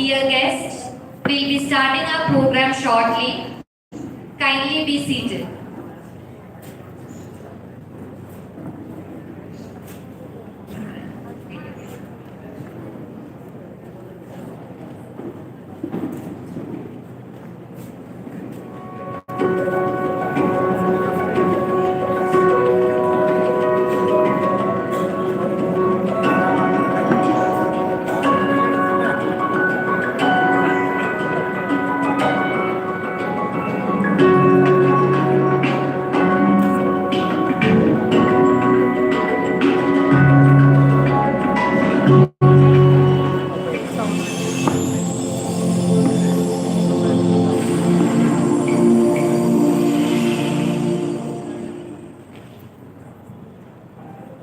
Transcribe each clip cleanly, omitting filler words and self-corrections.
Dear guests, we'll be starting our program shortly. Kindly be seated.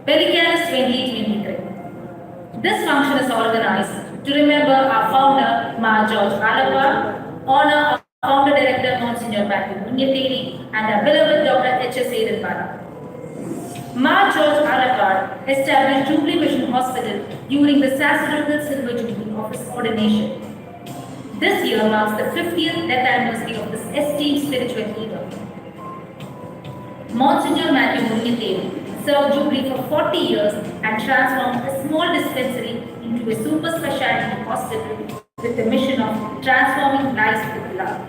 PELECANUS 2023. This function is organized to remember our founder, Ma George Alapar, honor our founder director, Monsignor Matthew Munyateri, and our beloved Dr. H.S. Edenbala. Ma George Alapar established Jubilee Mission Hospital during the sacerdotal silver jubilee of his ordination. This year marks the 50th death anniversary of this esteemed spiritual leader. Monsignor Matthew Munyateri served Jubilee for 40 years and transformed a small dispensary into a super specialty hospital with the mission of transforming lives with love.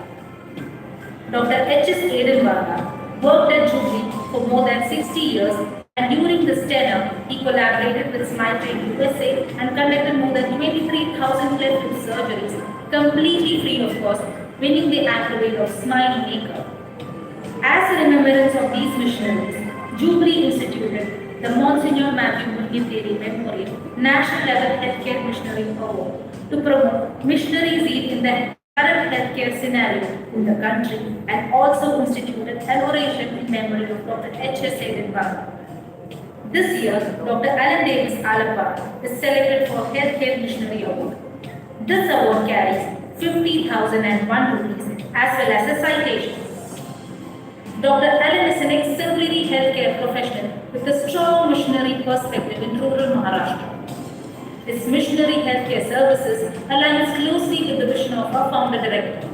Dr. H.S. Edenbala worked at Jubilee for more than 60 years, and during this tenure, he collaborated with Smile Train USA and conducted more than 23,000 cleft lip surgeries, completely free of cost, winning the accolade of Smile Maker. As a remembrance of these missionaries, Jubilee instituted the Monsignor Matthew Munyateri Memorial National Level Healthcare Missionary Award to promote missionary zeal in the current healthcare scenario in the country, and also instituted an oration in memory of Dr. H.S. Edenbala. This year, Dr. Alan Davis Alapar is selected for Healthcare Missionary Award. This award carries 50,001 rupees as well as a citation. Dr. Alan is an exemplary healthcare professional with a strong missionary perspective in rural Maharashtra. His missionary healthcare services aligns closely with the vision of our founder director.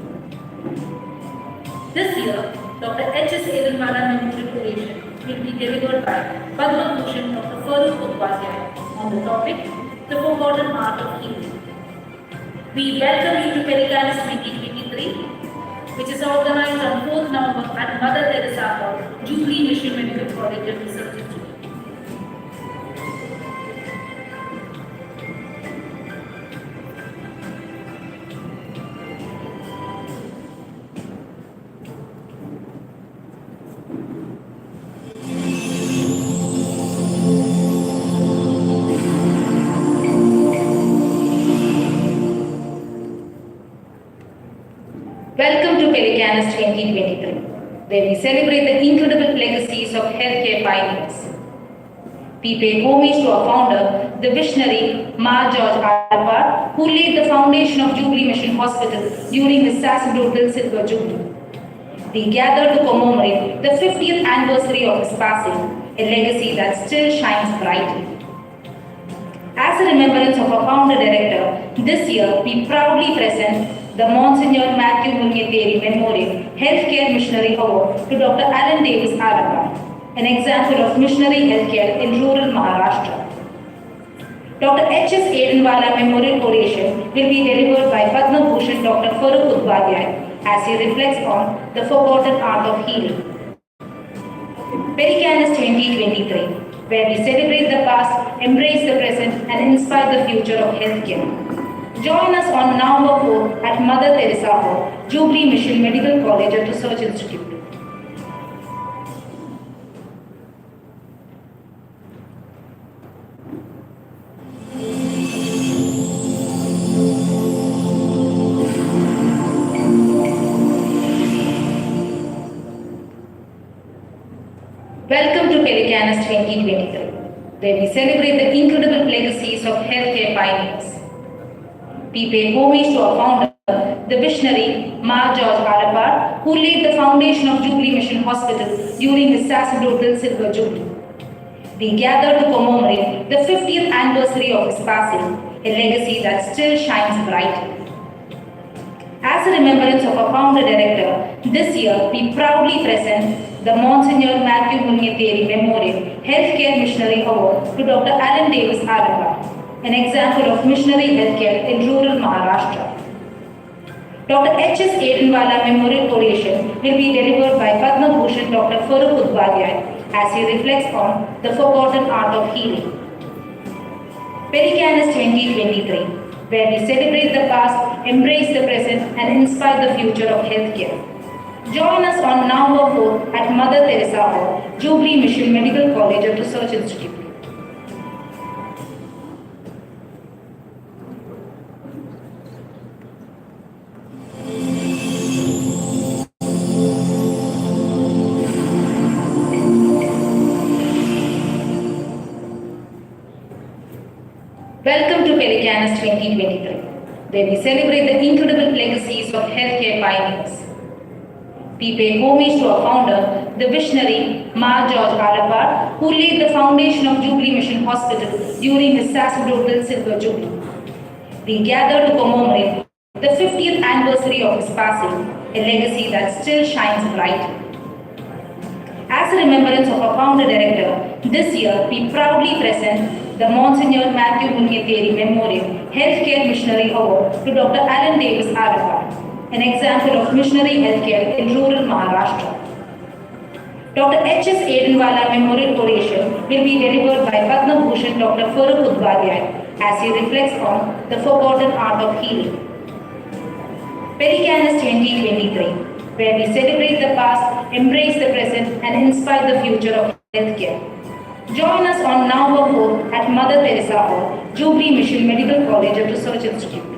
This year, Dr. H.S. Edenbala Memorial Oration will be delivered by Padma Bhushan Dr. Farooq Upadhyay on the topic, The Forgotten Art of Healing. We welcome you to PELECANUS 2023, which is organized on 4th November at Mother Teresa Hall, Jubilee Mission Medical College of Research Institute. Welcome to PELECANUS 2023, where we celebrate the incredible legacies of healthcare pioneers. We pay homage to our founder, the visionary Ma George Alapar, who laid the foundation of Jubilee Mission Hospital during the sacerdotal silver jubilee. We gather to commemorate the 50th anniversary of his passing, a legacy that still shines brightly. As a remembrance of our founder director, this year we proudly present the Monsignor Matthew Munyateri Memorial Healthcare Missionary Award to Dr. Alan Davis Alapar, an example of missionary healthcare in rural Maharashtra. Dr. H.S. Edenbala Memorial Oration will be delivered by Padma Bhushan Dr. Farooq Upadhyay as he reflects on the forgotten art of healing. PELECANUS 2023, where we celebrate the past, embrace the present, and inspire the future of healthcare. Join us on November 4th at Mother Teresa Hall, Jubilee Mission Medical College and Research Institute. Welcome to PELECANUS 2023, where we celebrate the incredible legacies of healthcare pioneers. We pay homage to our founder, the visionary Ma George Alapar, who laid the foundation of Jubilee Mission Hospital during the sacerdotal silver jubilee. We gather to commemorate the 50th anniversary of his passing, a legacy that still shines brightly. As a remembrance of our founder director, this year we proudly present the Monsignor Matthew Munyateri Memorial Healthcare Missionary Award to Dr. Alan Davis Alapar, an example of missionary healthcare in rural Maharashtra. Dr. H.S. Aidenwala Memorial Oration will be delivered by Padma Bhushan Dr. Farooq Udpadhyay as he reflects on the forgotten art of healing. PELECANUS 2023, where we celebrate the past, embrace the present, and inspire the future of healthcare. Join us on November 4th at Mother Teresa Hall, Jubilee Mission Medical College and Research Institute. Welcome to PELECANUS 2023, where we celebrate the incredible legacies of healthcare pioneers. We pay homage to our founder, the visionary Ma George Alapar, who laid the foundation of Jubilee Mission Hospital during his sacerdotal silver jubilee. We gather to commemorate the 50th anniversary of his passing, a legacy that still shines bright. As a remembrance of our founder director, this year we proudly present the Monsignor Matthew Munyateri Memorial Healthcare Missionary Award to Dr. Alan Davis Alapar, an example of missionary healthcare in rural Maharashtra. Dr. H.S. Aidenwala Memorial Oration will be delivered by Padma Bhushan Dr. Farooq Udpadhyay as he reflects on the forgotten art of healing. PELECANUS 2023, where we celebrate the past, embrace the present, and inspire the future of healthcare. Join us on November 4th at Mother Teresa Hall, Jubilee Mission Medical College and Research Institute.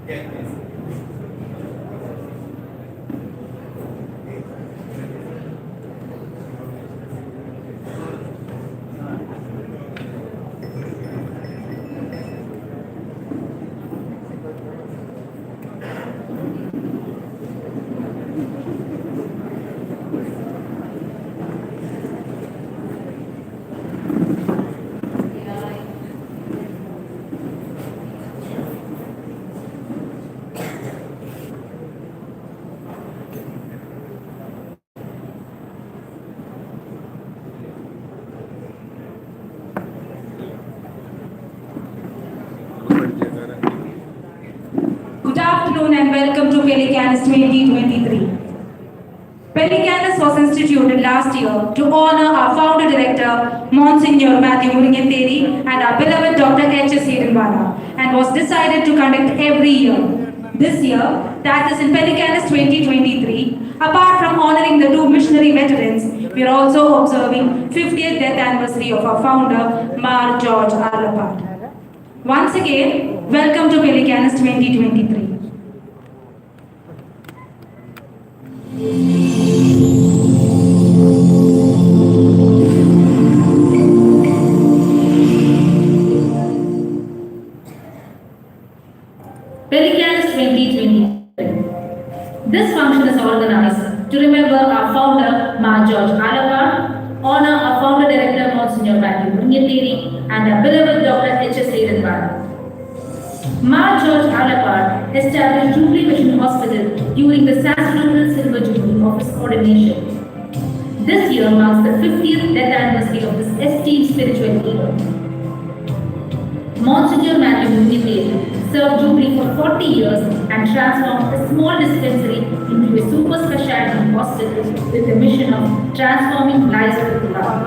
Good afternoon and welcome to PELECANUS 2023. PELECANUS was instituted last year to honor our founder director, Monsignor Matthew Muringatheri, and our beloved Dr. H.S. Hiranwala, and was decided to conduct every year. This year, that is in PELECANUS 2023, apart from honoring the two missionary veterans, we are also observing 50th death anniversary of our founder, Mar George Arlapat. Once again, welcome to PELECANUS 2023. PELECANUS 2023. This function is organized to remember our founder, Mar George Arlapat, honor our founder director, Monsignor Matthew Muringatheri, and our beloved Dr. H.S. Hiranwala. Mar George Arlapat established Jubilee Mission Hospital during the sacramental silver jubilee of his ordination. This year marks the 50th death anniversary of this esteemed spiritual leader. Monsignor Matthew Muringatheri served Jubilee for 40 years and transformed a small dispensary into a super specialty hospital with the mission of transforming lives with love.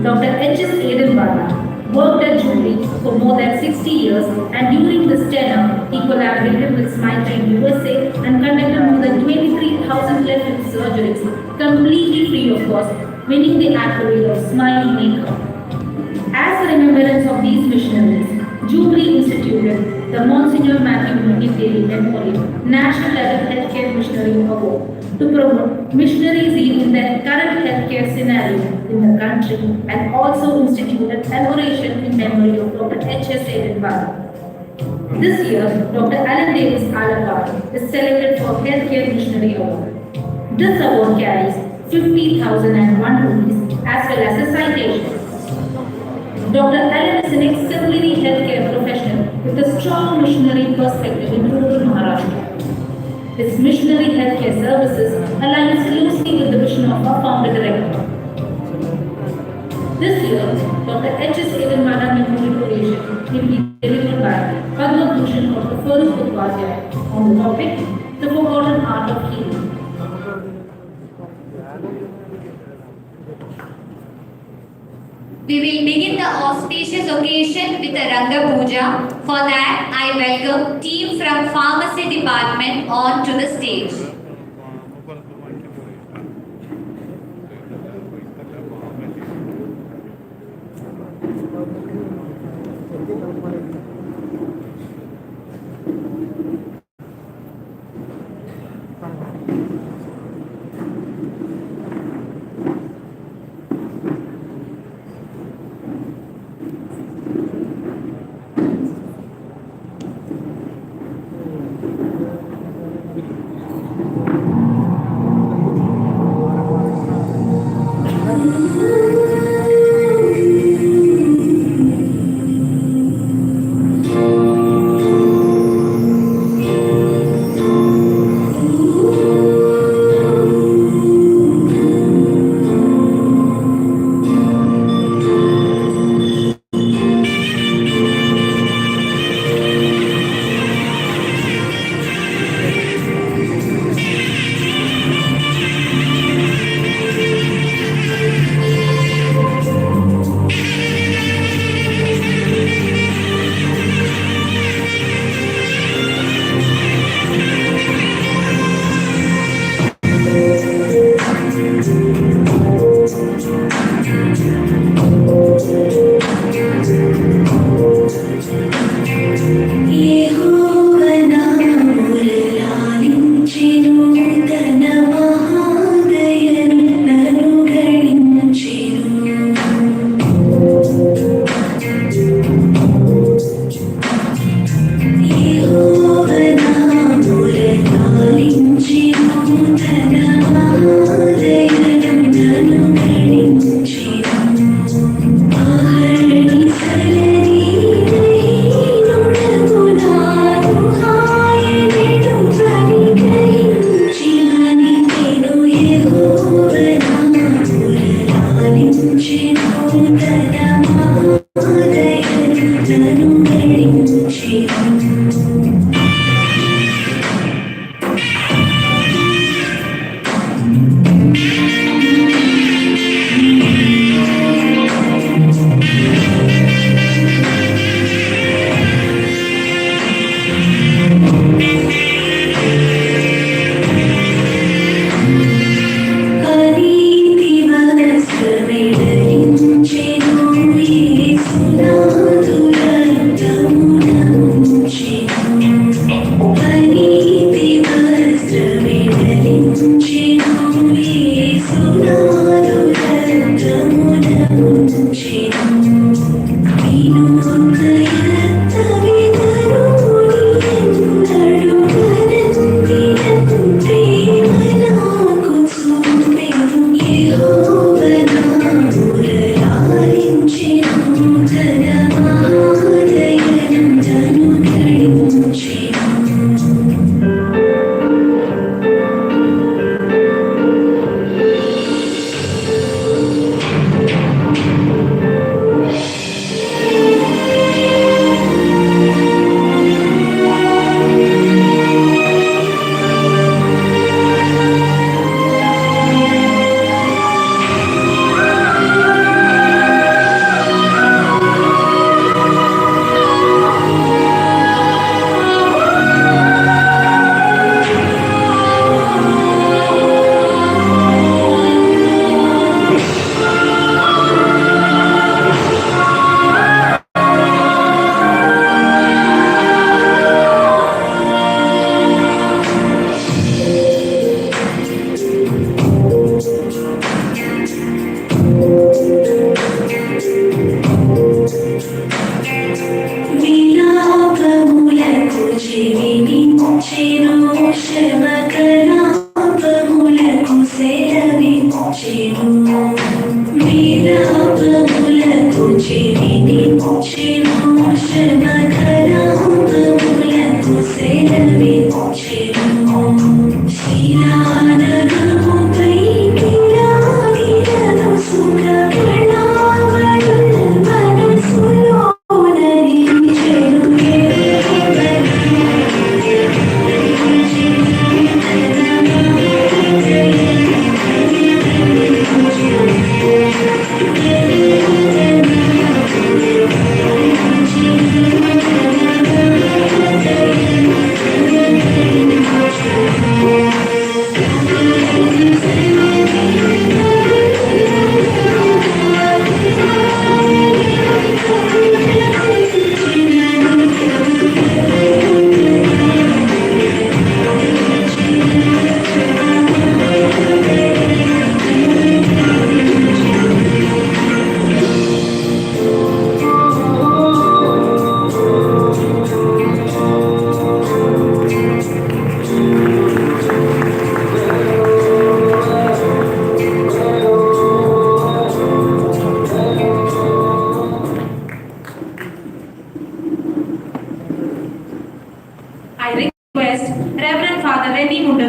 Dr. H.S. Hiranwala worked at Jubilee for more than 60 years, and during this tenure, he collaborated with Smile Train USA and conducted more than 23,000 elective surgeries completely free of cost, winning the accolade of Smile Maker. As a remembrance of these missionaries, Jubilee instituted the Monsignor Matthew Muringatheri Memorial National Level Healthcare Missionary Award to promote missionaries in the current healthcare scenario in the country, and also instituted an oration in memory of Dr. H.S. Hiranwala. This year, Dr. Alan Davis Arlapat is selected for Healthcare Missionary Award. This award carries 50,001 rupees as well as a citation. Dr. Allen is an exemplary healthcare professional with a strong missionary perspective in rural Maharashtra. His missionary healthcare services align closely with the mission of our founder director. This year, Dr. H.S. Hiranwala Memorial Oration will be delivered by Padma Bhushan Dr. Farooq Upadhyay on the topic, The Forgotten Art of Healing. We will begin the auspicious occasion with a Ranga Puja. For that, I welcome team from Pharmacy Department on to the stage.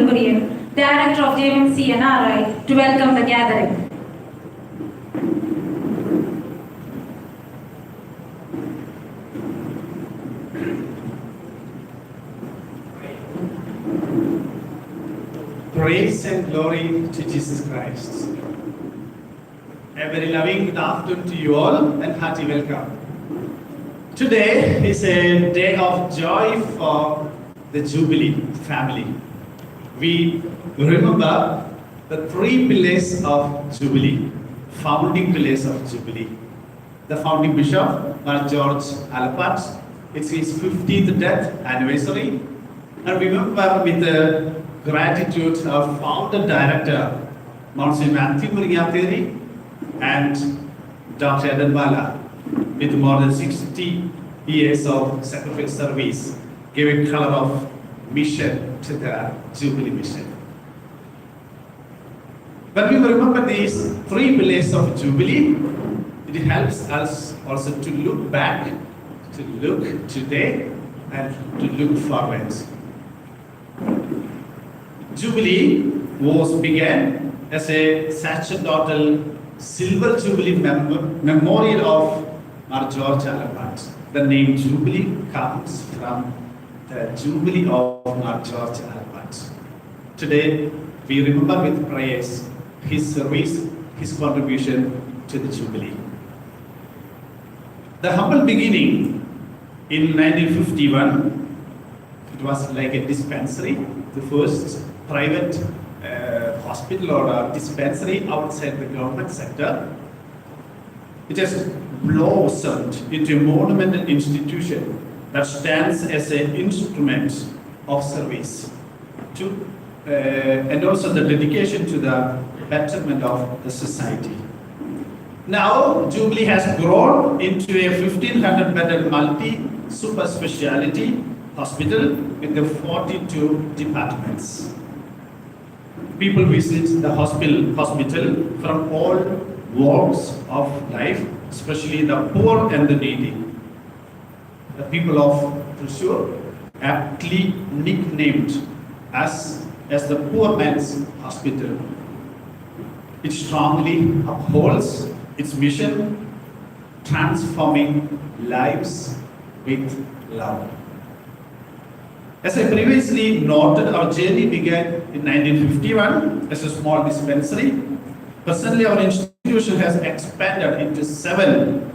Sunil Kurian, Director of JMC NRI, to welcome the gathering. Praise and glory to Jesus Christ. A very loving good afternoon to you all and hearty welcome. Today is a day of joy for the Jubilee family. We remember the three pillars of Jubilee, founding pillars of Jubilee. The founding bishop, George Alapat, it's his 50th death anniversary. And remember with the gratitude of founder director, Monsignor Matthew Muringatheri and Dr. Edenbala, with more than 60 years of sacrificial service, giving color of mission to the Jubilee mission. When we remember these three pillars of Jubilee, it helps us also to look back, to look today, and to look forward. Jubilee was began as a sacerdotal silver jubilee memorial of our George Alapat. The name Jubilee comes from the Jubilee of our George Alapat. Today we remember with prayers his service, his contribution to the Jubilee. The humble beginning in 1951, it was like a dispensary, the first private hospital or a dispensary outside the government sector. It has blossomed into a monumental institution that stands as an instrument of service to and also the dedication to the betterment of the society. Now, Jubilee has grown into a 1,500-bedded multi-super speciality hospital with the 42 departments. People visit the hospital from all walks of life, especially the poor and the needy. The people of Thrissur aptly nicknamed as the poor man's hospital. It strongly upholds its mission, transforming lives with love. As I previously noted, our journey began in 1951 as a small dispensary. Presently, our institution has expanded into 7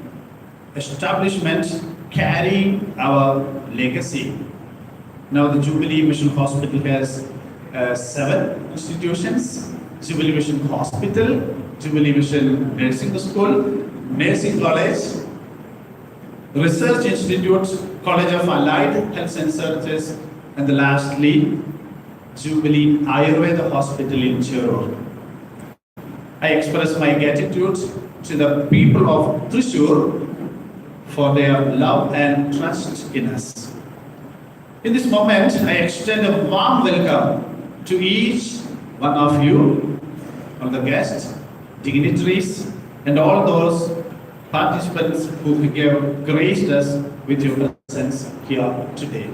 establishments carrying our legacy. Now, the Jubilee Mission Hospital has 7 institutions: Jubilee Mission Hospital, Jubilee Mission Nursing School, Nursing College, Research Institute, College of Allied Health and Services, and lastly, Jubilee Ayurveda Hospital in Cherur. I express my gratitude to the people of Thrissur for their love and trust in us. In this moment, I extend a warm welcome to each one of you, all the guests, dignitaries, and all those participants who have graced us with your presence here today.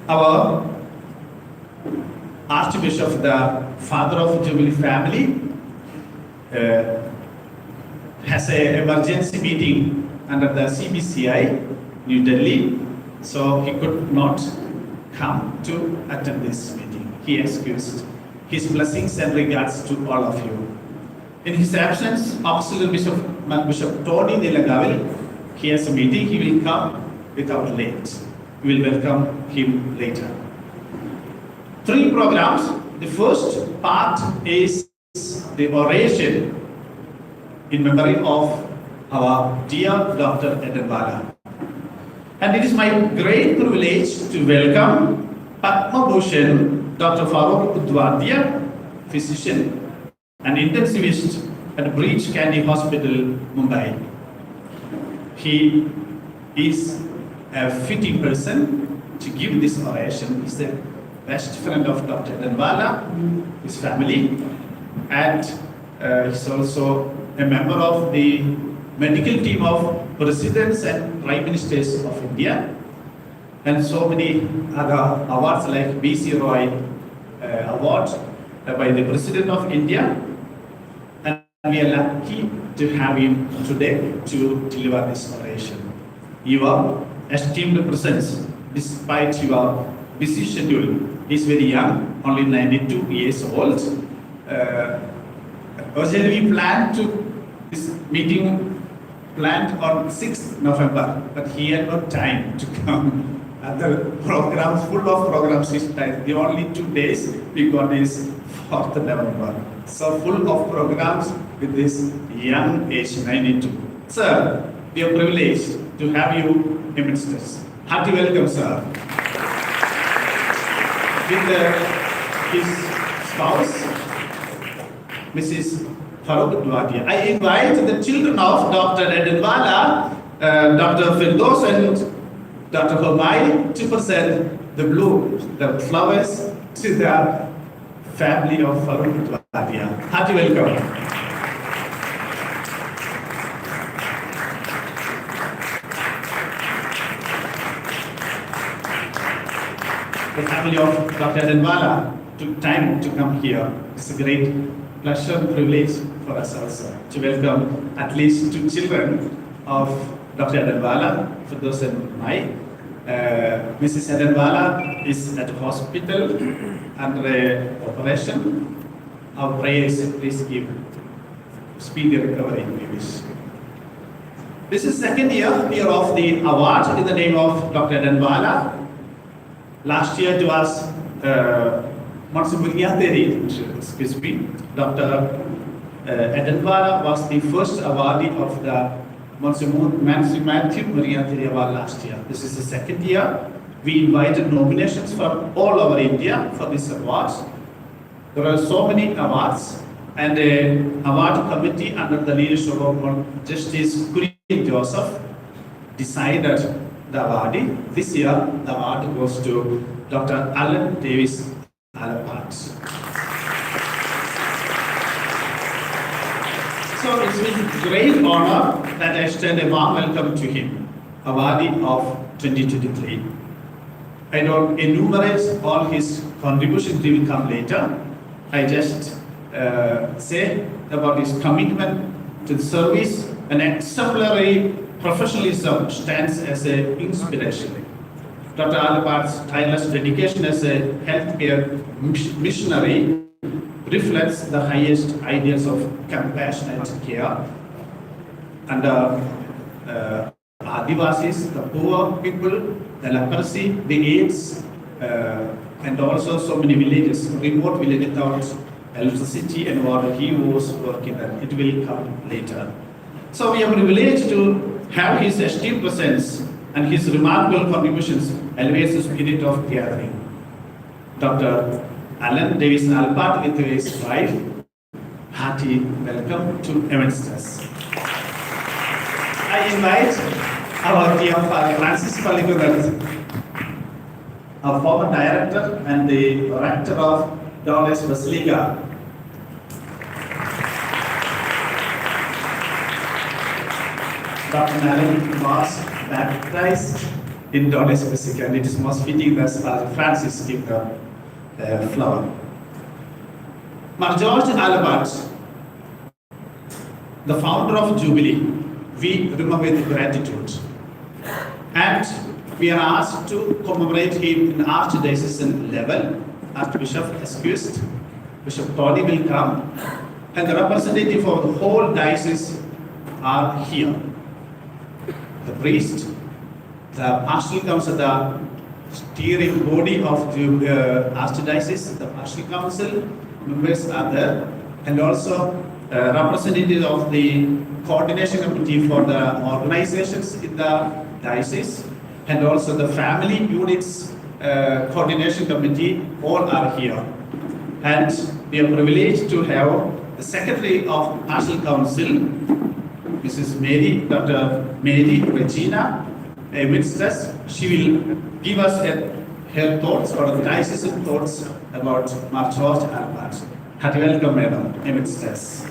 Our Archbishop, the father of Jubilee family, has an emergency meeting under the CBCI, New Delhi, so he could not come to attend this meeting. He excused. His blessings and regards to all of you. In his absence, Auxiliary Bishop Tony Nilagavil, he has a meeting. He will come without late. We will welcome him later. 3 programs. The first part is the oration in memory of our dear Dr. Edenbala. And it is my great privilege to welcome Padma Bhushan Dr. Farooq Udwadhya, physician and intensivist at Breach Candy Hospital, Mumbai. He is a fitting person to give this oration. He's the best friend of Dr. Edenbala, his family, and he's also a member of the medical team of presidents and prime ministers of India, and so many other awards like B.C. Roy, award by the President of India. And we are lucky to have him today to deliver this oration. Your esteemed presence, despite your busy schedule, is very young, only 92 years old. Originally, we planned this meeting planned on 6th November, but he had no time to come. Other programs, full of programs this time. The only 2 days we got is 4th November. So full of programs with this young age, 92. Sir, we are privileged to have you amidst us. Hearty welcome, sir. With his spouse, Mrs. Farooq Dwadia. I invite the children of Dr. Edenwala, Dr. Firdaus and Dr. Homai to present the flowers to the family of Farooq Dwadia. Hearty welcome. The family of Dr. Edenwala took time to come here. It's a great pleasure and privilege for us also to welcome at least 2 children of Dr. Edenwala, Firdaus and Mai. Mrs. Edenwala is at the hospital under operation. Our prayers, please give speedy recovery, we wish. This is second year of the award in the name of Dr. Edenwala. Last year it was excuse me, Dr. Edenwala was the first awardee of the Matthew Muriathiri Award last year. This is the second year. We invited nominations from all over India for this award. There are so many awards, and an award committee under the leadership of Justice Kurian Joseph decided the awardee. This year, the award goes to Dr. Alan Davis Alapat. So it's with great honor that I extend a warm welcome to him, awardee of 2023. I don't enumerate all his contributions, they will come later. I just say about his commitment to the service and exemplary professionalism stands as an inspiration. Dr. Alapat's tireless dedication as a healthcare missionary reflects the highest ideals of compassionate care. And Adivasis, the poor people, the leprosy, the AIDS, and also so many villages, remote villages without electricity and water. He was working that. It will come later. So we are privileged to have his esteemed presence and his remarkable contributions elevates the spirit of gathering. Dr. Alan Davis Alpat with his wife, hearty welcome to amidst us. I invite our dear Father Francis Palikudan, our former director and the rector of Dulles Basilica. Dr. Alan was baptized in Dulles Basilica, and it is most fitting that Father Francis give the flower. Mar George Alabat, the founder of Jubilee, we remember with gratitude. And we are asked to commemorate him in archdiocesan level. Archbishop excused, Bishop Tony will come, and the representative of the whole diocese are here. The priest, the pastoral council, the steering body of the archdiocese, the pastoral council members are there, and also representatives of the coordination committee for the organizations in the diocese, and also the family units coordination committee, all are here. And we are privileged to have the secretary of pastoral council, Mrs. Mary, Dr. Mary Regina, amidst us. She will give us her thoughts or the diocesan thoughts about Mar George Albert. Hearty welcome, madam, amidst us.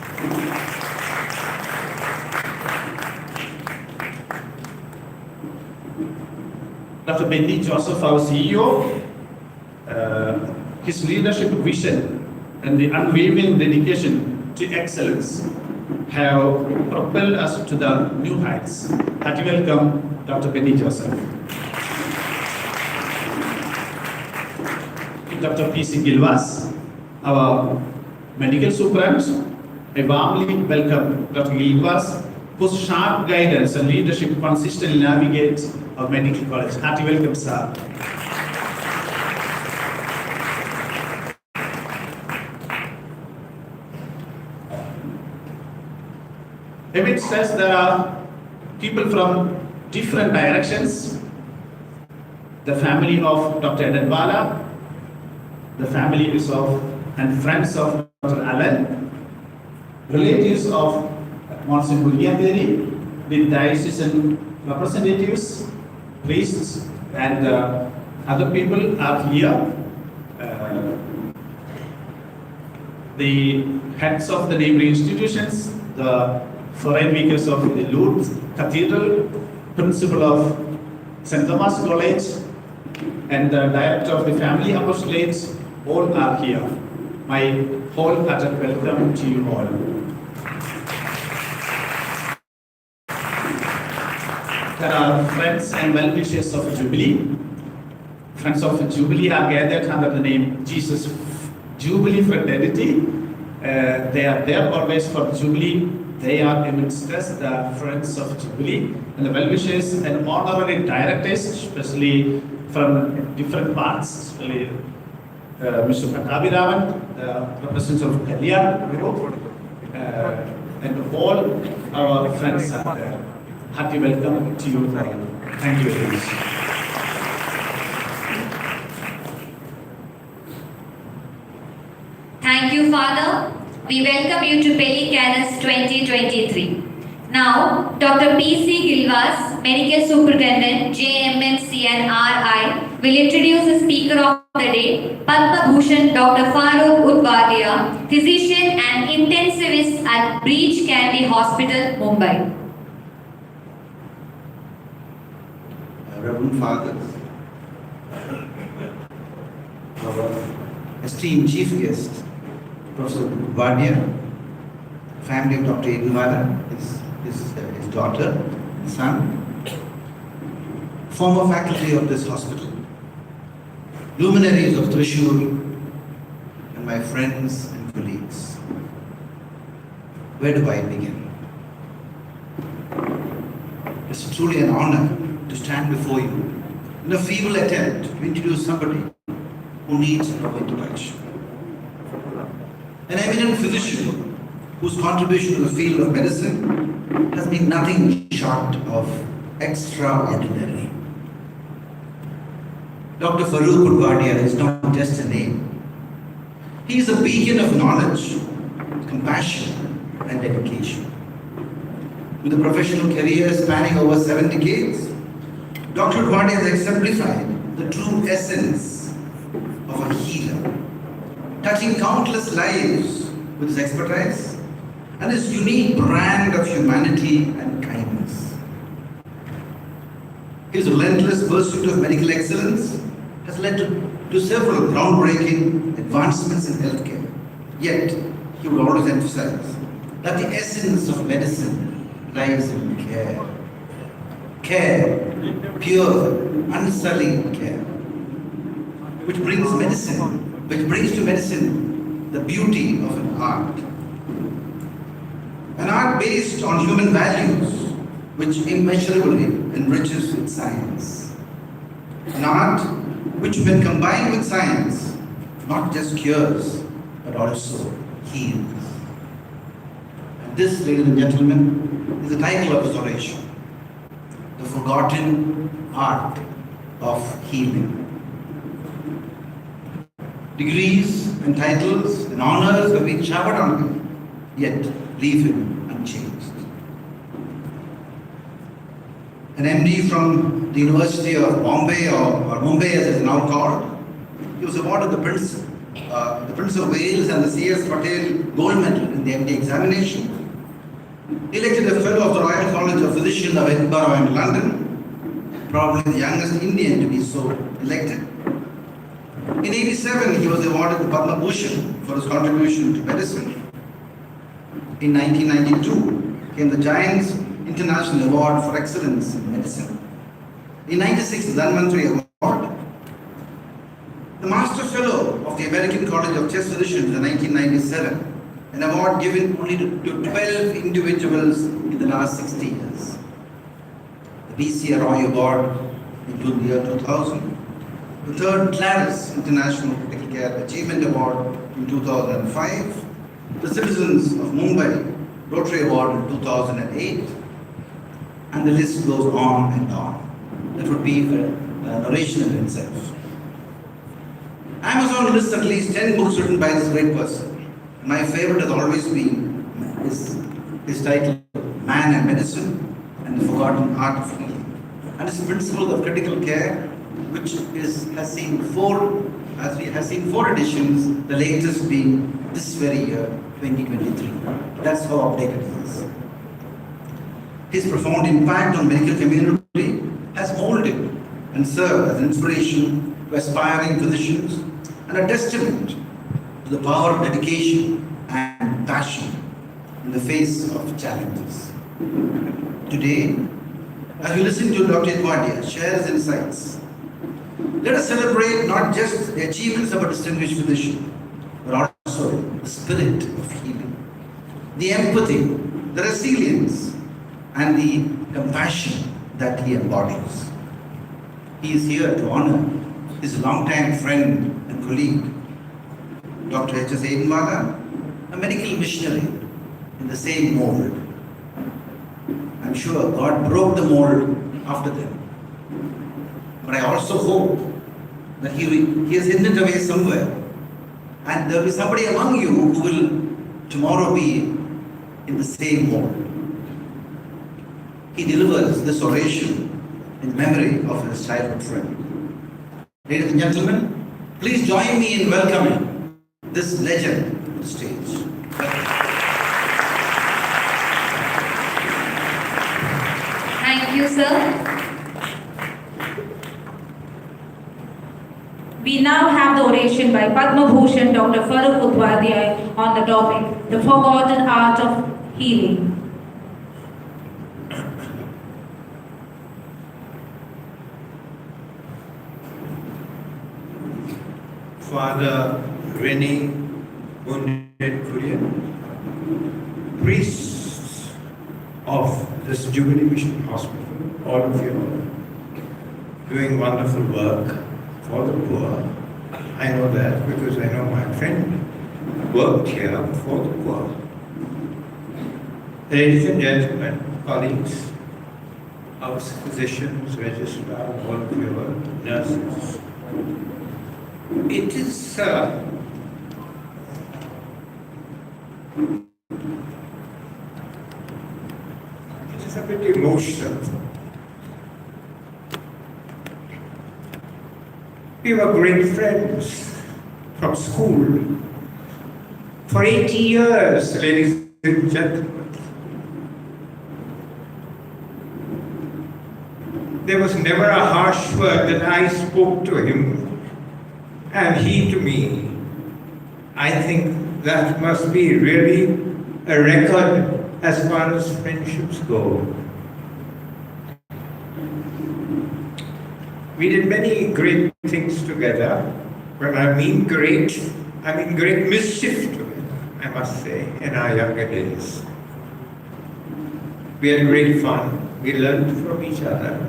Dr. Benny Joseph, our CEO, his leadership vision and the unwavering dedication to excellence have propelled us to the new heights. Hearty welcome, Dr. Benny Joseph. Dr. P.C. Gilvas, our medical superintendent, I warmly welcome Dr. Gilvas, whose sharp guidance and leadership consistently navigate our medical college. Hearty welcome, sir. Amidst us, there are people from different directions. The family of Dr. Edadwala, the families of and friends of Dr. Allen, relatives of Monsignor Murugateri, the diocesan representatives, priests, and other people are here. The heads of the neighboring institutions, the foreign makers of the Lourdes Cathedral, principal of St. Thomas College, and the director of the Family Apostolates, all are here. My wholehearted welcome to you all. There are friends and well-wishers of Jubilee. Friends of Jubilee are gathered under the name Jesus Jubilee Fraternity. They are there always for Jubilee. They are amidst us, the friends of Jubilee, and the well-wishers and honorary directors, especially from different parts, especially Mr. Pattabhiraman, the representative of Kalyan Group, and all our friends are there. Hearty welcome to you all. Thank you very much. Thank you, Father. We welcome you to PELECANUS 2023. Now, Dr. P.C. Gilvas, Medical Superintendent, JMMC and RI, will introduce the speaker of the day, Padma Bhushan Dr. Farooq Udwadia, physician and intensivist at Breach Candy Hospital, Mumbai. Reverend Fathers, our esteemed chief guest, Professor Udwadia, family of Dr. Edwala, his daughter, his son, former faculty of this hospital, luminaries of Trishur, and my friends and colleagues. Where do I begin? It's truly an honor to stand before you in a feeble attempt to introduce somebody who needs no introduction. An eminent physician whose contribution to the field of medicine has been nothing short of extraordinary. Dr. Farooq Udwadia is not just a name. He is a beacon of knowledge, compassion, and dedication. With a professional career spanning over 7 decades, Dr. Udwadia has exemplified the true essence of a healer, touching countless lives with his expertise and his unique brand of humanity and kindness. His relentless pursuit of medical excellence has led to several groundbreaking advancements in healthcare. Yet, he would always emphasize that the essence of medicine lies in care. Care, pure, unsullied care, which brings to medicine the beauty of an art. An art based on human values, which immeasurably enriches with science. An art which, when combined with science, not just cures, but also heals. And this, ladies and gentlemen, is the title of his oration, The Forgotten Art of Healing. Degrees and titles and honors have been showered on him, yet leave him unchanged. An MD from the University of Bombay, or Mumbai as it is now called, he was awarded the Prince of Wales and the C.S. Patel Gold Medal in the MD examination. Elected a Fellow of the Royal College of Physicians of Edinburgh and London, probably the youngest Indian to be so elected. In 1987, he was awarded the Padma Bhushan for his contribution to medicine. In 1992, came the Giants International Award for Excellence in Medicine. In 96, the Dhanvantri Award. The Master Fellow of the American College of Chest Physicians in 1997, an award given only to 12 individuals in the last 60 years. The B.C. Roy Award in the year 2000. The third Claris International Critical Care Achievement Award in 2005. The Citizens of Mumbai Rotary Award in 2008. And the list goes on and on. That would be a narration in itself. Amazon lists at least 10 books written by this great person. My favorite has always been his title, Man and Medicine and the Forgotten Art of Healing. And his principles of critical care, which has seen four editions, the latest being this very year, 2023. That's how updated it is. His profound impact on medical community has molded and served as an inspiration to aspiring physicians and a testament to the power of dedication and passion in the face of challenges. Today, as we listen to Dr. Edwardia share his insights, let us celebrate not just the achievements of a distinguished physician, but also the spirit of healing, the empathy, the resilience, and the compassion that he embodies. He is here to honor his longtime friend and colleague, Dr. H.S. Aidenwala, a medical missionary in the same mold. I'm sure God broke the mold after them. But I also hope that he has hidden it away somewhere. And there will be somebody among you who will tomorrow be in the same mold. He delivers this oration in memory of his childhood friend. Ladies and gentlemen, please join me in welcoming this legend to the stage. Thank you, sir. We now have the oration by Padma Bhushan Dr. Farooq Udwadhyay on the topic, The Forgotten Art of Healing. Father Rennie Wounded Korean, priests of this Jubilee Mission Hospital, all of you are doing wonderful work for the poor. I know that because I know my friend worked here for the poor. Ladies and gentlemen, colleagues, our physicians, registrars, all of you are nurses. It is a bit emotional. We were great friends from school for 80 years, ladies and gentlemen. There was never a harsh word that I spoke to him and he to me. I think that must be really a record as far as friendships go. We did many great things together. When I mean great mischief together, I must say, in our younger days. We had great fun. We learned from each other.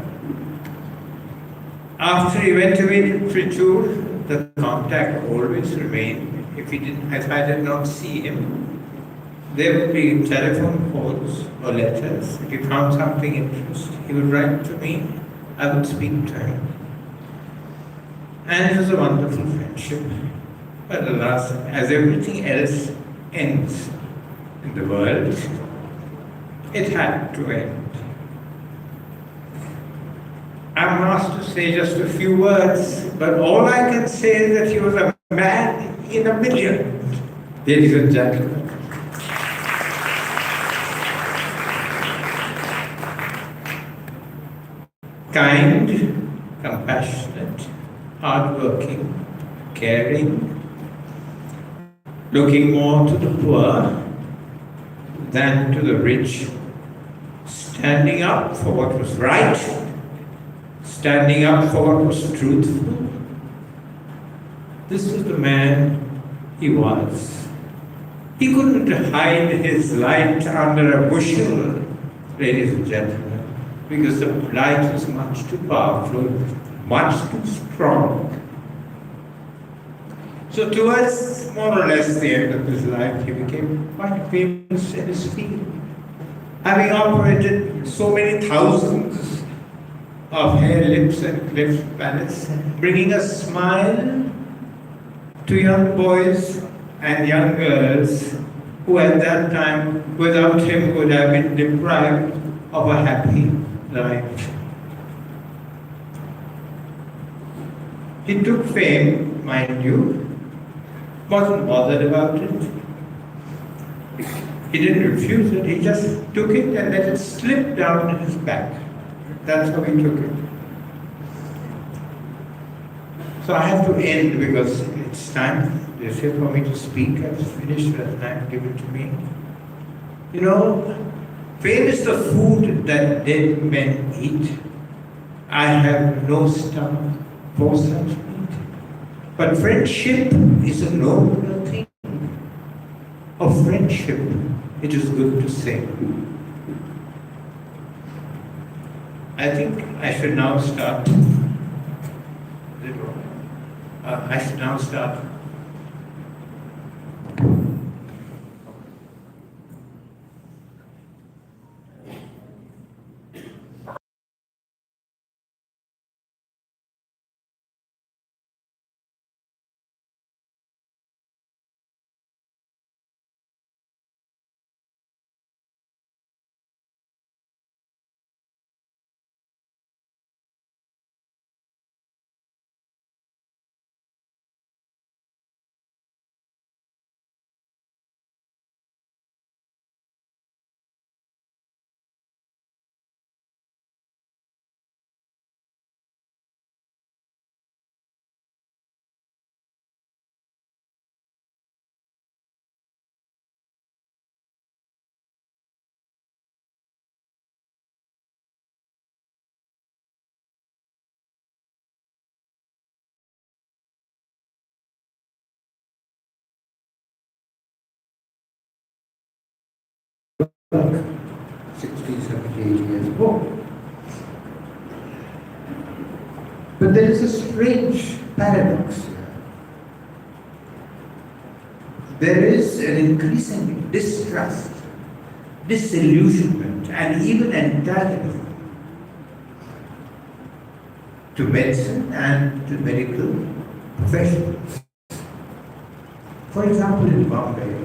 After he went away to Tricur, the contact always remained. If I did not see him, there would be telephone calls or letters. If he found something interesting, he would write to me. I would speak to him. And it was a wonderful friendship. But alas, as everything else ends in the world, it had to end. I'm asked to say just a few words, but all I can say is that he was a man in a million, ladies and gentlemen. Kind, compassionate, hardworking, caring, looking more to the poor than to the rich, standing up for what was right, standing up for what was truthful. This was the man he was. He couldn't hide his light under a bushel, ladies and gentlemen, because the light was much too powerful, much too strong. So towards more or less the end of his life, he became quite famous in his field, having operated so many thousands of hair, lips and cleft palates, bringing a smile to young boys and young girls who at that time, without him, would have been deprived of a happy life. He took fame, mind you, wasn't bothered about it. He didn't refuse it, he just took it and let it slip down his back. That's how he took it. So I have to end because it's time. They say for me to speak. I've finished the time given to me. You know, fame is the food that dead men eat. I have no stomach for such meat. But friendship is a noble thing. Of friendship, it is good to say. I think I should now start. I should now start. Like 60, 70, 80 years ago. But there is a strange paradox here. There is an increasing distrust, disillusionment, and even antagonism to medicine and to medical professionals. For example, in Bombay,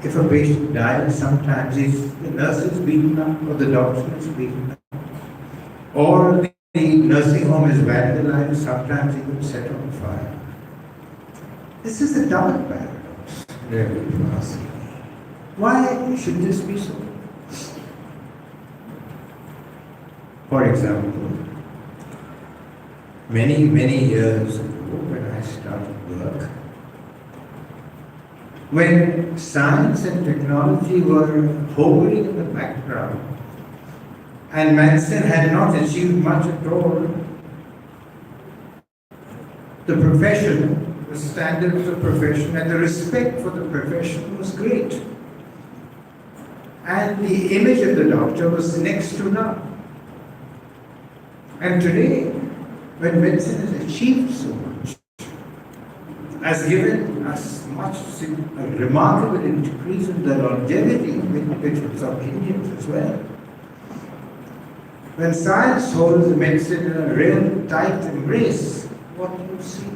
if a patient dies, sometimes the nurse is beaten up or the doctor is beaten up. Or the nursing home is vandalized, sometimes even set on fire. This is a double paradox, really, if you ask me. Why should this be so? For example, many, many years ago when I started work, when science and technology were hovering in the background and medicine had not achieved much at all, the profession, the standard of the profession and the respect for the profession was great. And the image of the doctor was next to none. And today, when medicine has achieved so much, has given us a remarkable increase in the longevity, which is of Indians as well. When science holds medicine in a real tight embrace, what do you see?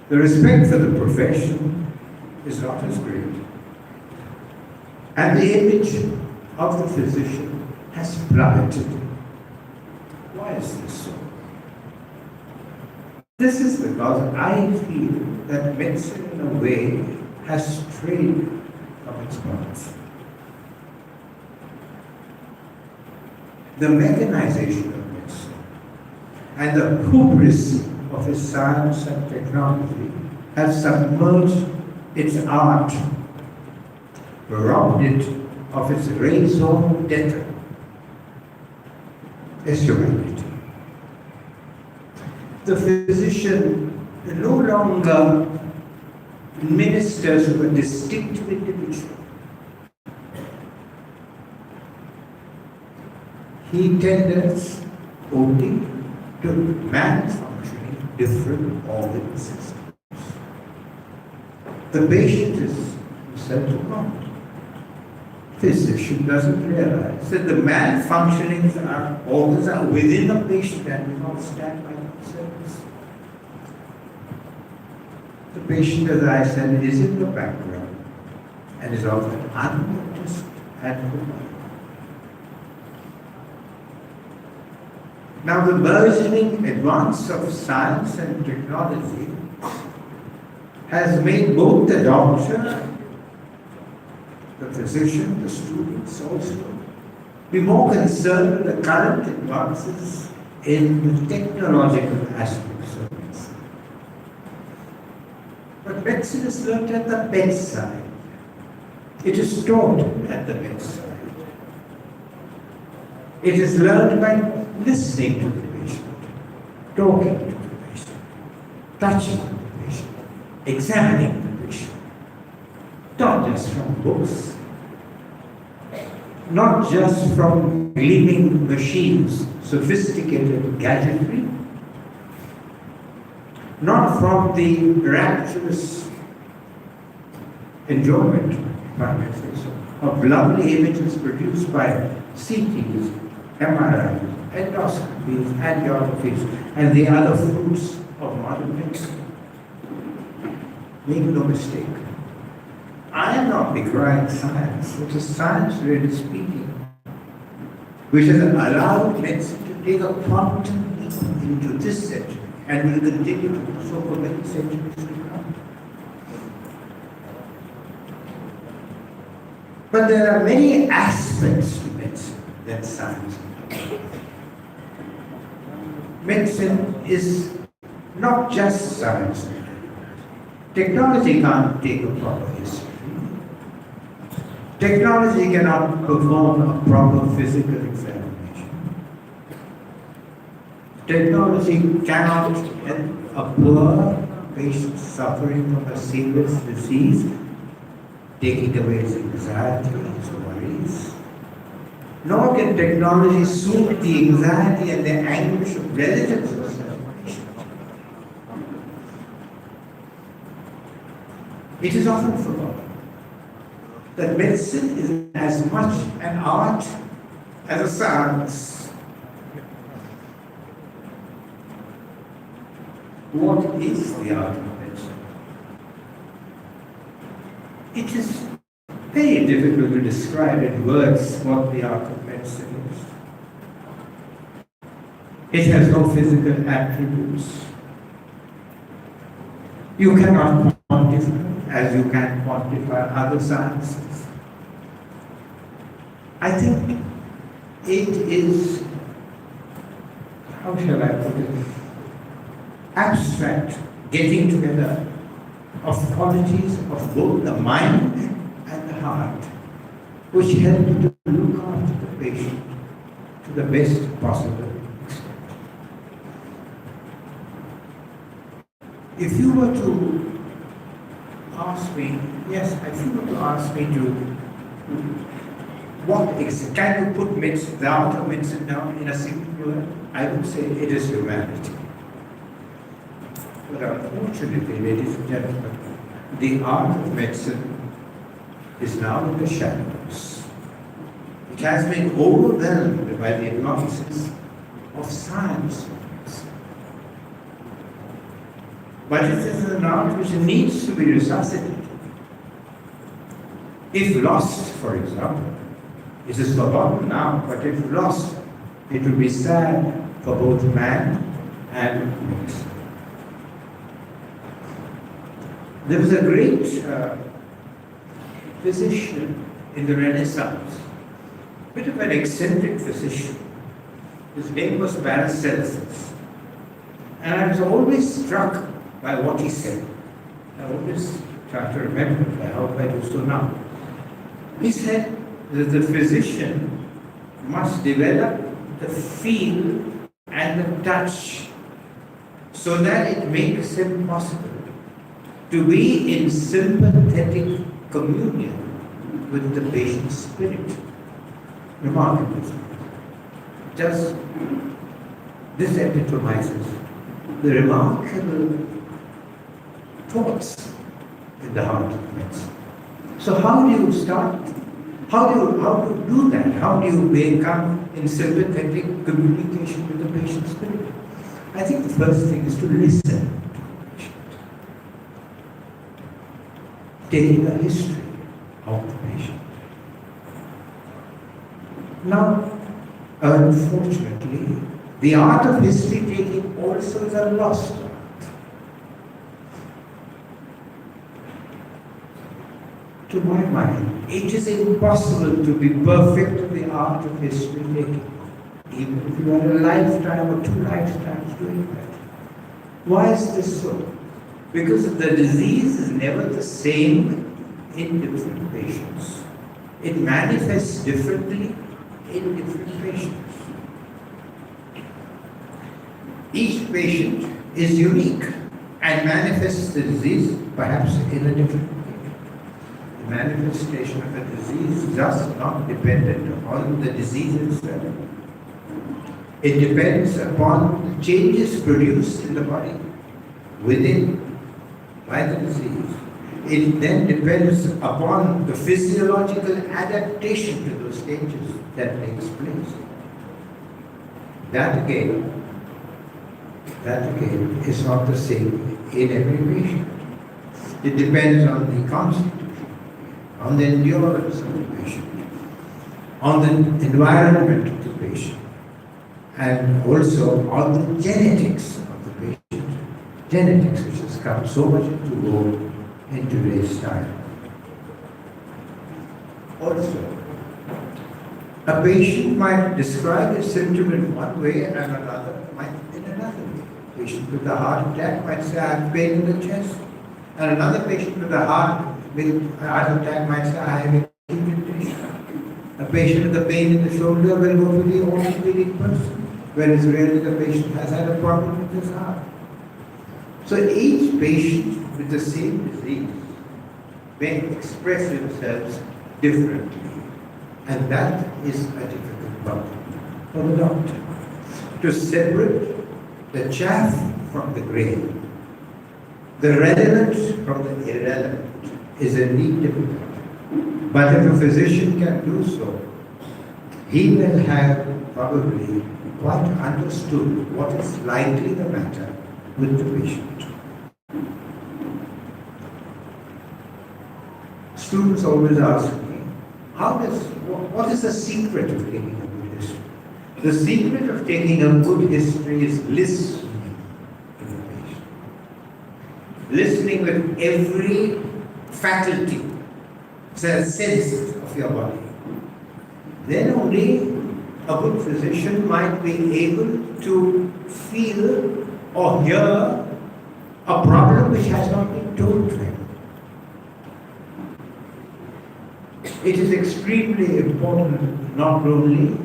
The respect for the profession is not as great. And the image of the physician has plummeted. Why is this so? This is because I feel that medicine in a way has strayed from its path. The mechanization of medicine and the hubris of of its science and technology has submerged its art, robbed it of its raison d'etre, its humanity. The physician no longer ministers to a distinctive individual. He tenders only to man-functioning different organ systems. The patient is himself to God. Physician doesn't realize that the man-functioning organs are within the patient and do not stand by themselves. The patient, as I said, is in the background and is often unnoticed and forgotten. Now, the burgeoning advance of science and technology has made both the doctor, the physician, the students also be more concerned with the current advances in the technological aspects of medicine. But medicine is learned at the bedside. It is taught at the bedside. It is learned by listening to the patient, talking to the patient, touching the patient, examining the patient, not just from books, not just from gleaming machines, sophisticated gadgetry, not from the rapturous enjoyment, if I may say so, of lovely images produced by CTs, MRIs, endoscopies, angiographies, and the other fruits of modern medicine. Make no mistake, I am not decrying science. It is science, really speaking, which has allowed medicine to take a quantum leap into this century and will continue to do so for many centuries to come. But there are many aspects to medicine that science. Medicine is not just science. Technology can't take a proper history. Technology cannot perform a proper physical examination. Technology cannot help a poor patient suffering from a serious disease, taking away his anxiety, his worries. Nor can technology soothe the anxiety and the anguish of relatives of such patients. It is often forgotten that medicine is as much an art as a science. What is the art of medicine? It is very difficult to describe in words what the art of medicine is. It has no physical attributes. You cannot quantify as you can quantify other sciences. I think it is, how shall I put it, abstract getting together of qualities of both the mind and the heart, which help to look after the patient to the best possible extent. If you were to ask me, yes, if you were to ask me to, can you put medicine, the art of medicine down in a single word? I would say it is humanity. But unfortunately, ladies and gentlemen, the art of medicine is now in the shadows. It has been overwhelmed by the advances of science. But it is an art which needs to be resuscitated. If lost, for example, it is forgotten now, but if lost, it will be sad for both man and medicine. There was a great physician in the Renaissance, a bit of an eccentric physician. His name was Paracelsus. And I was always struck by what he said. I always try to remember it. I hope I do so now. He said that the physician must develop the feel and the touch so that it makes it possible to be in sympathetic communion with the patient's spirit. Remarkable. Just this epitomizes the remarkable thoughts in the heart of medicine. So how do you start? How do you do that? How do you become in sympathetic communication with the patient's spirit? I think the first thing is to listen to the patient. Taking a history of the patient. Now, unfortunately, the art of history taking also is a lost art. To my mind, it is impossible to be perfect in the art of history taking, even if you had a lifetime or 2 lifetimes doing that. Why is this so? Because the disease is never the same in different patients. It manifests differently in different patients. Each patient is unique and manifests the disease perhaps in a different way. The manifestation of a disease is just not dependent upon the disease itself. It depends upon the changes produced in the body within by the disease. It then depends upon the physiological adaptation to those changes that takes place. That again is not the same in every patient. It depends on the constitution, on the endurance of the patient, on the environment of the patient, and also on the genetics of the patient. Genetics, which has come so much into vogue in today's time. Also, a patient might describe a symptom in one way and another might in another way. A patient with a heart attack might say, I have pain in the chest. And another patient with a heart attack might say, I have a invitation. A patient with a pain in the shoulder will go to the orthopedic person, whereas really the patient has had a problem with his heart. So each patient with the same disease may express themselves differently. And that is a difficult problem for the doctor. To separate the chaff from the grain, the relevant from the irrelevant is indeed difficult. But if a physician can do so, he will have probably quite understood what is likely the matter with the patient. Students always ask me, what is the secret of taking a good history? The secret of taking a good history is listening to the patient. Listening with every faculty, sense of your body. Then only a good physician might be able to feel or hear a problem which has not been told to him. It is extremely important not only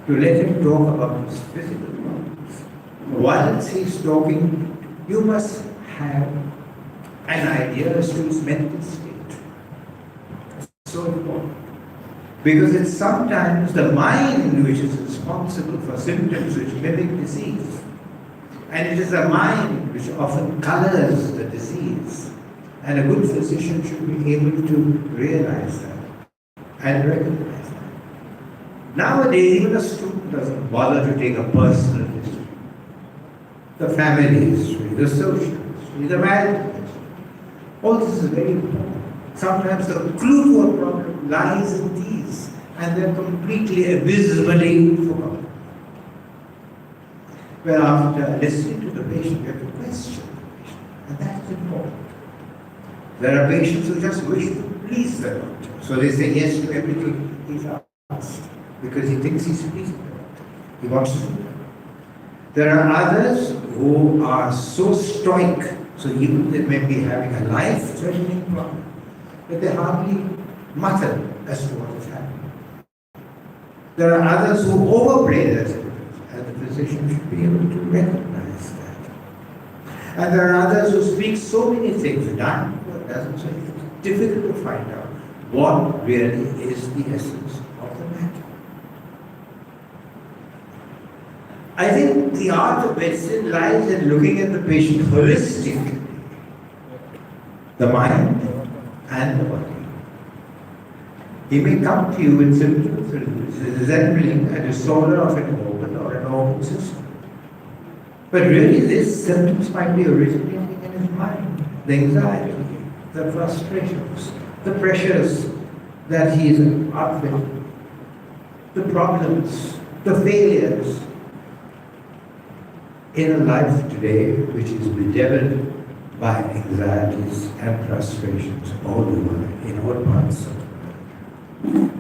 to let him talk about his physical problems. Whilst he's talking, you must have an idea as to his mental state. It's so important. Because it's sometimes the mind which is responsible for symptoms which mimic disease. And it is the mind which often colors the disease. And a good physician should be able to realize that and recognize that. Nowadays, even a student doesn't bother to take a personal history. The family history, the social history, the marital history. All this is very important. Sometimes the clue to a problem lies in these, and they're completely abysmally forgotten. Well, after listening to the patient, you have to question the patient, and that's important. There are patients who just wish to please the doctor. So they say yes to everything he's asked because he thinks he's pleasing the doctor. He wants to do that. There are others who are so stoic, so even they may be having a life-threatening problem, but they hardly mutter as to what is happening. There are others who overplay their symptoms, and the physician should be able to recognize that. And there are others who speak so many things, done what doesn't say. It's difficult to find out what really is the essence of the matter. I think the art of medicine lies in looking at the patient holistically, the mind and the body. He may come to you with symptoms resembling a disorder of an organ or an organ system. But really, these symptoms might be originating in his mind. The anxiety, the frustrations, the pressures that he is up with, the problems, the failures in a life today which is bedeviled by anxieties and frustrations all over in all parts of the world.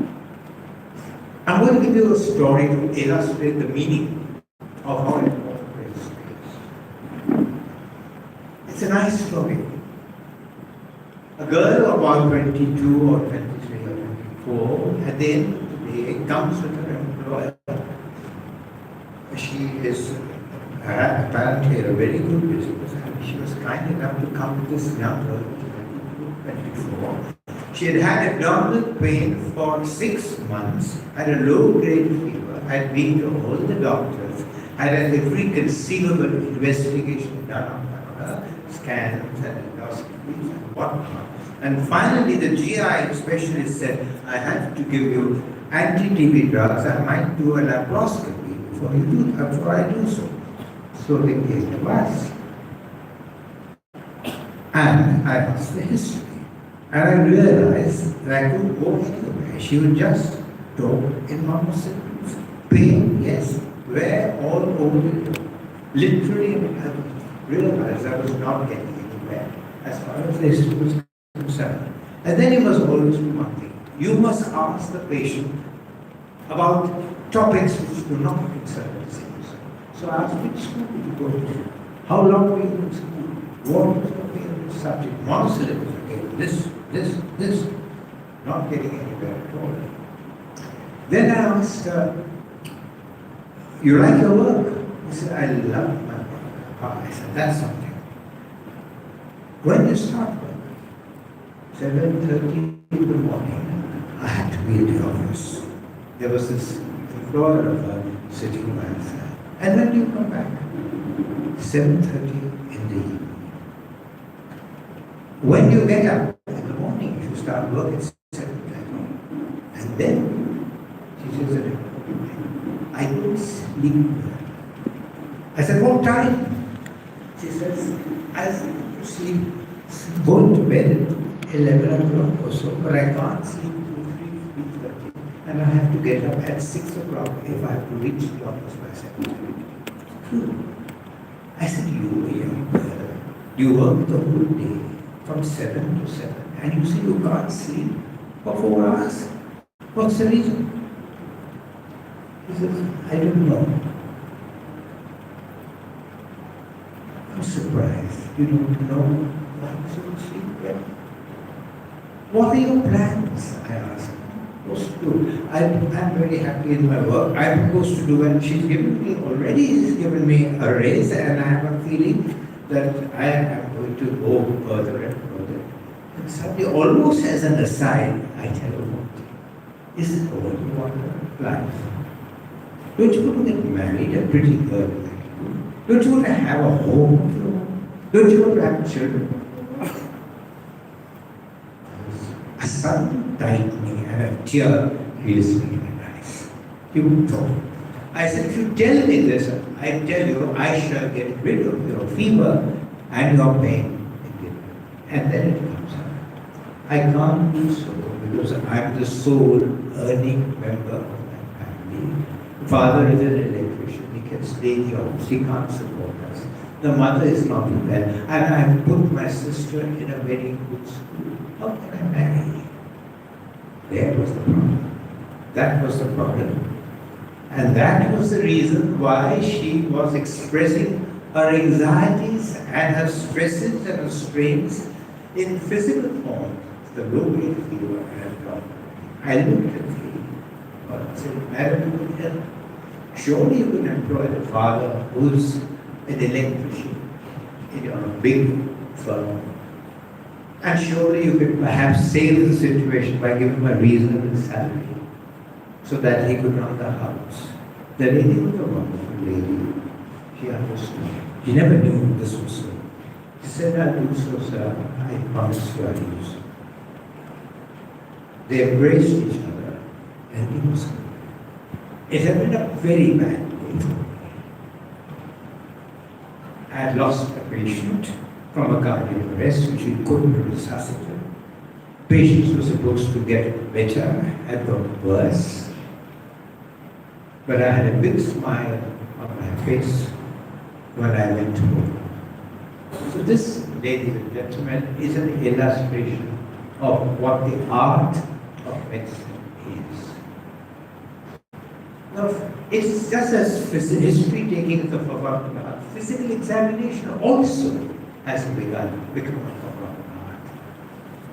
I'm going to give you a story to illustrate the meaning of how important praise is. It's a nice story. A girl about 22 or 23 or 24 at the end of the day comes with her employer. She is apparently a very good business, and she was kind enough to come with this young girl, 24. She had had abdominal pain for 6 months, had a low-grade fever, had been to all the doctors, had every conceivable investigation done on her, scans and endoscopies and whatnot. And finally, the GI specialist said, I have to give you anti-TB drugs. I might do a laparoscopy before I do so. So they came to us. And I asked the history. And I realized that I couldn't go anywhere. She would just talk in normal symptoms. Pain, yes. Where all over it. Literally, I realized I was not getting anywhere as far as this was concerned. And then you must always do one thing. You must ask the patient about topics which do not concern themselves. So I asked, which school did you go to? How long were you in school? What was your favorite subject? Monosyllables, okay, this. Not getting anywhere at all. Then I asked her, you like your work? He said, I love my work. I said, that's something. When you start work? 7:30 in the morning, I had to be at the office. There was this employer of her sitting by her side. And when do you come back? 7:30 in the evening. When you get up in the morning, you start work at 7:30. And then she says, I couldn't sleep. I said, what time? She says, I sleep, going to bed at 11 o'clock or so, but I can't sleep till 3:30. And I have to get up at 6 o'clock if I have to reach the office by 7:30. I said, you work the whole day from 7 to 7, and you say you can't sleep for 4 hours. What's the reason? He says, I don't know. I'm surprised. You don't know why you shouldn't sleep well. What are your plans? I asked. What's to do? I'm very happy in my work. I'm supposed to do, and she's given me a raise, and I have a feeling that I am going to go further and further. And suddenly, almost as an aside, I tell her, is it all you want in life? Don't you want to get married, a pretty girl like you? Don't you want to have a home of your own? Don't you want to have children? A sudden tightening and a tear glistening in my eyes. You would talk. I said, if you tell me this, I tell you, I shall get rid of your fever and your pain. And then it comes out. I can't do so because I'm the sole earning member of my family. Father is an electrician. He can stay in the office. He can't support us. The mother is not well. And I've put my sister in a very good school. How can I marry? There was the problem. That was the problem. And that was the reason why she was expressing her anxieties and her stresses and her strains in physical form. The low-grade fever and I looked at her and said, Madam, surely you can employ the father who's an electrician in a big firm. And surely you could perhaps save the situation by giving him a reasonable salary so that he could run the house. The lady was a wonderful lady. She understood. She never knew this was so. She said, I'll do so, sir. I promise you I'll do so. They embraced each other and it was good. It had been a very bad day. I had lost a patient from a cardiac arrest which we couldn't resuscitate. Patients were supposed to get better and got worse. But I had a big smile on my face when I went home. So this, ladies and gentlemen, is an illustration of what the art of medicine is. Now, it's just as history taking the forgotten art. Physical examination also has become a forgotten art.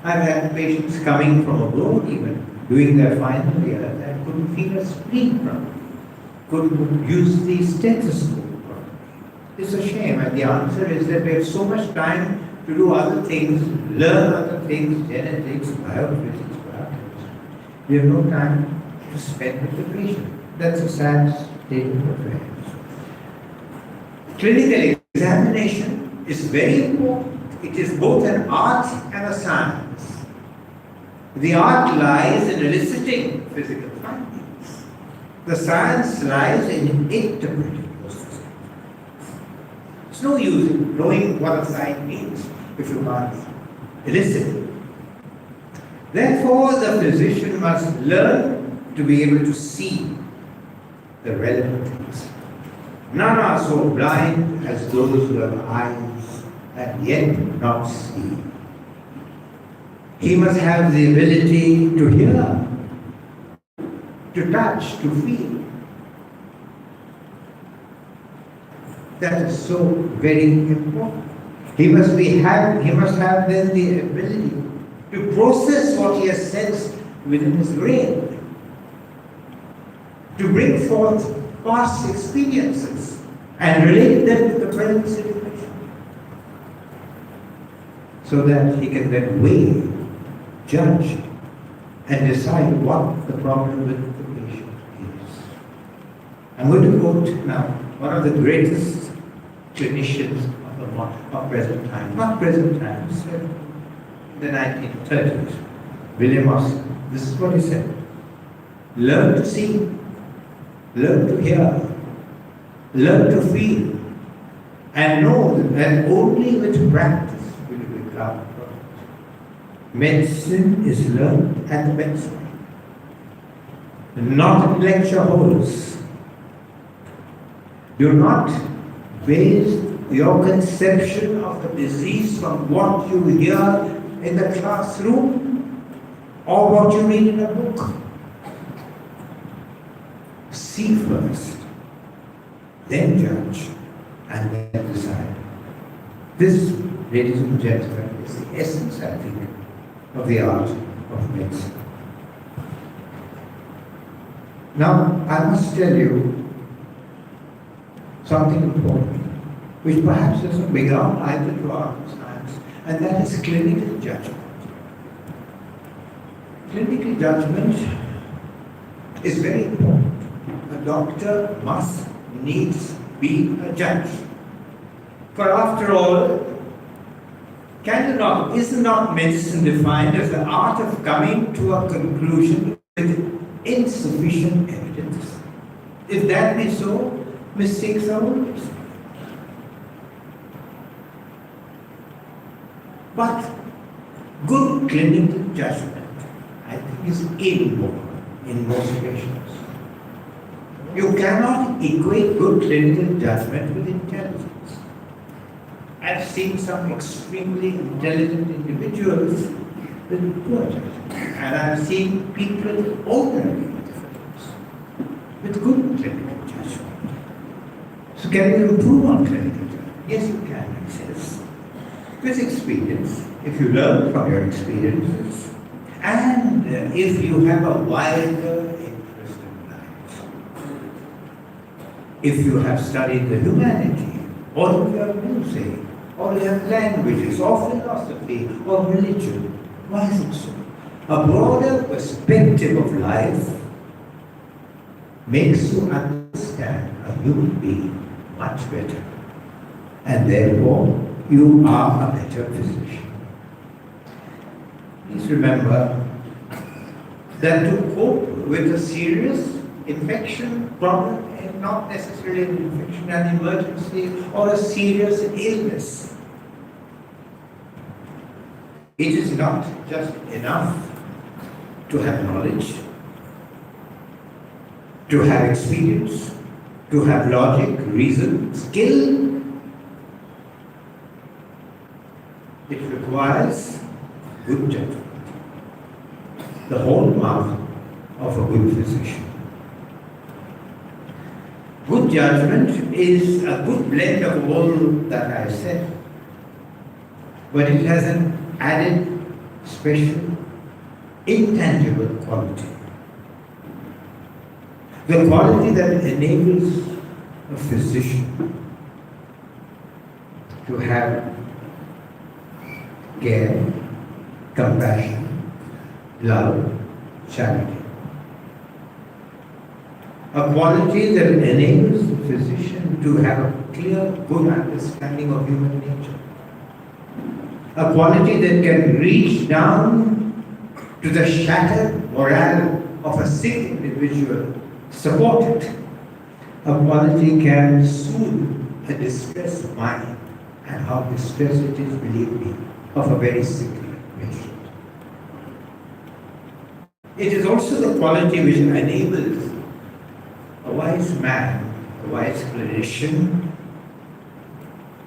I've had patients coming from abroad, even doing their final year, that couldn't feel a spleen properly, couldn't use the stethoscope properly. It's a shame, and the answer is that we have so much time to do other things, learn other things, genetics, biophysics, biochemistry. We have no time to spend with the patient. That's a sad state of affairs. Clinical examination is very important. It is both an art and a science. The art lies in eliciting physical findings. The science lies in interpreting those findings. It's no use in knowing what a sign means if you can't elicit it. Therefore, the physician must learn to be able to see the relevant things. None are so blind as those who have eyes and yet not see. He must have the ability to hear, to touch, to feel. That is so very important. He must have then the ability to process what he has sensed within his brain, to bring forth past experiences and relate them to the present situation, so that he can then weigh, judge, and decide what the problem with the patient is. I'm going to quote now one of the greatest clinicians of present times, not present times, the 1930s, William Austin. This is what he said: learn to see, learn to hear, learn to feel, and know that only with practice will you become perfect. Medicine is learned at the bedside, not in lecture halls. Do not base your conception of the disease from what you hear in the classroom or what you read in a book. See first, then judge, and then decide. This, ladies and gentlemen, is the essence, I think, of the art of medicine. Now, I must tell you something important, which perhaps doesn't belong either to art or science, and that is clinical judgment. Clinical judgment is very important. A doctor must needs be a judge. For after all, is not medicine defined as the art of coming to a conclusion with insufficient evidence? If that be so, mistakes are always. But good clinical judgment, I think, is inborn in most patients. You cannot equate good clinical judgment with intelligence. I've seen some extremely intelligent individuals with poor judgment, and I've seen people with ordinary intelligence with good clinical So can you improve on clinical judgment? Yes, you can, he says. With experience, if you learn from your experiences, and if you have a wider interest in life, if you have studied the humanity, or if you have music, or you have languages, or philosophy, or religion, why is it so? A broader perspective of life makes you understand a human being much better, and therefore you are a better physician. Please remember that to cope with a serious infection problem, and not necessarily an infection, an emergency, or a serious illness, it is not just enough to have knowledge, to have experience, to have logic, reason, skill. It requires good judgment, the hallmark of a good physician. Good judgment is a good blend of all that I said, but it has an added special, intangible quality. The quality that enables a physician to have care, compassion, love, charity. A quality that enables the physician to have a clear, good understanding of human nature. A quality that can reach down to the shattered morale of a sick individual, support it. A quality can soothe a distressed mind, and how distressed it is, believe me, of a very sick patient. It is also the quality which enables a wise man, a wise clinician,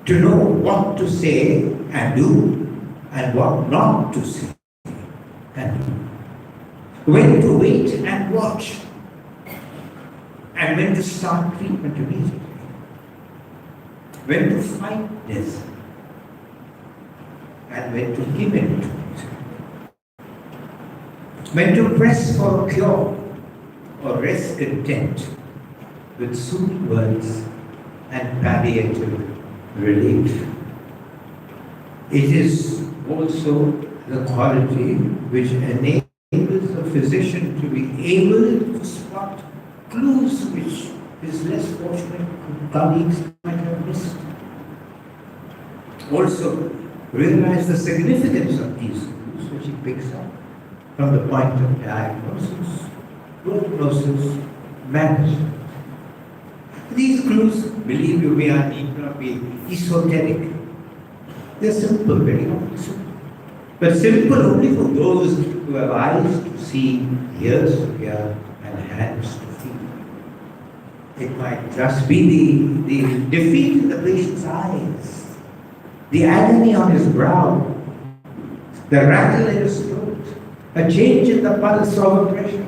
to know what to say and do, and what not to say and do. When to wait and watch, and when to start treatment immediately. When to fight death, and when to give in to it. When to press for a cure, or rest content with soothing words and palliative relief. It is also the quality which enables a physician to be able to spot clues which his less fortunate colleagues might have missed. Also, realize the significance of these clues which he picks up from the point of diagnosis, prognosis, management. These clues, believe you me, need not be esoteric. They're simple, very simple. But simple only for those who have eyes to see, ears to hear, and hands to feel. It might just be the defeat in the patient's eyes, the agony on his brow, the rattle in his throat, a change in the pulse or the pressure,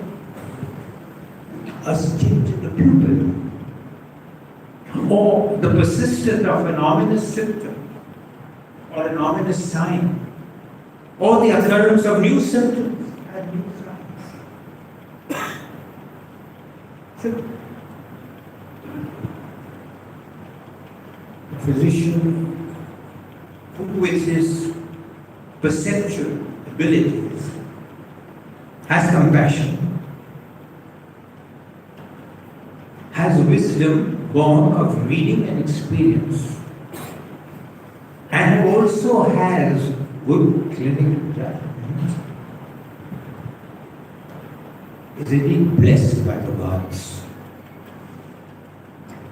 a change in the pupil, or the persistence of an ominous symptom, or an ominous sign, or the occurrence of new symptoms and new signs. So, a physician who with his perceptual abilities has compassion, has wisdom born of reading and experience, and also has good clinical judgment, is indeed blessed by the gods.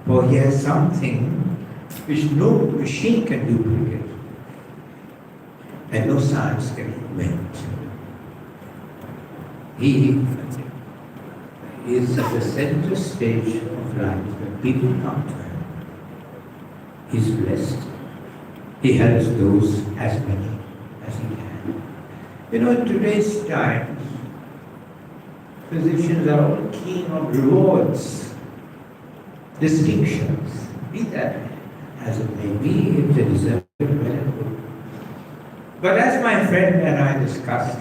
For he has something which no machine can duplicate, and no science can invent. He is at the center stage of life where people come to him. He is blessed. He helps those as many as he can. You know, in today's times, physicians are all keen on rewards, distinctions, Be that as it may be, if they deserve it, well and good. But as my friend and I discussed,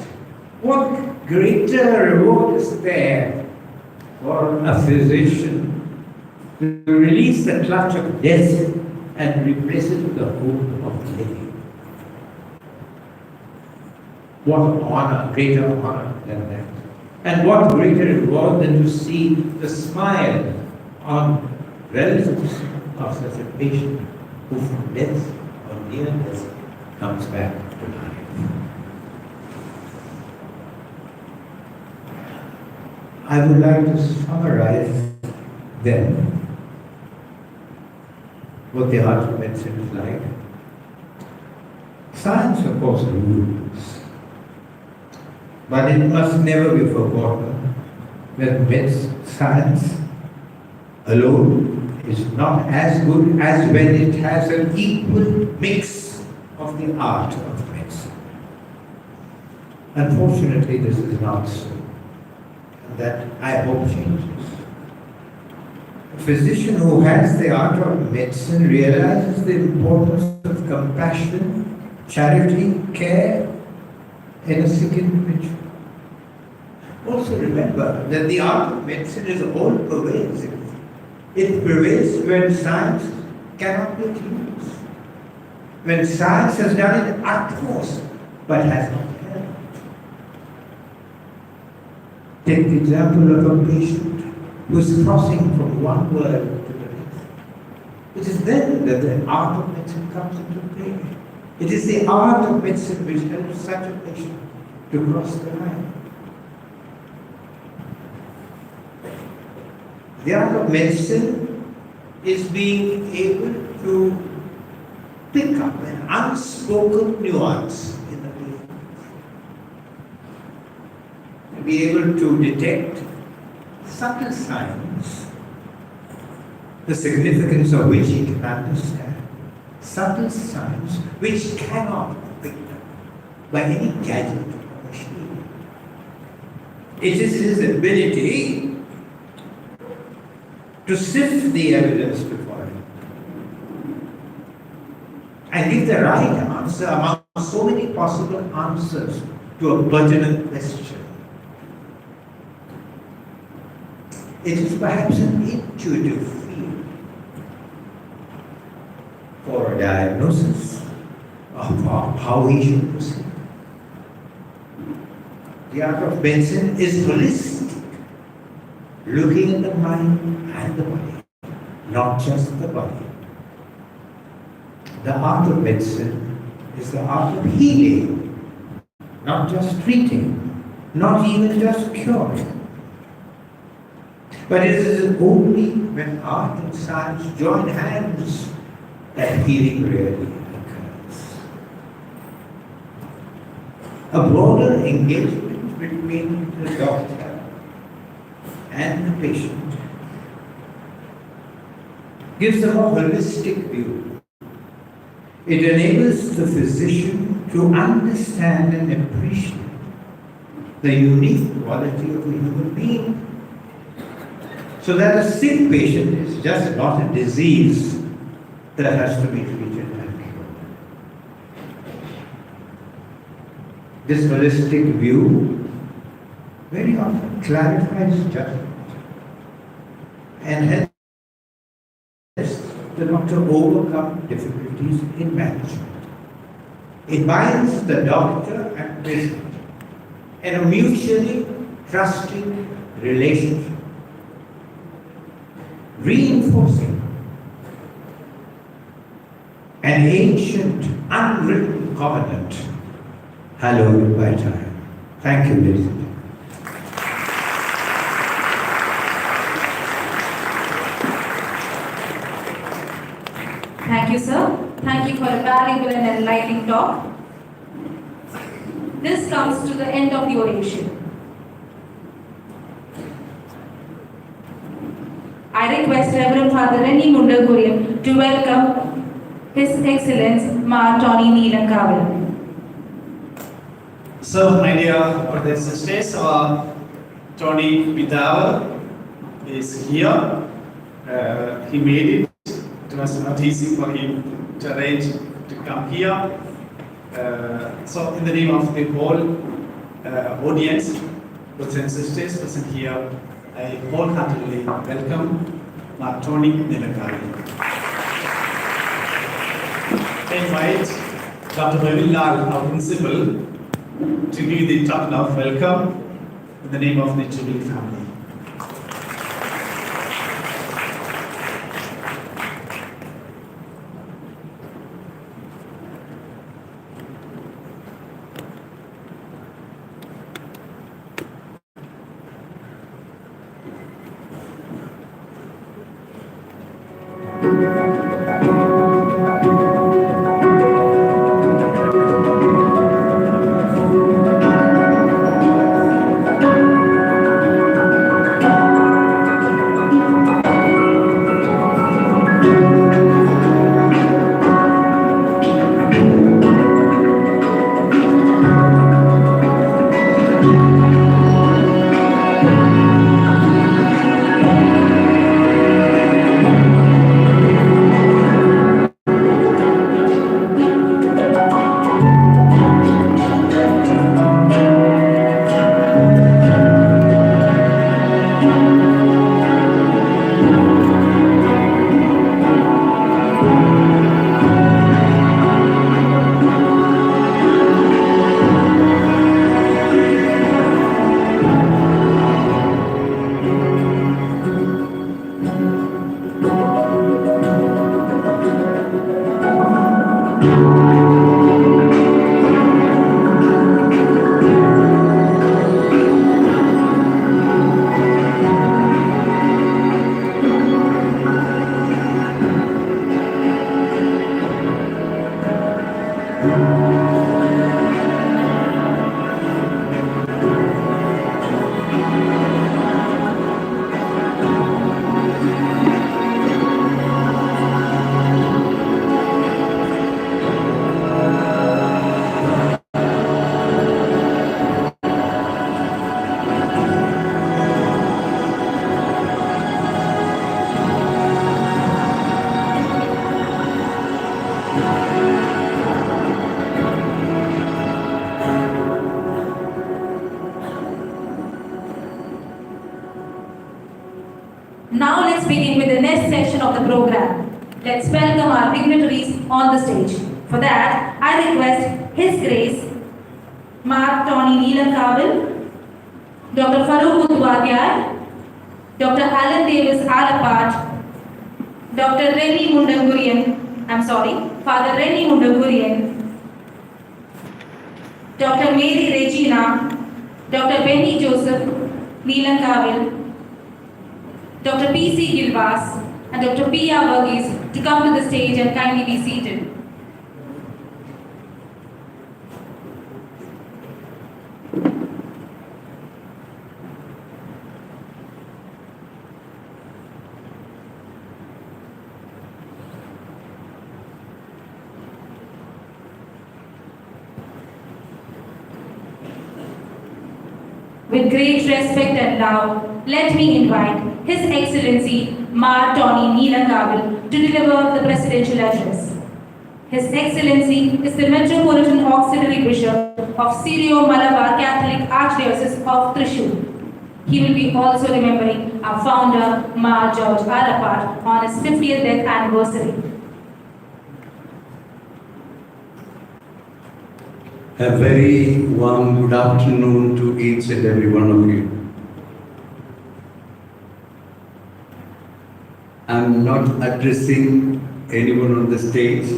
what greater reward is there for a physician to release the clutch of death and replace it with the hope of living? What honor, greater honor than that? And what greater reward than to see the smile on relatives of such a patient who from death or near death comes back to life? I would like to summarize then what the art of medicine is like. Science, of course, rules. But it must never be forgotten that science alone is not as good as when it has an equal mix of the art of medicine. Unfortunately, this is not so. And that I hope changes. A physician who has the art of medicine realizes the importance of compassion, charity, care in a sick individual. Also remember that the art of medicine is all pervasive. It prevails when science cannot be used. When science has done its utmost but has not helped. Take the example of a patient who is crossing from one world to the next. It is then that the art of medicine comes into play. It is the art of medicine which helps such a patient to cross the line. The art of medicine is being able to pick up an unspoken nuance in the patient. To be able to detect subtle signs, the significance of which he can understand. Subtle signs which cannot be picked up by any gadget or machine. It is his ability to sift the evidence before him and give the right answer among so many possible answers to a pertinent question. It is perhaps an intuitive feel for a diagnosis of how he should proceed. The art of medicine is holistic, looking at the mind and the body, not just the body. The art of medicine is the art of healing, not just treating, not even just curing. But it is only when art and science join hands that healing really occurs. A broader engagement between the doctor and the patient gives a more holistic view. It enables the physician to understand and appreciate the unique quality of a human being, so that a sick patient is just not a disease that has to be treated and cured. This holistic view very often clarifies judgment and helps the doctor overcome difficulties in management. It binds the doctor and patient in a mutually trusting relationship, reinforcing an ancient, unwritten covenant hallowed by time. Thank you, ladies and gentlemen. Thank you, sir. Thank you for a valuable and enlightening talk. This comes to the end of the oration. I request Reverend Father Rennie Mundagurian to welcome His Excellence Ma Tony Neelankavil. So, my dear brothers and sisters, Tony Pidava is here. He made it to was not easy for him to arrange to come here. So in the name of the whole audience, brothers and sisters present here, I wholeheartedly welcome Tony Nilakari. I invite Dr. Ravilal, our principal, to give the token of welcome in the name of the Jubilee family. Now let's begin with the next section of the program. Let's welcome our dignitaries on the stage. For that, I request His Grace, Mark Tony Neelankavil, Dr. Farooq Udwadhyay, Dr. Alan Davis Alapat, Dr. Rennie Mundangurian, Father Rennie Mundangurian, Dr. Mary Regina, Dr. Benny Joseph Neelankavil, Dr. P.C. Gilvas and Dr. P.R. Varghese to come to the stage and kindly be seated. With great respect and love, let me invite His Excellency Mar Tony Neelankavil to deliver the presidential address. His Excellency is the Metropolitan Auxiliary Bishop of Syrio-Malabar Catholic Archdiocese of Thrissur. He will be also remembering our founder, Mar George Alapat, on his 50th death anniversary. A very warm good afternoon to each and every one of you. I'm not addressing anyone on the stage.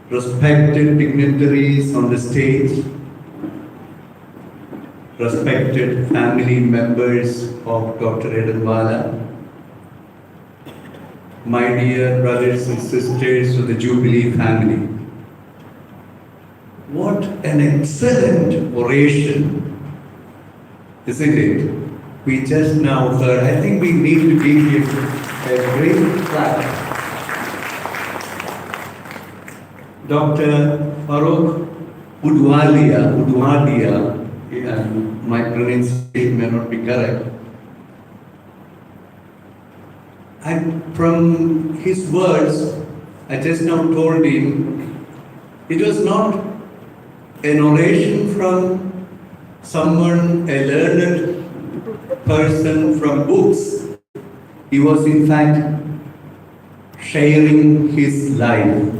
Respected dignitaries on the stage, respected family members of Dr. Edanwala, my dear brothers and sisters of the Jubilee family. What an excellent oration, isn't it? We just now heard. I think we need to give him a great clap. Dr. Farooq Udwadhyay, my pronunciation may not be correct. from his words, I just now told him, it was not an oration from someone, a learned person from books. He was in fact sharing his life.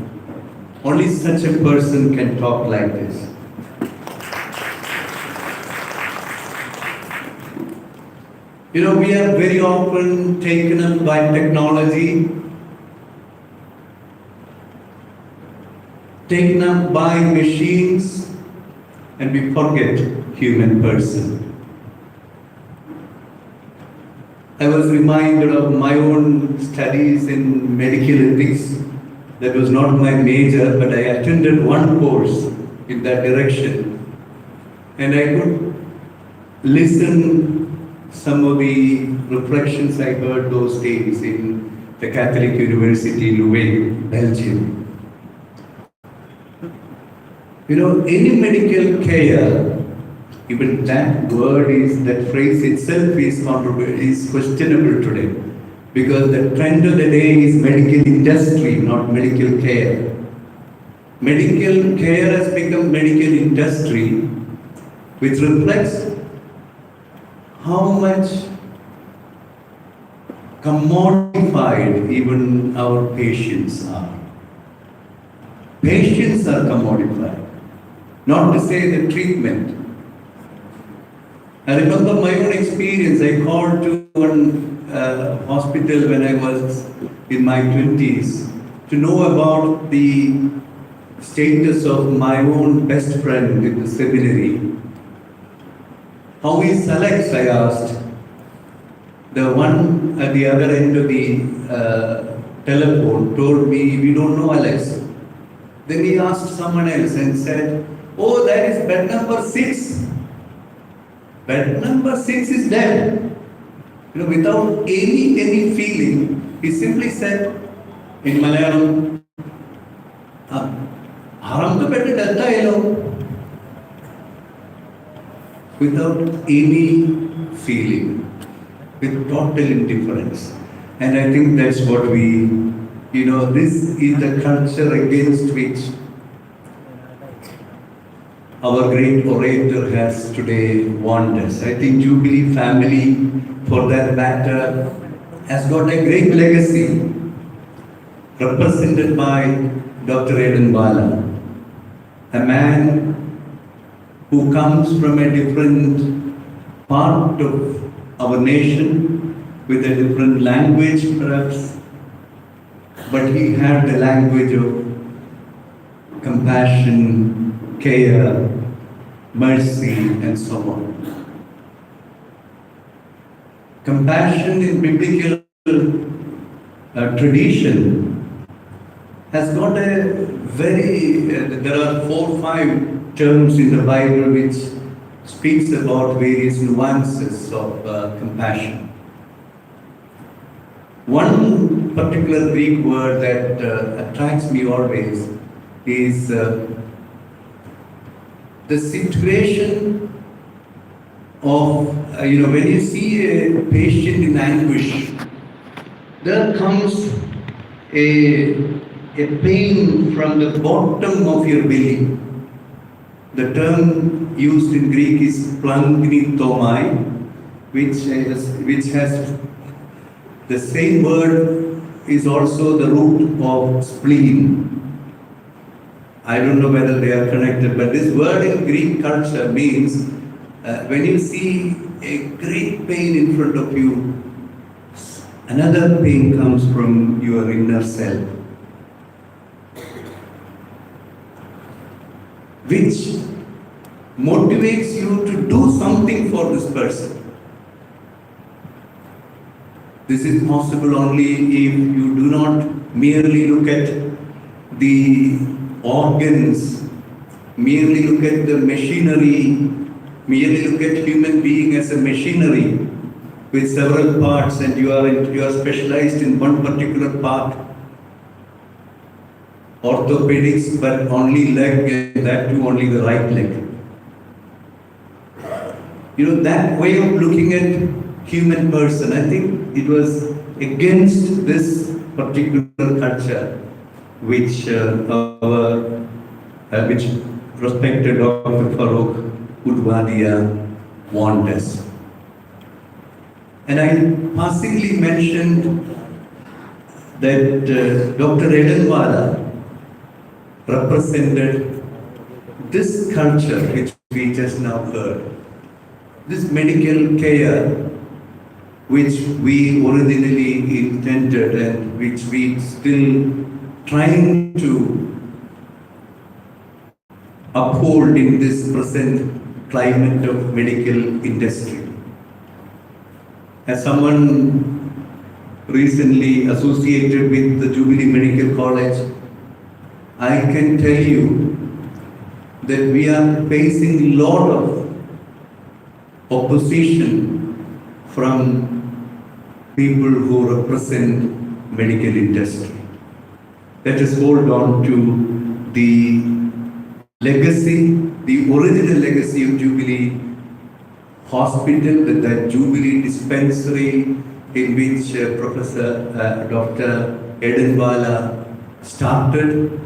Only such a person can talk like this. You know, we are very often taken up by technology, taken up by machines, and we forget human person. I was reminded of my own studies in medical ethics. That was not my major, but I attended one course in that direction. And I could listen some of the reflections I heard those days in the Catholic University, Louvain, Belgium. You know, any medical care, even that word is, that phrase itself is questionable today. Because the trend of the day is medical industry, not medical care. Medical care has become medical industry, which reflects how much commodified even our patients are. Patients are commodified, not to say the treatment. I remember my own experience. I called to one hospital when I was in my 20s to know about the status of my own best friend in the seminary. How he selects, I asked. The one at the other end of the telephone told me, we don't know Alex. Then he asked someone else and said, oh, that is bed number 6. Bed number 6 is dead. You know, without any feeling, he simply said in Malayalam, Haram bed death without any feeling, with total indifference. And I think that's what this is the culture against which our great orator has today warned us. I think Jubilee family, for that matter, has got a great legacy, represented by Dr. Eden Bala, a man who comes from a different part of our nation, with a different language perhaps, but he had the language of compassion, care, mercy, and so on. Compassion in biblical tradition has got a there are 4 or 5 terms in the Bible which speaks about various nuances of compassion. One particular Greek word that attracts me always is the situation of, when you see a patient in anguish, there comes a pain from the bottom of your belly. The term used in Greek is plangnithomai, which has the same word is also the root of spleen. I don't know whether they are connected, but this word in Greek culture means when you see a great pain in front of you, another pain comes from your inner self, which motivates you to do something for this person. This is possible only if you do not merely look at the organs, merely look at the machinery, merely look at human being as a machinery with several parts, and you are specialized in one particular part. Orthopedics, but only leg, and that too only the right leg. That way of looking at human person, I think it was against this particular culture which respected Dr. Farooq Udwadia warned us. And I passingly mentioned that Dr. Edenwala represented this culture which we just now heard, this medical care which we originally intended and which we still trying to uphold in this present climate of medical industry. As someone recently associated with the Jubilee Medical College, I can tell you that we are facing a lot of opposition from people who represent medical industry. Let us hold on to the legacy, the original legacy of Jubilee Hospital, the Jubilee Dispensary in which Professor Dr. Edenwala started,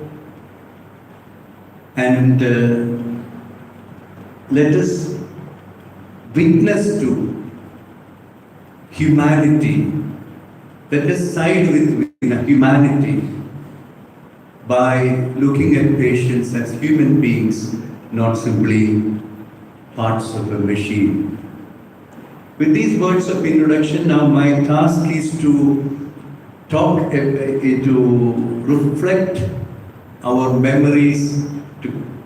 and let us witness to humanity. Let us side with humanity by looking at patients as human beings, not simply parts of a machine. With these words of introduction, now my task is to talk, to reflect our memories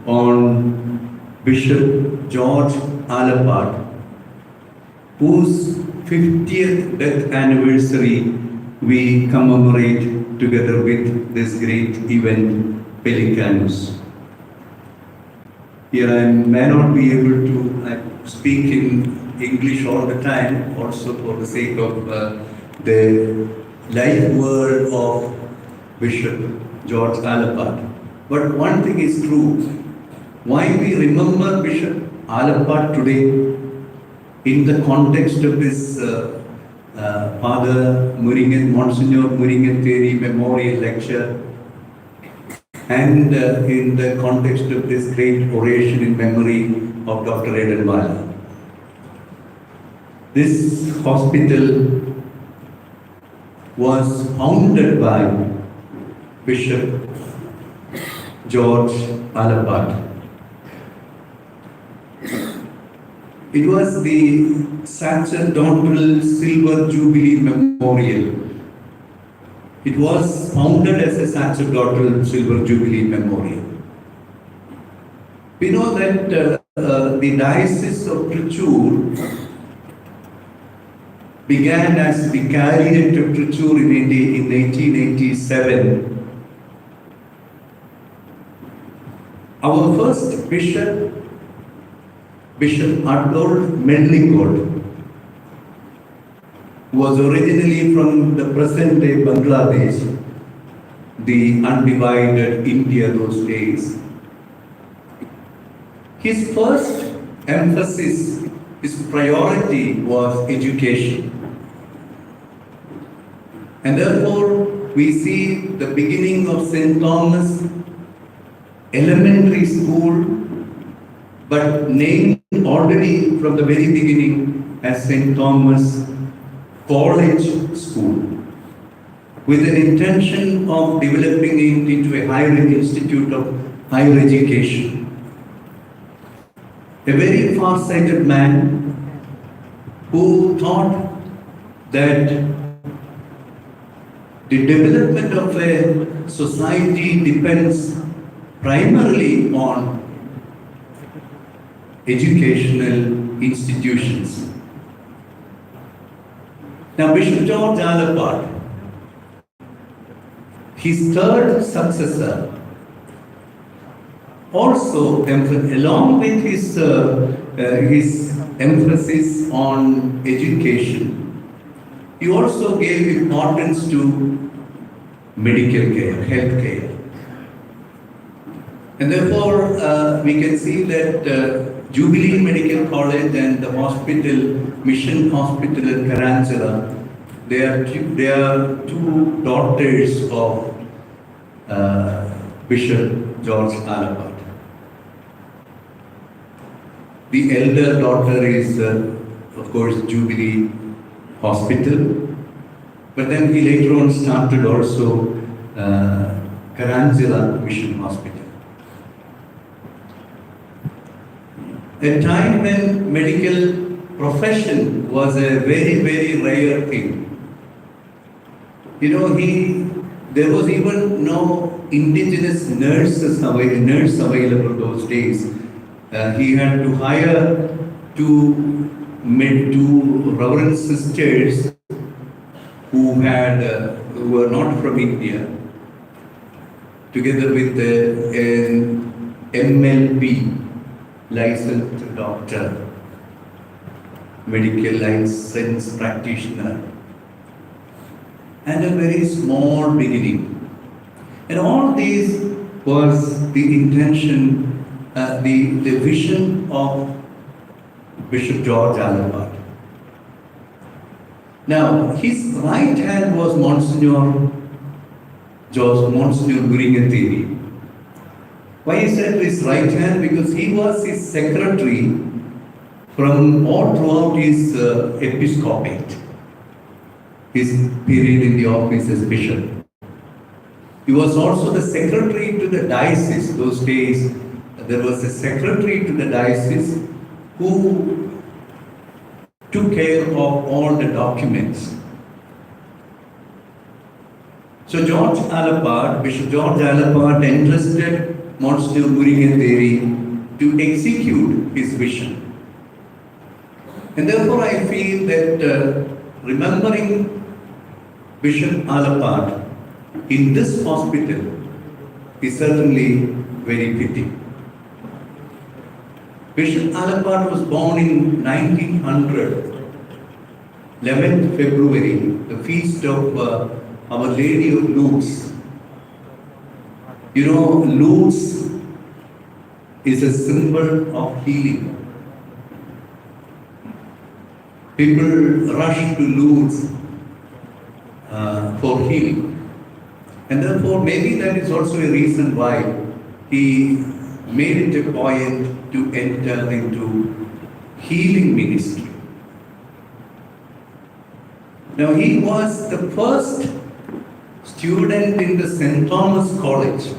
on Bishop George Alapat, whose 50th death anniversary we commemorate together with this great event, PELECANUS. Here I may not be able to speak in English all the time, also for the sake of the life word of Bishop George Alapat. But one thing is true, why we remember Bishop Alapat today in the context of this Father Monsignor Muringatheri Memorial Lecture, and in the context of this great oration in memory of Dr. Edenwala. This hospital was founded by Bishop George Alapat. It was the sacerdotal Silver Jubilee Memorial. It was founded as a sacerdotal Silver Jubilee Memorial. We know that the Diocese of Trichur began as Vicariate of Trichur in 1887. Our first bishop, Bishop Adolf Medlingod, was originally from the present day Bangladesh, the undivided India those days. His first emphasis, his priority was education. And therefore, we see the beginning of St. Thomas Elementary School, but named already from the very beginning as St. Thomas College School, with an intention of developing it into a higher institute of higher education. A very far-sighted man who thought that the development of a society depends primarily on educational institutions. Now, Bishop George Alapat, his third successor, also, along with his emphasis on education, he also gave importance to medical care, health care. And therefore, we can see that Jubilee Medical College and the hospital, Mission Hospital in Karanjara, they are two daughters of Bishop George Alapart. The elder daughter is, of course, Jubilee Hospital, but then he later on started also Karanjila Mission Hospital. A time when medical profession was a very, very rare thing. You know, there was even no indigenous nurse available those days. He had to hire two reverend sisters who were not from India, together with an MLP, licensed doctor, medical license practitioner, and a very small beginning. And all this was the intention, the vision of Bishop George Alapart. Now, his right hand was Monsignor Guringathiri. Why I said his right hand? Because he was his secretary from all throughout his episcopate, his period in the office as bishop. He was also the secretary to the diocese. Those days, there was a secretary to the diocese who took care of all the documents. So Bishop George Alapart entrusted Monsignor Guringathiri to execute his vision. And therefore I feel that remembering Bishop Alapart in this hospital is certainly very fitting. Bishop Alapart was born in 1900, 11th February, the feast of Our Lady of Lourdes. You know, Lourdes is a symbol of healing. People rush to Lourdes for healing. And therefore, maybe that is also a reason why he made it a point to enter into healing ministry. Now, he was the first student in the St. Thomas College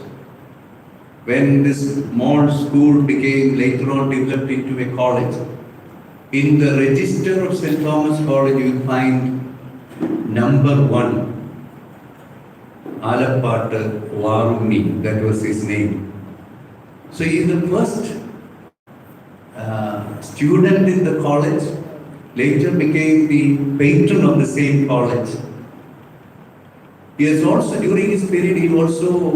when this small school became later on developed into a college. In the register of St. Thomas College, you will find number 1, Alapart Varumi, that was his name. So he is the first student in the college, later became the patron of the same college. He has also, during his period, he also,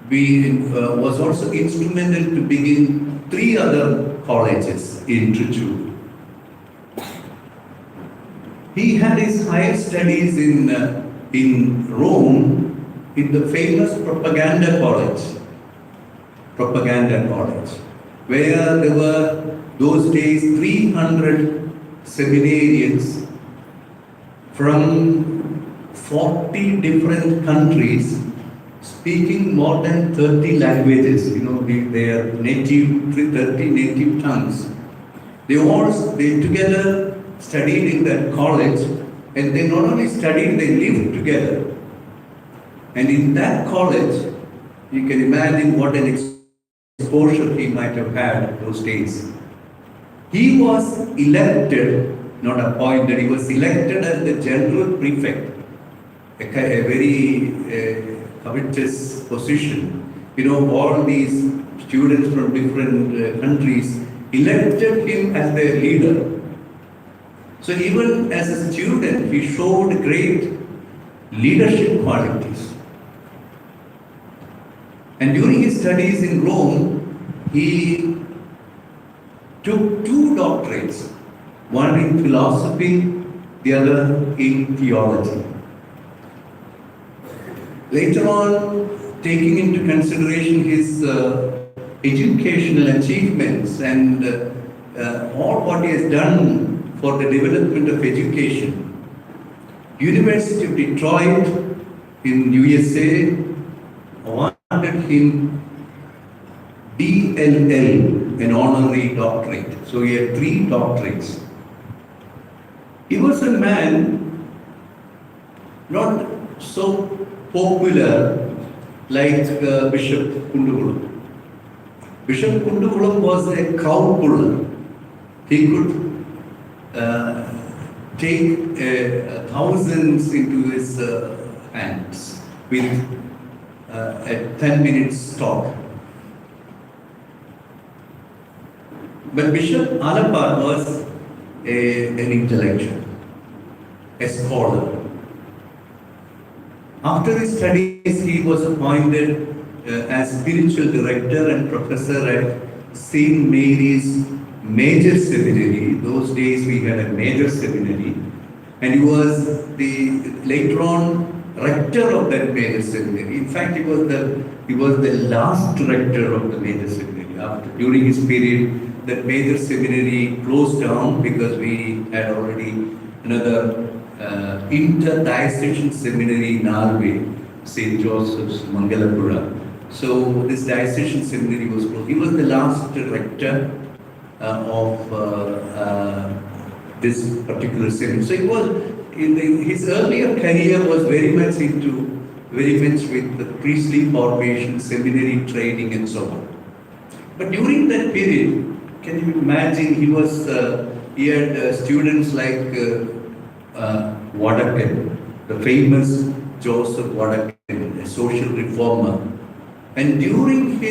was also instrumental to begin 3 other colleges in Trichy. He had his higher studies in Rome, in the famous Propaganda College, where there were those days 300 seminarians from 40 different countries speaking more than 30 languages, their native, 30 native tongues. They together studied in that college, and they not only studied, they lived together. And in that college, you can imagine what an exposure he might have had those days. He was elected, not appointed, he was elected as the general prefect, a very covetous position. All these students from different countries elected him as their leader. So even as a student, he showed great leadership qualities. And during his studies in Rome, he took 2 doctorates, one in philosophy, the other in theology. Later on, taking into consideration his educational achievements and all what he has done for the development of education. University of Detroit in USA awarded him DLL, an honorary doctorate. So he had 3 doctorates. He was a man not so popular like Bishop Kundukulam. Bishop Kundukulam was a crowd puller. He could take thousands into his hands with a 10 minutes talk. But Bishop Alapar was an intellectual, a scholar. After his studies, he was appointed as spiritual director and professor at St. Mary's Major Seminary. Those days we had a major seminary, and he was later on rector of that major seminary. In fact, he was the last rector of the major seminary. During his period, that major seminary closed down because we had already another interdiocesan seminary in Norway, St. Joseph's Mangalapura. So this diocesan seminary was closed. He was the last rector of this particular seminary. So he was his earlier career was very much with the priestly formation, seminary training, and so on. But during that period, can you imagine? He had students like Wadakan, the famous Joseph Wadakan, a social reformer. And during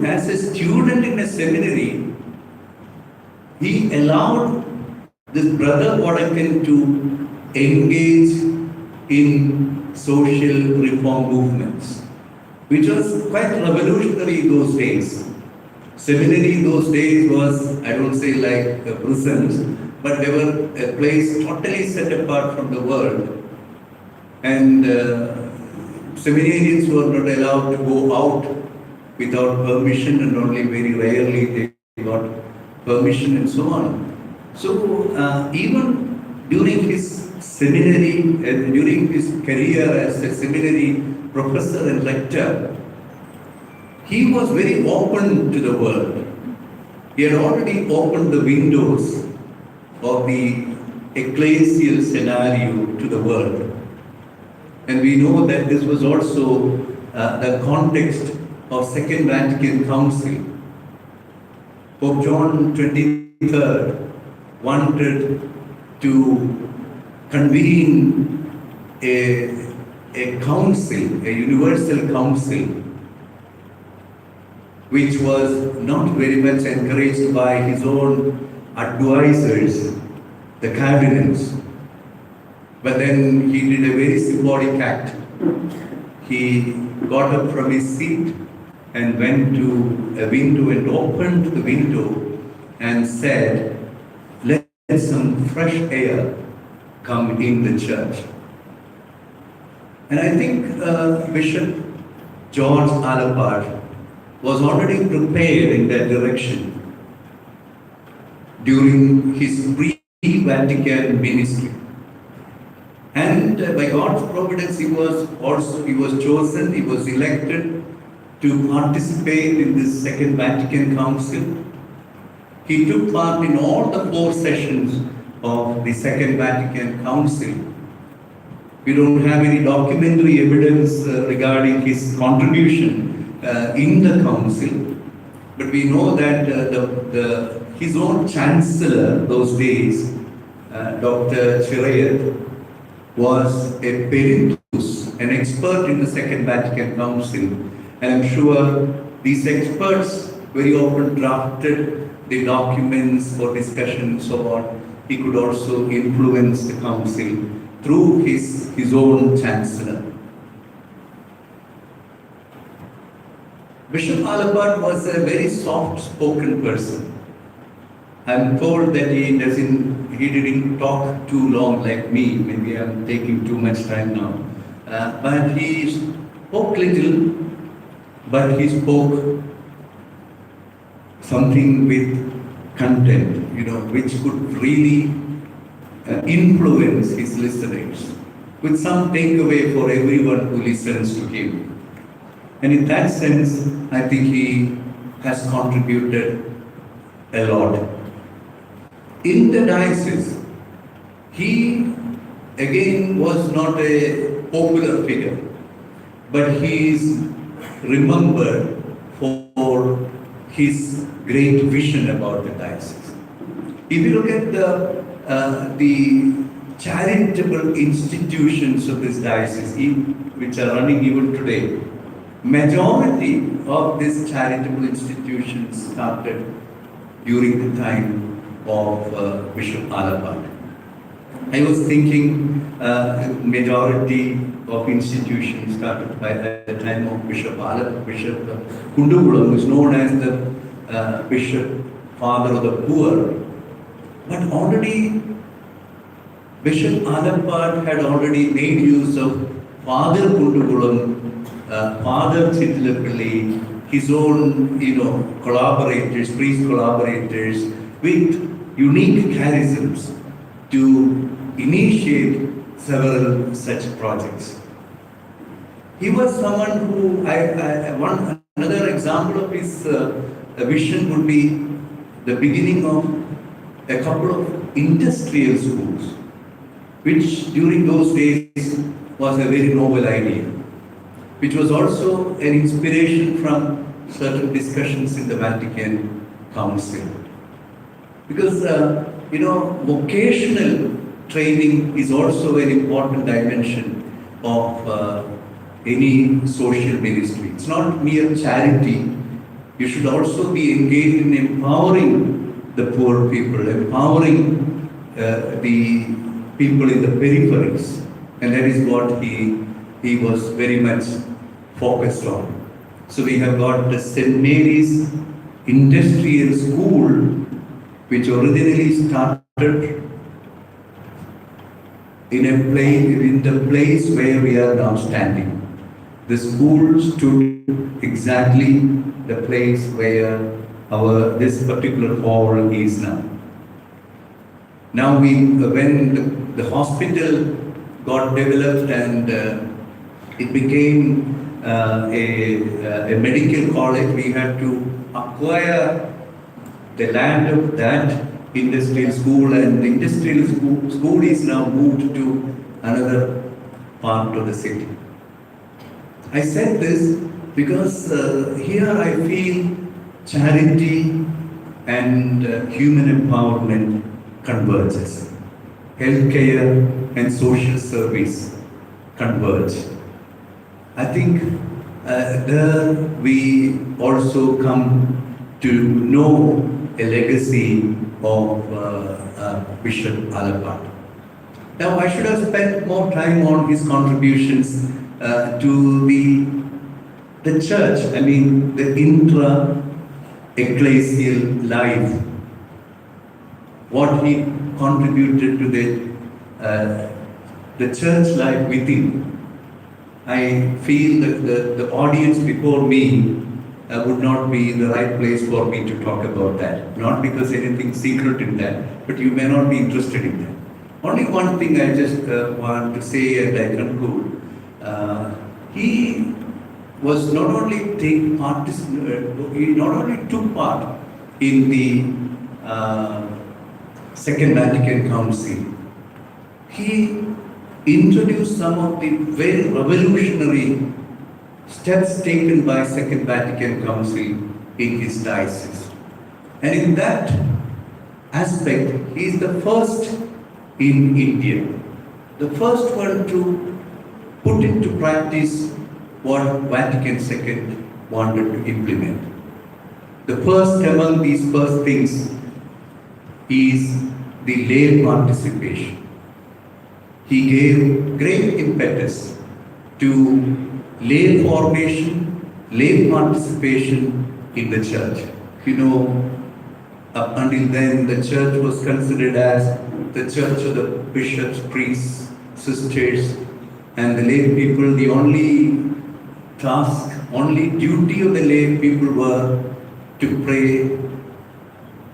as a student in a seminary, he allowed this brother Wadakan to engage in social reform movements, which was quite revolutionary in those days. Seminary in those days was, I don't say like prisons, but they were a place totally set apart from the world. And seminarians were not allowed to go out without permission, and only very rarely they got permission and so on. So even during his seminary, during his career as a seminary professor and lecturer, he was very open to the world. He had already opened the windows of the ecclesial scenario to the world. And we know that this was also the context of Second Vatican Council. Pope John XXIII wanted to convene a council, a universal council, which was not very much encouraged by his own advisors, the cardinals. But then he did a very symbolic act. He got up from his seat and went to a window and opened the window and said, "Let some fresh air come in the church." And I think Bishop George Alapart was already prepared in that direction during his pre-Vatican ministry. And by God's providence, he was chosen, he was elected to participate in this Second Vatican Council. He took part in all the 4 sessions of the Second Vatican Council. We don't have any documentary evidence regarding his contribution in the council, but we know that his own chancellor those days, Dr. Chirayat, was a peritus, an expert in the Second Vatican Council. And I'm sure these experts very often drafted the documents for discussion and so on. He could also influence the council through his own chancellor. Bishop Alapart was a very soft-spoken person. I'm told that he didn't talk too long like me. Maybe I'm taking too much time now. But he spoke little, but he spoke something with content, which could really influence his listeners, with some takeaway for everyone who listens to him. And in that sense, I think he has contributed a lot. In the diocese, he again was not a popular figure, but he is remembered for his great vision about the diocese. If you look at the charitable institutions of this diocese, which are running even today, majority of these charitable institutions started during the time of Bishop Alapat. I was thinking majority of institutions started by the time of Bishop Alapat. Bishop Kundukulam, who is known as the Bishop Father of the Poor. But already Bishop Alapat had already made use of Father Kundukulam, Father Chittilapilli, his own collaborators, priest collaborators, with unique charisms to initiate several such projects. He was someone who, another example of his vision would be the beginning of a couple of industrial schools, which during those days was a very novel idea, which was also an inspiration from certain discussions in the Vatican Council. Because, vocational training is also an important dimension of any social ministry. It's not mere charity. You should also be engaged in empowering the poor people, empowering the people in the peripheries. And that is what he was very much focused on. So we have got the St. Mary's Industrial School, which originally started in the place where we are now standing. The school stood exactly the place where this particular hall is now. Now when the hospital got developed and it became a medical college, we had to acquire the land of that industrial school, and the industrial school is now moved to another part of the city. I said this because here I feel charity and human empowerment converges. Healthcare and social service converge. I think there we also come to know a legacy of Bishop Alapat. Now, I should have spent more time on his contributions to the church, the intra-ecclesial life, what he contributed to the church life within. I feel that the audience before me would not be the right place for me to talk about that. Not because anything secret in that, but you may not be interested in that. Only one thing I just want to say and I conclude. He was not only took part in the Second Vatican Council. He introduced some of the very revolutionary steps taken by Second Vatican Council in his diocese. And in that aspect, he is the first in India, the first one to put into practice what Vatican II wanted to implement. The first among these first things is the lay participation. He gave great impetus to lay formation, lay participation in the church. Up until then, the church was considered as the church of the bishops, priests, sisters, and the lay people. The only task, only duty of the lay people were to pray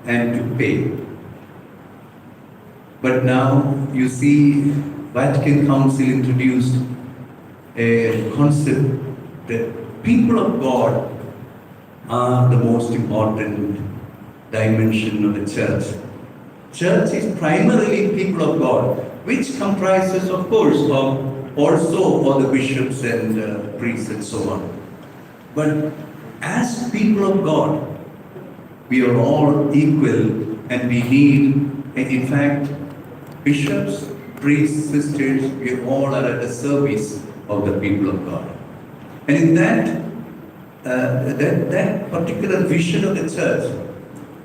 and to pay. But now you see Vatican Council introduced a concept that people of God are the most important dimension of the church. Church is primarily people of God, which comprises, of course, of also all the bishops and priests and so on. But as people of God, we are all equal and we need, in fact, bishops, priests, sisters, we all are at the service of the people of God. And in that particular vision of the church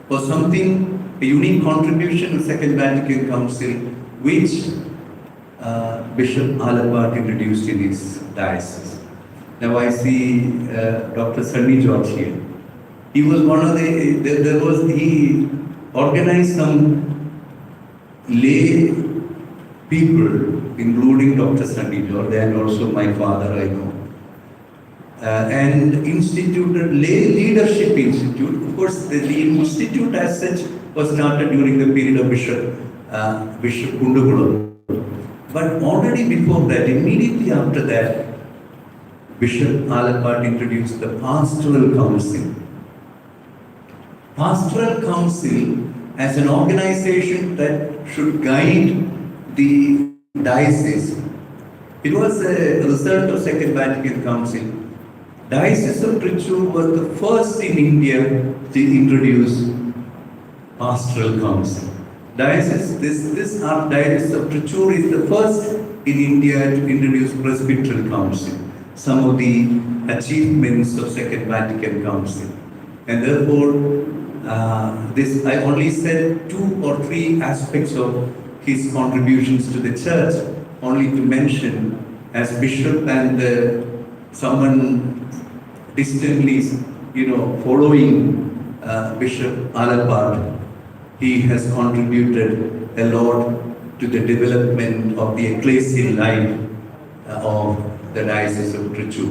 was something, a unique contribution of Second Vatican Council, which Bishop Alabat introduced in his diocese. Now I see Dr. Sunny George here. He was one of he organized some lay people, including Dr. Sunny George and also my father, I know. And instituted lay leadership institute. Of course, the institute as such was started during the period of Bishop Kundukulam. But already before that, immediately after that, Bishop Alapat introduced the Pastoral Council. Pastoral Council as an organization that should guide the diocese. It was a result of Second Vatican Council. Diocese of Trichy was the first in India to introduce Pastoral Council. This Archdiocese of Trichy is the first in India to introduce Presbyteral Council. Some of the achievements of Second Vatican Council. And therefore, I only said 2 or 3 aspects of his contributions to the church, only to mention as bishop and someone distantly, following Bishop Alabat. He has contributed a lot to the development of the ecclesial life of the Diocese of Trichy.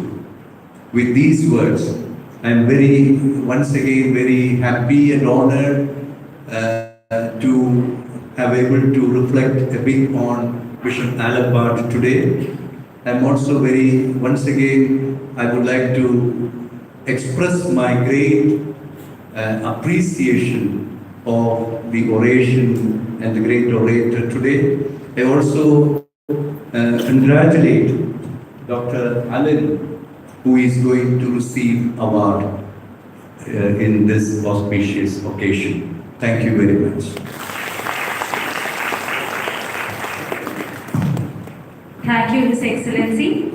With these words, I am once again very happy and honored to have able to reflect a bit on Bishop Alabat today. I am also once again, I would like to express my great appreciation of the oration and the great orator today. I also congratulate Dr. Allen, who is going to receive award in this auspicious occasion. Thank you very much. Thank you, His Excellency.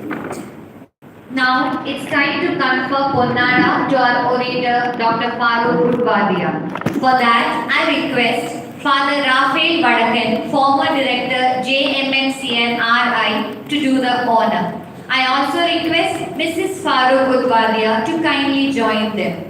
Now it's time to confer Ponnada to our orator, Dr. Farooq Gurbadia. For that, I request Father Raphael Vadakan, former director JMMCNRI, to do the honor. I also request Mrs. Farooq Gurbadia to kindly join them.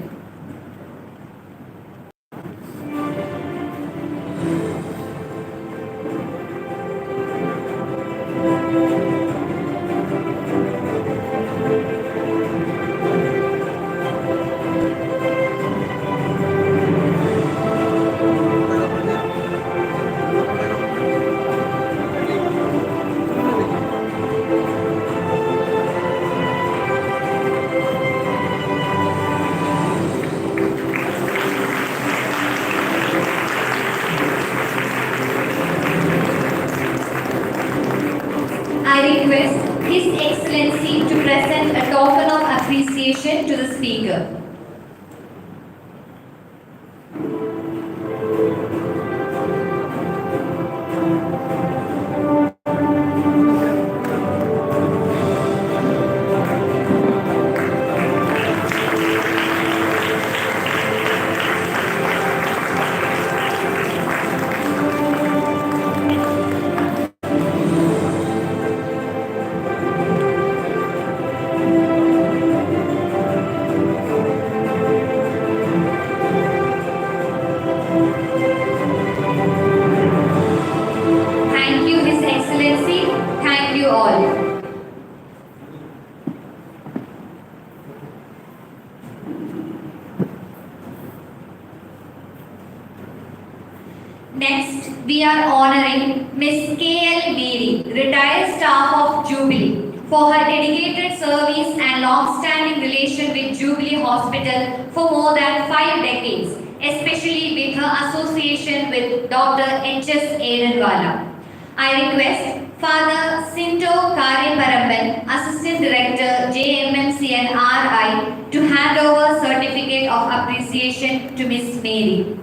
Next, we are honoring Miss K.L. Mary, retired staff of Jubilee, for her dedicated service and long-standing relation with Jubilee Hospital for more than 5 decades, especially with her association with Dr. H.S. Aidanwala. I request Father Sinto Karyaparamban, Assistant Director, JMMC and RI, to hand over Certificate of Appreciation to Miss Mary.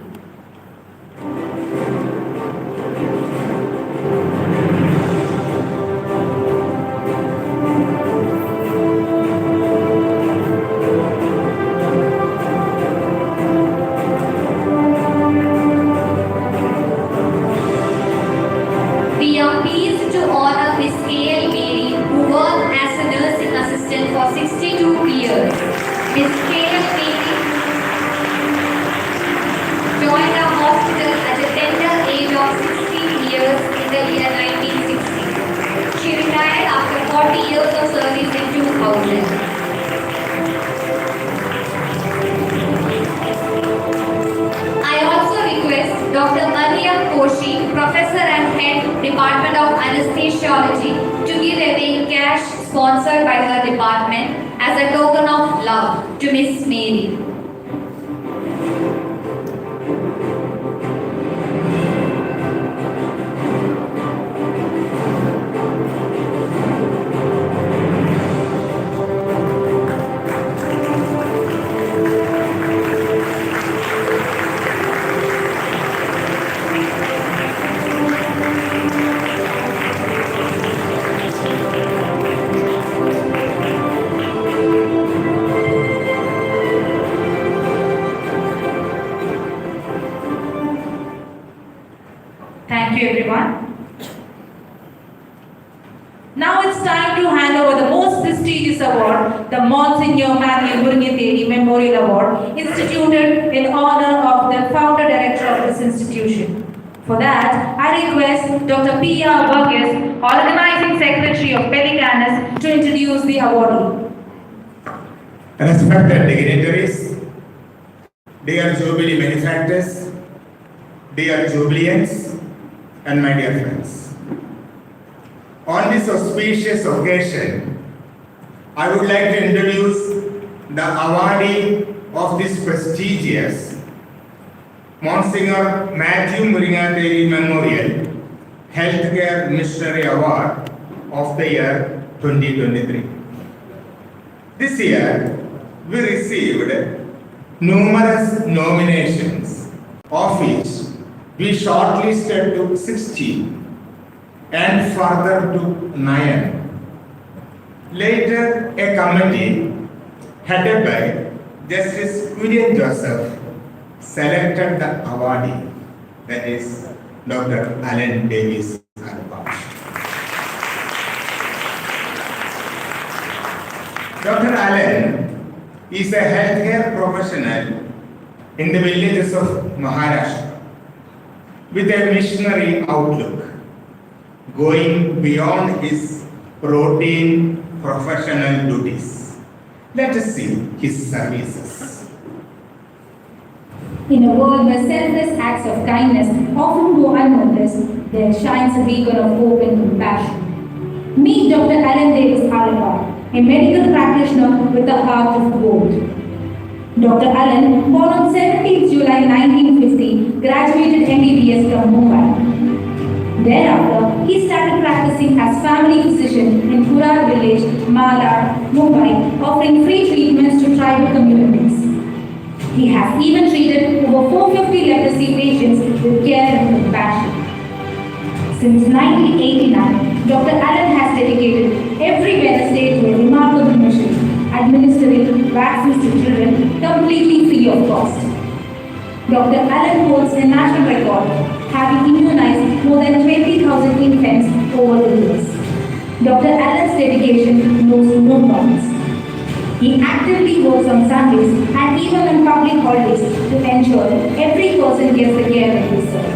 We are pleased to honor Miss K.L. Mary, who worked as a nursing assistant for 62 years. Miss K.L. Mary joined our hospital at a tender age of 16 years in the year 1960. She retired after 40 years of service in 2000. I also request Dr. Mariam Koshi, Professor and Head, Department of Anesthesiology, to give away cash sponsored by her department as a token of love to Miss Mary. Thank you, everyone. Now it's time to hand over the most prestigious award, the Monsignor Matthew Muringatheri Memorial Award, instituted in honor of the founder director of this institution. For that, I request Dr. P.R. Varghese, Organizing Secretary of PELECANUS, to introduce the awardee. Respected dignitaries, dear Jubilee benefactors, dear Jubileans, and my dear friends. On this auspicious occasion, I would like to introduce the awardee of this prestigious Monsignor Matthew Muringatheri Memorial Healthcare Missionary Award of the year 2023. This year, we received numerous nominations, of which we shortlisted to 16 and further to 9. Later, a committee headed by Justice William Joseph selected the awardee, that is Dr. Alan Davis Alba. Dr. Alan is a healthcare professional in the villages of Maharashtra with a missionary outlook, going beyond his routine professional duties. Let us see his services. In a world where selfless acts of kindness often go unnoticed, there shines a beacon of hope and compassion. Meet Dr. Alan Davis Alaba, a medical practitioner with a heart of gold. Dr. Allen, born on 17 July 1950, graduated MBBS from Mumbai. Thereafter, he started practicing as family physician in Kurar village, Malad, Mumbai, offering free treatments to tribal communities. He has even treated over 450 leprosy patients with care and compassion. Since 1989, Dr. Allen has dedicated every Wednesday to a remarkable mission, administering vaccines to children completely free of cost. Dr. Allen holds a national record, having immunized more than 20,000 infants over the years. Dr. Allen's dedication knows no bounds. He actively works on Sundays and even on public holidays to ensure every person gets the care they deserve.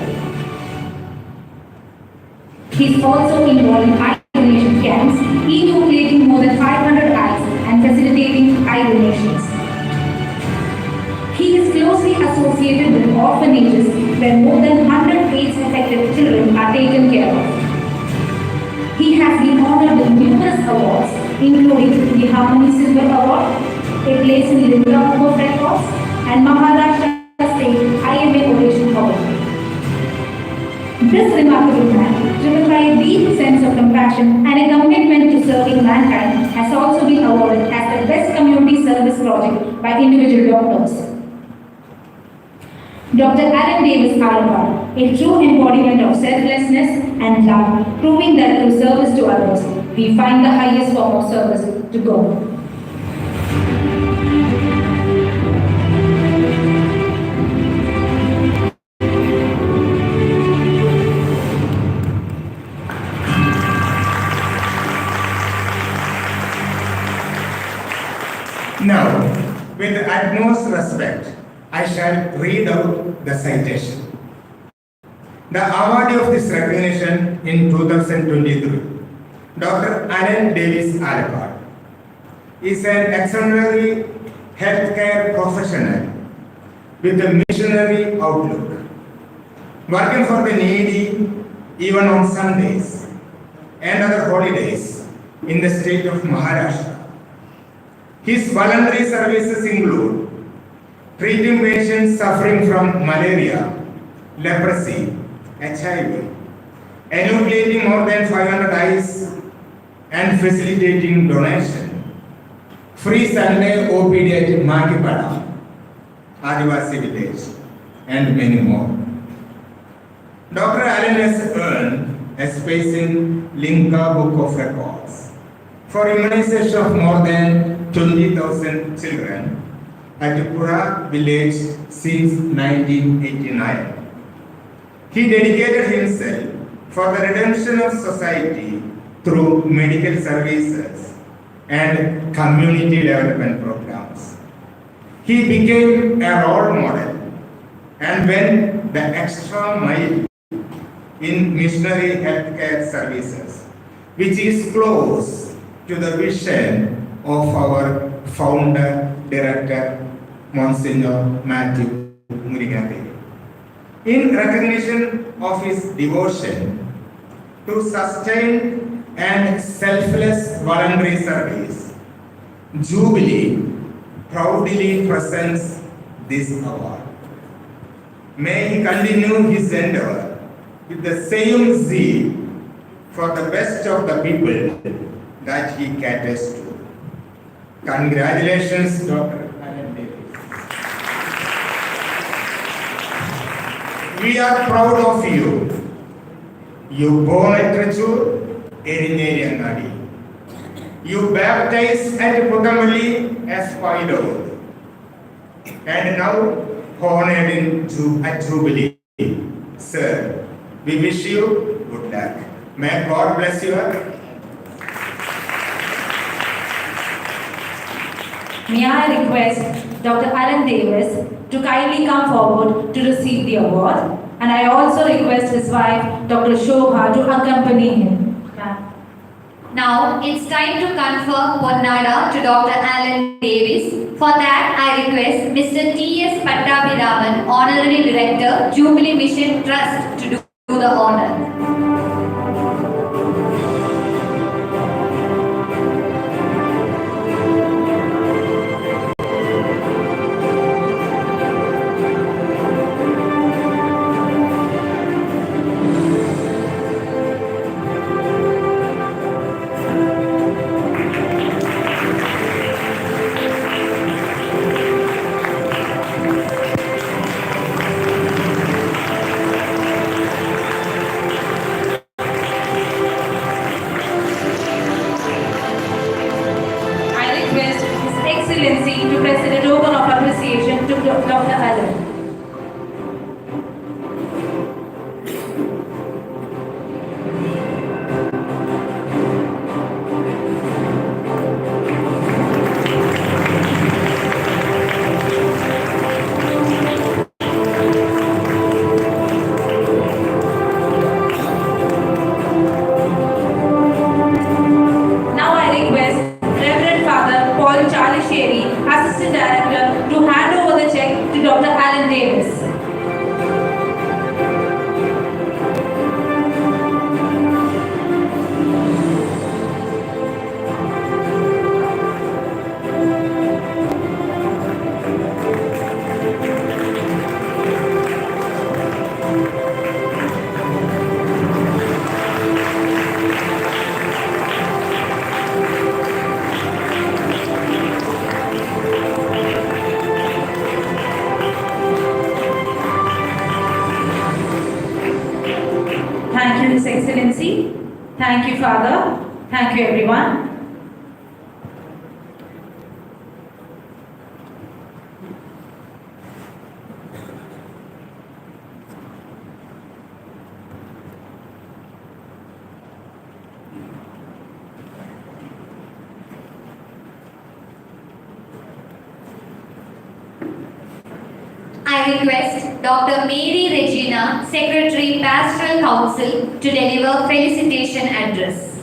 He is also involved in eye donation camps, inoculating more than 500 eyes and facilitating eye donations. He is closely associated with orphanages where more than 100 AIDS-affected children are taken care of. He has been honored with numerous awards, including the Harmony Silver Award, a place in Linda Book of Records, and Maharashtra State IMA Ovation Award. This remarkable man, driven by a deep sense of compassion and a commitment to serving mankind, has also been awarded as the Best Community Service Project by individual doctors. Dr. Alan Davis Alapar, a true embodiment of selflessness and love, proving that through service to others, we find the highest form of service to God. Now, with the utmost respect, I shall read out the citation. The awardee of this recognition in 2023, Dr. Alan Davis Alapar, is an exemplary healthcare professional with a missionary outlook, working for the needy even on Sundays and other holidays in the state of Maharashtra. His voluntary services include treating patients suffering from malaria, leprosy, HIV, enucleating more than 500 eyes, and facilitating donation. Free Sunday OPD at Makipada, Adivasi village, and many more. Dr. Allen has earned a space in Linka Book of Records for immunization of more than 20,000 children at Pura village since 1989. He dedicated himself for the redemption of society through medical services and community development programs. He became a role model and went the extra mile in missionary healthcare services, which is close to the vision of our founder, director, Monsignor Matthew Murigate. In recognition of his devotion to sustained and selfless voluntary service, Jubilee proudly presents this award. May he continue his endeavor with the same zeal for the best of the people that he caters to. Congratulations, Dr. Alan Davis. We are proud of you. You born at Trachur, Erineriangadi. You baptized at Putamali as Paido. And now honored at Jubilee. Sir, we wish you good luck. May God bless you. May I request Dr. Alan Davis to kindly come forward to receive the award, and I also request his wife, Dr. Shobha, to accompany him. Now it's time to confer Ponnada to Dr. Alan Davis. For that, I request Mr. T.S. Pattabhiraman, Honorary Director, Jubilee Mission Trust, to do the honor. Excellency to present a token of appreciation to Dr. Alan. Now I request Reverend Father Paul Charlie Sherry, Assistant Director, to hand over the check to Dr. Alan Davis. Thank you, Father. Thank you, everyone. I request Dr. Mary Regina, Secretary, Pastoral Council, to deliver felicitation address.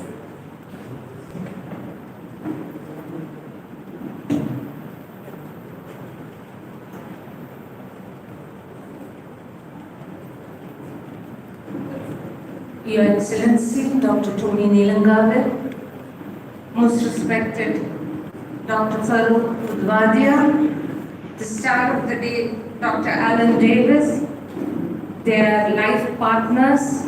Your Excellency, Dr. Tony Neelangale, most respected Dr. Farooq Udwadia, the star of the day, Dr. Alan Davis, their life partners,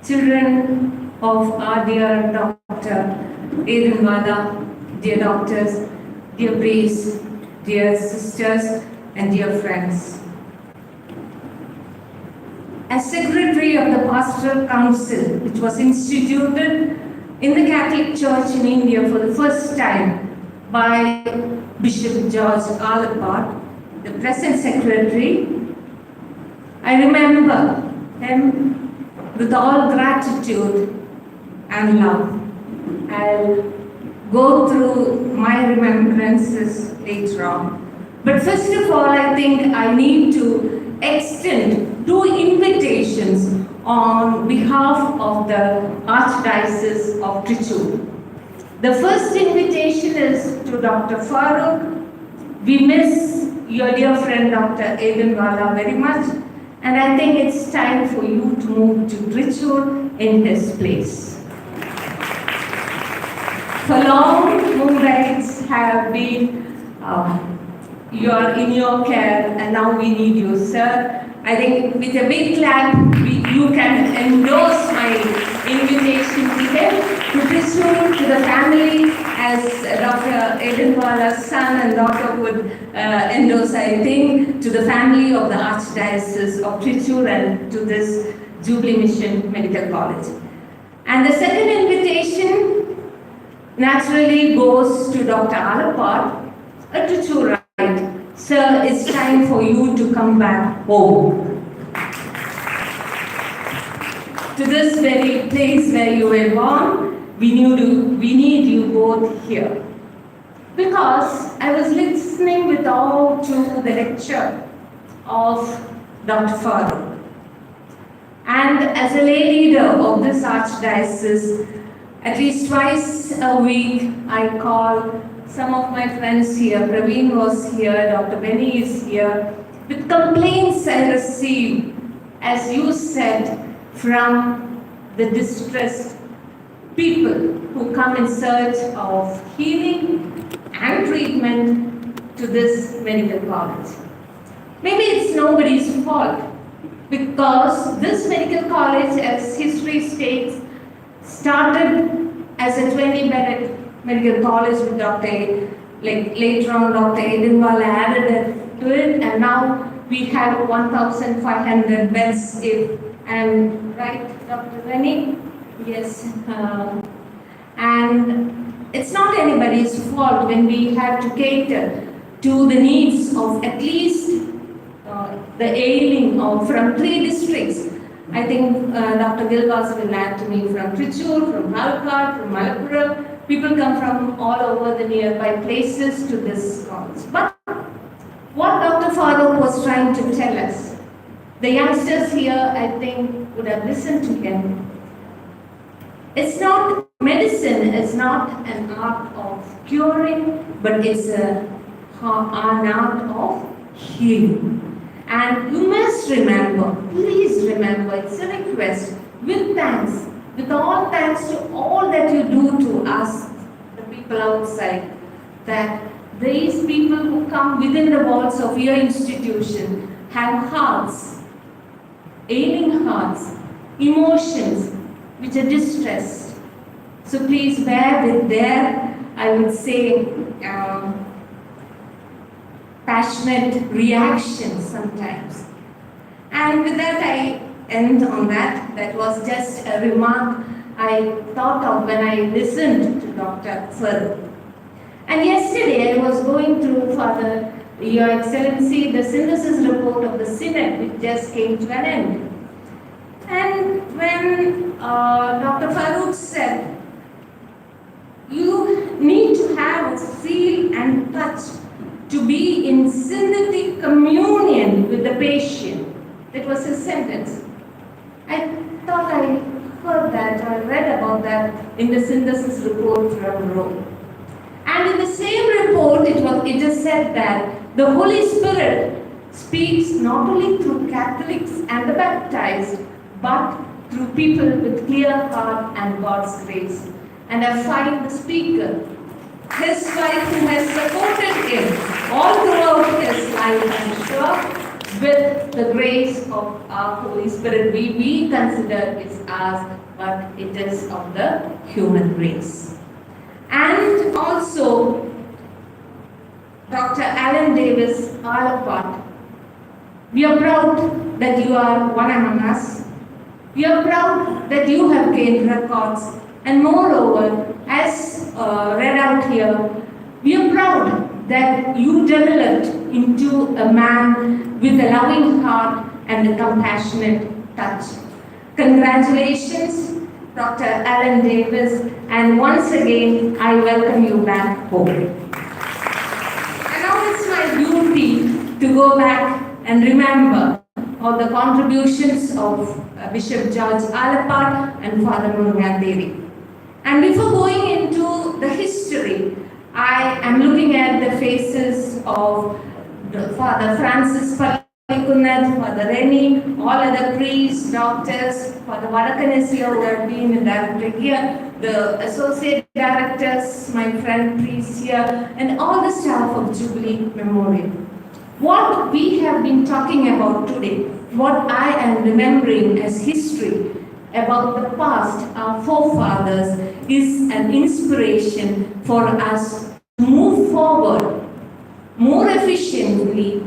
children of our dear Dr. Edenwala, dear doctors, dear priests, dear sisters, and dear friends. As Secretary of the Pastoral Council, which was instituted in the Catholic Church in India for the first time by Bishop George Alapart, the present Secretary, I remember him with all gratitude and love. I'll go through my remembrances later on. But first of all, I think I need to extend 2 invitations on behalf of the Archdiocese of Trichy. The first invitation is to Dr. Farooq. We miss your dear friend Dr. Edenwala very much, and I think it's time for you to move to Trichy in his place. For long, Mumbai's have been you are in your care, and now we need you, sir. I think with a big clap, you can endorse my invitation to him, to Trichy, to the family, as Dr. Edenwala's son and daughter would endorse, I think, to the family of the Archdiocese of Trichy and to this Jubilee Mission Medical College. And the second invitation naturally goes to Dr. Alapart, a Trichy. Sir, it's time for you to come back home. To this very place where you were born, we need you both here. Because I was listening with awe to the lecture of Dr. Farooq. And as a lay leader of this Archdiocese, at least twice a week I call some of my friends here. Praveen was here, Dr. Benny is here, with complaints I receive, as you said, from the distressed people who come in search of healing and treatment to this medical college. Maybe it's nobody's fault, because this medical college, as history states, started as a 20-bedded medical college with later on Dr. Edenwala added to it, and now we have 1,500 beds if I'm right, Dr. Benny? Yes. And it's not anybody's fault when we have to cater to the needs of at least the ailing from 3 districts. I think Dr. Gilvas will add to me from Trichy, from Palakkad, from Malappuram. People come from all over the nearby places to this college. But what Dr. Farooq was trying to tell us, the youngsters here, I think, would have listened to him. It's not, medicine is not an art of curing, but it's an art of healing. And you must remember, please remember, it's a request, with thanks, with all thanks to all that you do to us, the people outside, that these people who come within the walls of your institution have hearts, ailing hearts, emotions which are distressed. So please bear with their, I would say, passionate reactions sometimes. And with that, I end on that. That was just a remark I thought of when I listened to Dr. Farooq. And yesterday I was going through, Father, Your Excellency, the synthesis report of the Synod, which just came to an end. And when Dr. Farooq said, you need to have a feel and touch to be in synthetic communion with the patient. That was his sentence. I thought I heard that, or I read about that in the synthesis report from Rome. And in the same report, it is said that the Holy Spirit speaks not only through Catholics and the baptized, but through people with clear heart and God's grace. And I find the speaker, his wife who has supported him all throughout his life, I'm sure, with the grace of our Holy Spirit, we consider it's ours, but it is of the human race. And also, Dr. Alan Davis Arafat, we are proud that you are one among us. We are proud that you have gained records. And moreover, as read out here, we are proud that you developed into a man with a loving heart and a compassionate touch. Congratulations, Dr. Alan Davis, and once again, I welcome you back home. And now it's my duty to go back and remember all the contributions of Bishop George Alapat and Father Murugan. And before going into the history, I am looking at the faces of Father Francis Palikunath, Father Reni, all other priests, doctors, Father Varakanes here who have been the director here, the associate directors, my friend priests here, and all the staff of Jubilee Memorial. What we have been talking about today, what I am remembering as history about the past, our forefathers, is an inspiration for us to move forward more efficiently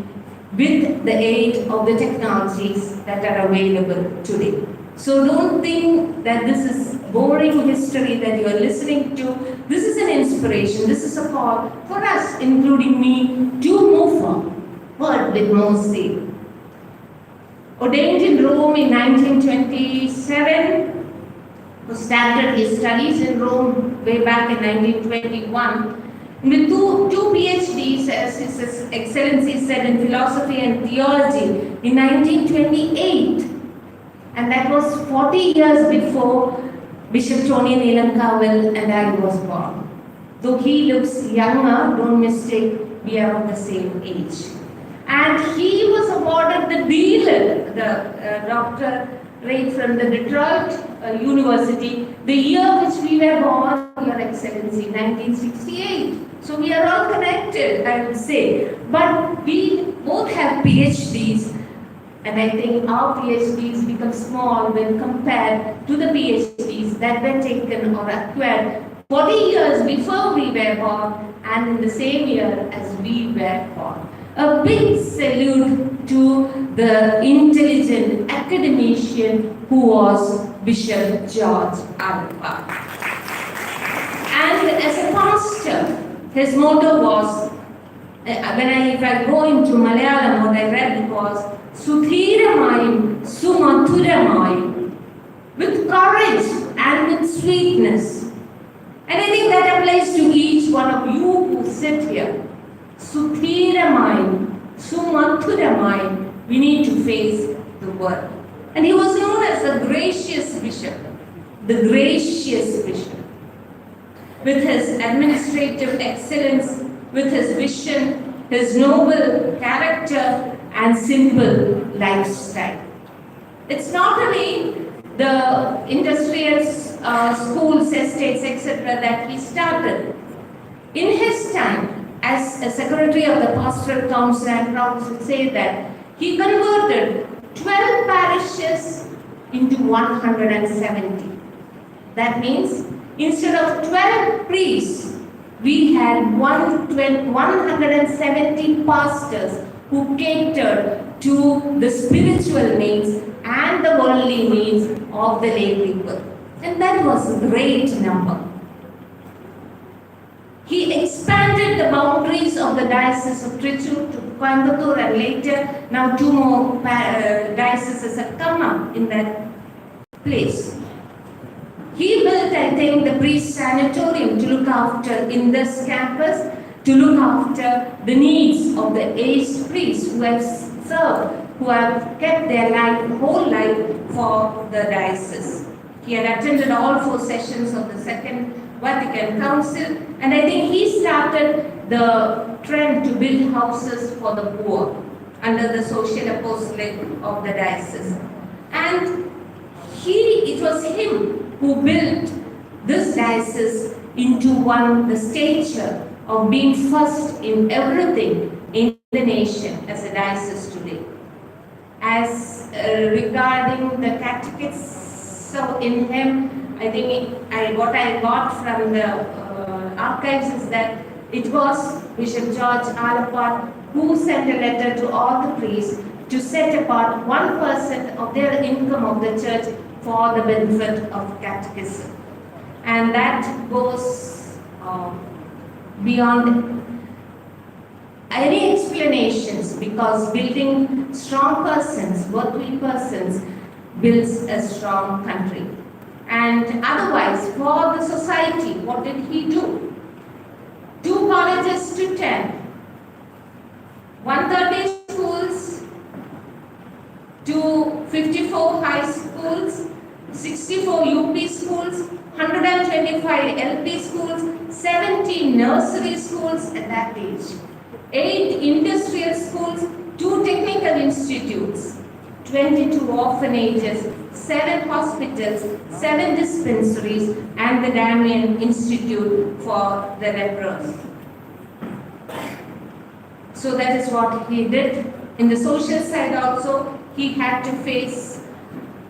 with the aid of the technologies that are available today. So don't think that this is boring history that you are listening to. This is an inspiration. This is a call for us, including me, to move forward with more zeal. Ordained in Rome in 1927, who started his studies in Rome way back in 1921, with two PhDs, as His Excellency said, in philosophy and theology in 1928. And that was 40 years before Bishop Tony Neelankawil and I was born. Though he looks younger, don't mistake, we are of the same age. And he was awarded the DLitt, the doctorate from the Detroit University, the year which we were born, Your Excellency, 1968. So we are all connected, I would say. But we both have PhDs, and I think our PhDs become small when compared to the PhDs that were taken or acquired 40 years before we were born and in the same year as we were born. A big salute to the intelligent academician who was Bishop George Alapat. And as a pastor, his motto was, if I go into Malayalam, what I read was, Suthiramayim, Sumathuramayim, with courage and with sweetness. And I think that applies to each one of you who sit here. Suthiramayim, Sumathuramayim, we need to face the world. And he was known as the gracious bishop, with his administrative excellence, with his vision, his noble character and simple lifestyle. It's not only the industrial schools, estates, etc. that he started. In his time, as a secretary of the Pastoral Council, I'm proud to say that he converted 12 parishes into 170. That means instead of 12 priests, we had 170 pastors who catered to the spiritual needs and the worldly needs of the lay people. And that was a great number. He expanded the boundaries of the Diocese of Trichy to Coimbatore, and later now 2 more dioceses have come up in that place. He built, I think, the priest sanatorium to look after in this campus, to look after the needs of the aged priests who have served, who have kept their whole life for the diocese. He had attended all 4 sessions of the Second Vatican Council, and I think he started the trend to build houses for the poor under the social apostolate of the diocese. And it was him who built this diocese into the stature of being first in everything in the nation as a diocese today. As regarding the catechism, so in him, I think what I got from the archives is that it was Bishop George Alapart who sent a letter to all the priests to set apart 1% of their income of the church for the benefit of catechism. And that goes beyond any explanations, because building strong persons, worthy persons, builds a strong country. And otherwise, for the society, what did he do? 2 colleges to 10, 130 schools to 54 high schools, 64 UP schools, 125 LP schools, 70 nursery schools at that age, 8 industrial schools, 2 technical institutes, 22 orphanages, 7 hospitals, 7 dispensaries, and the Damien Institute for the leprous. So that is what he did. In the social side also, he had to face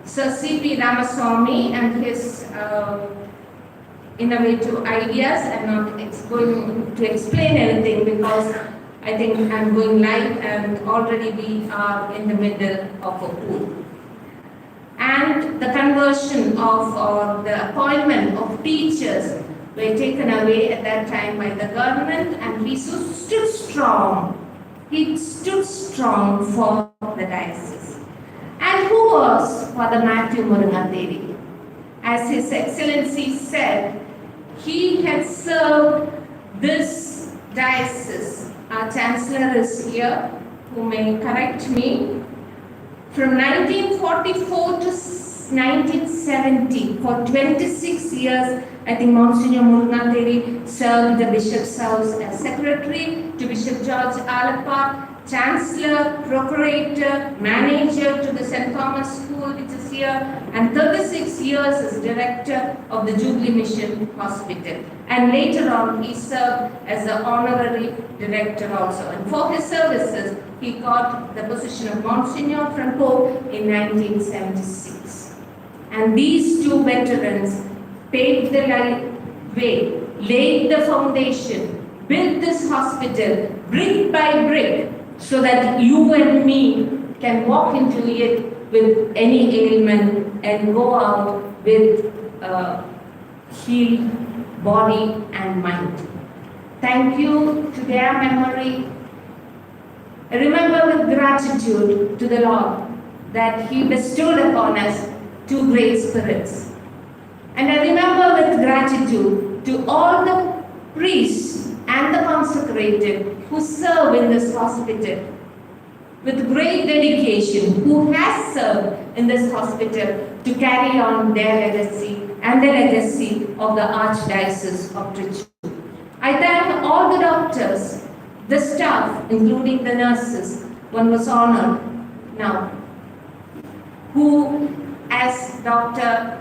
Sir C.P. Ramaswamy and his innovative ideas. I'm not going to explain anything because I think I'm going live and already we are in the middle of a pool. And the conversion of or the appointment of teachers were taken away at that time by the government, and he stood strong. He stood strong for the diocese. And who was Father Matthew Murugateri? As His Excellency said, he had served this diocese. Our Chancellor is here, who may correct me. From 1944 to 1970, for 26 years, I think Monsignor Murugateri served the Bishop's House as Secretary to Bishop George Alapart, Chancellor, Procurator, Manager to the St. Thomas School, which is here, and 36 years as Director of the Jubilee Mission Hospital. And later on, he served as the Honorary Director also. And for his services, he got the position of Monsignor from Pope in 1976. And these 2 veterans paved the way, laid the foundation, built this hospital brick by brick, so that you and me can walk into it with any ailment and go out with healed body and mind. Thank you to their memory. I remember with gratitude to the Lord that He bestowed upon us 2 great spirits. And I remember with gratitude to all the priests and the consecrated who serve in this hospital with great dedication, who has served in this hospital to carry on their legacy and the legacy of the Archdiocese of Trichy. I thank all the doctors, the staff, including the nurses. One was honored now, who, as Dr.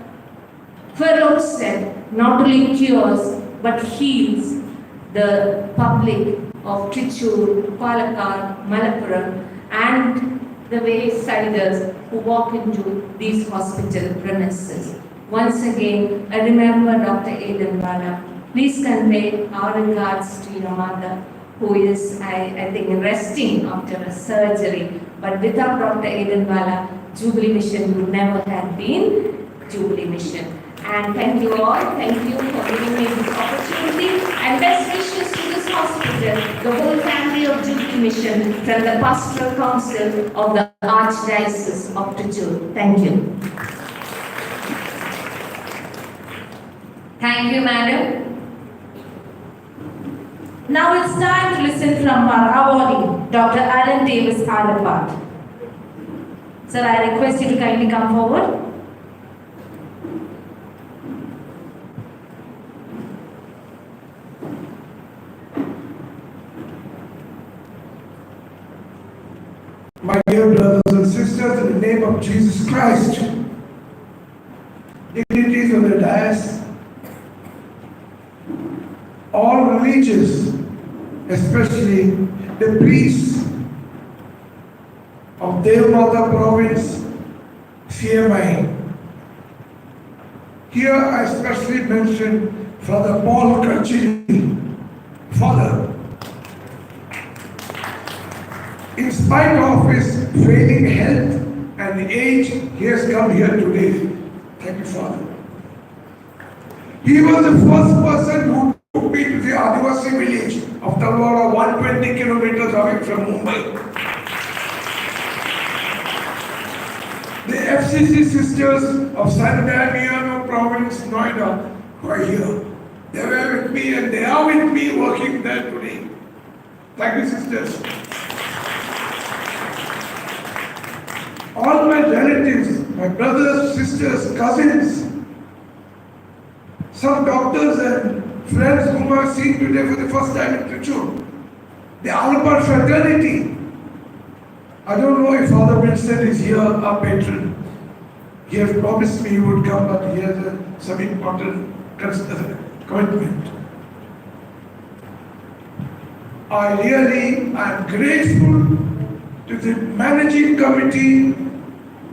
Farrow said, not only cures but heals the public of Trichy, Palakkad, Malappuram, and the waysiders who walk into these hospital premises. Once again, I remember Dr. Aidan Bala. Please convey our regards to your mother, who is, I think, resting after a surgery. But without Dr. Aidan Bala, Jubilee Mission would never have been Jubilee Mission. And thank you all. Thank you for giving me this opportunity. And best wishes to this hospital, the whole family of Jubilee Mission from the Pastoral Council of the Archdiocese of Trichy. Thank you. Thank you, madam. Now it's time to listen from our awardee, Dr. Alan Davis Alapat. Sir, I request you to kindly come forward. My dear brothers and sisters, in the name of Jesus Christ, dignitaries of the dais, all religious, especially the priests of Devmata province, CMI. Here I especially mention Father Paul Kachiri. Father, in spite of his failing health and age, he has come here today. Thank you, Father. He was the first person who took me to the Adivasi village of Talwara, 120 kilometers away from Mumbai. The FCC sisters of San Damiano province, Noida, were here. They were with me and they are with me working there today. Thank you, sisters. All my relatives, my brothers, sisters, cousins, some doctors and friends whom I have seen today for the first time in Trichy, the Alapat fraternity. I don't know if Father Vincent is here, our patron. He has promised me he would come, but he has some important commitment. I really am grateful to the managing committee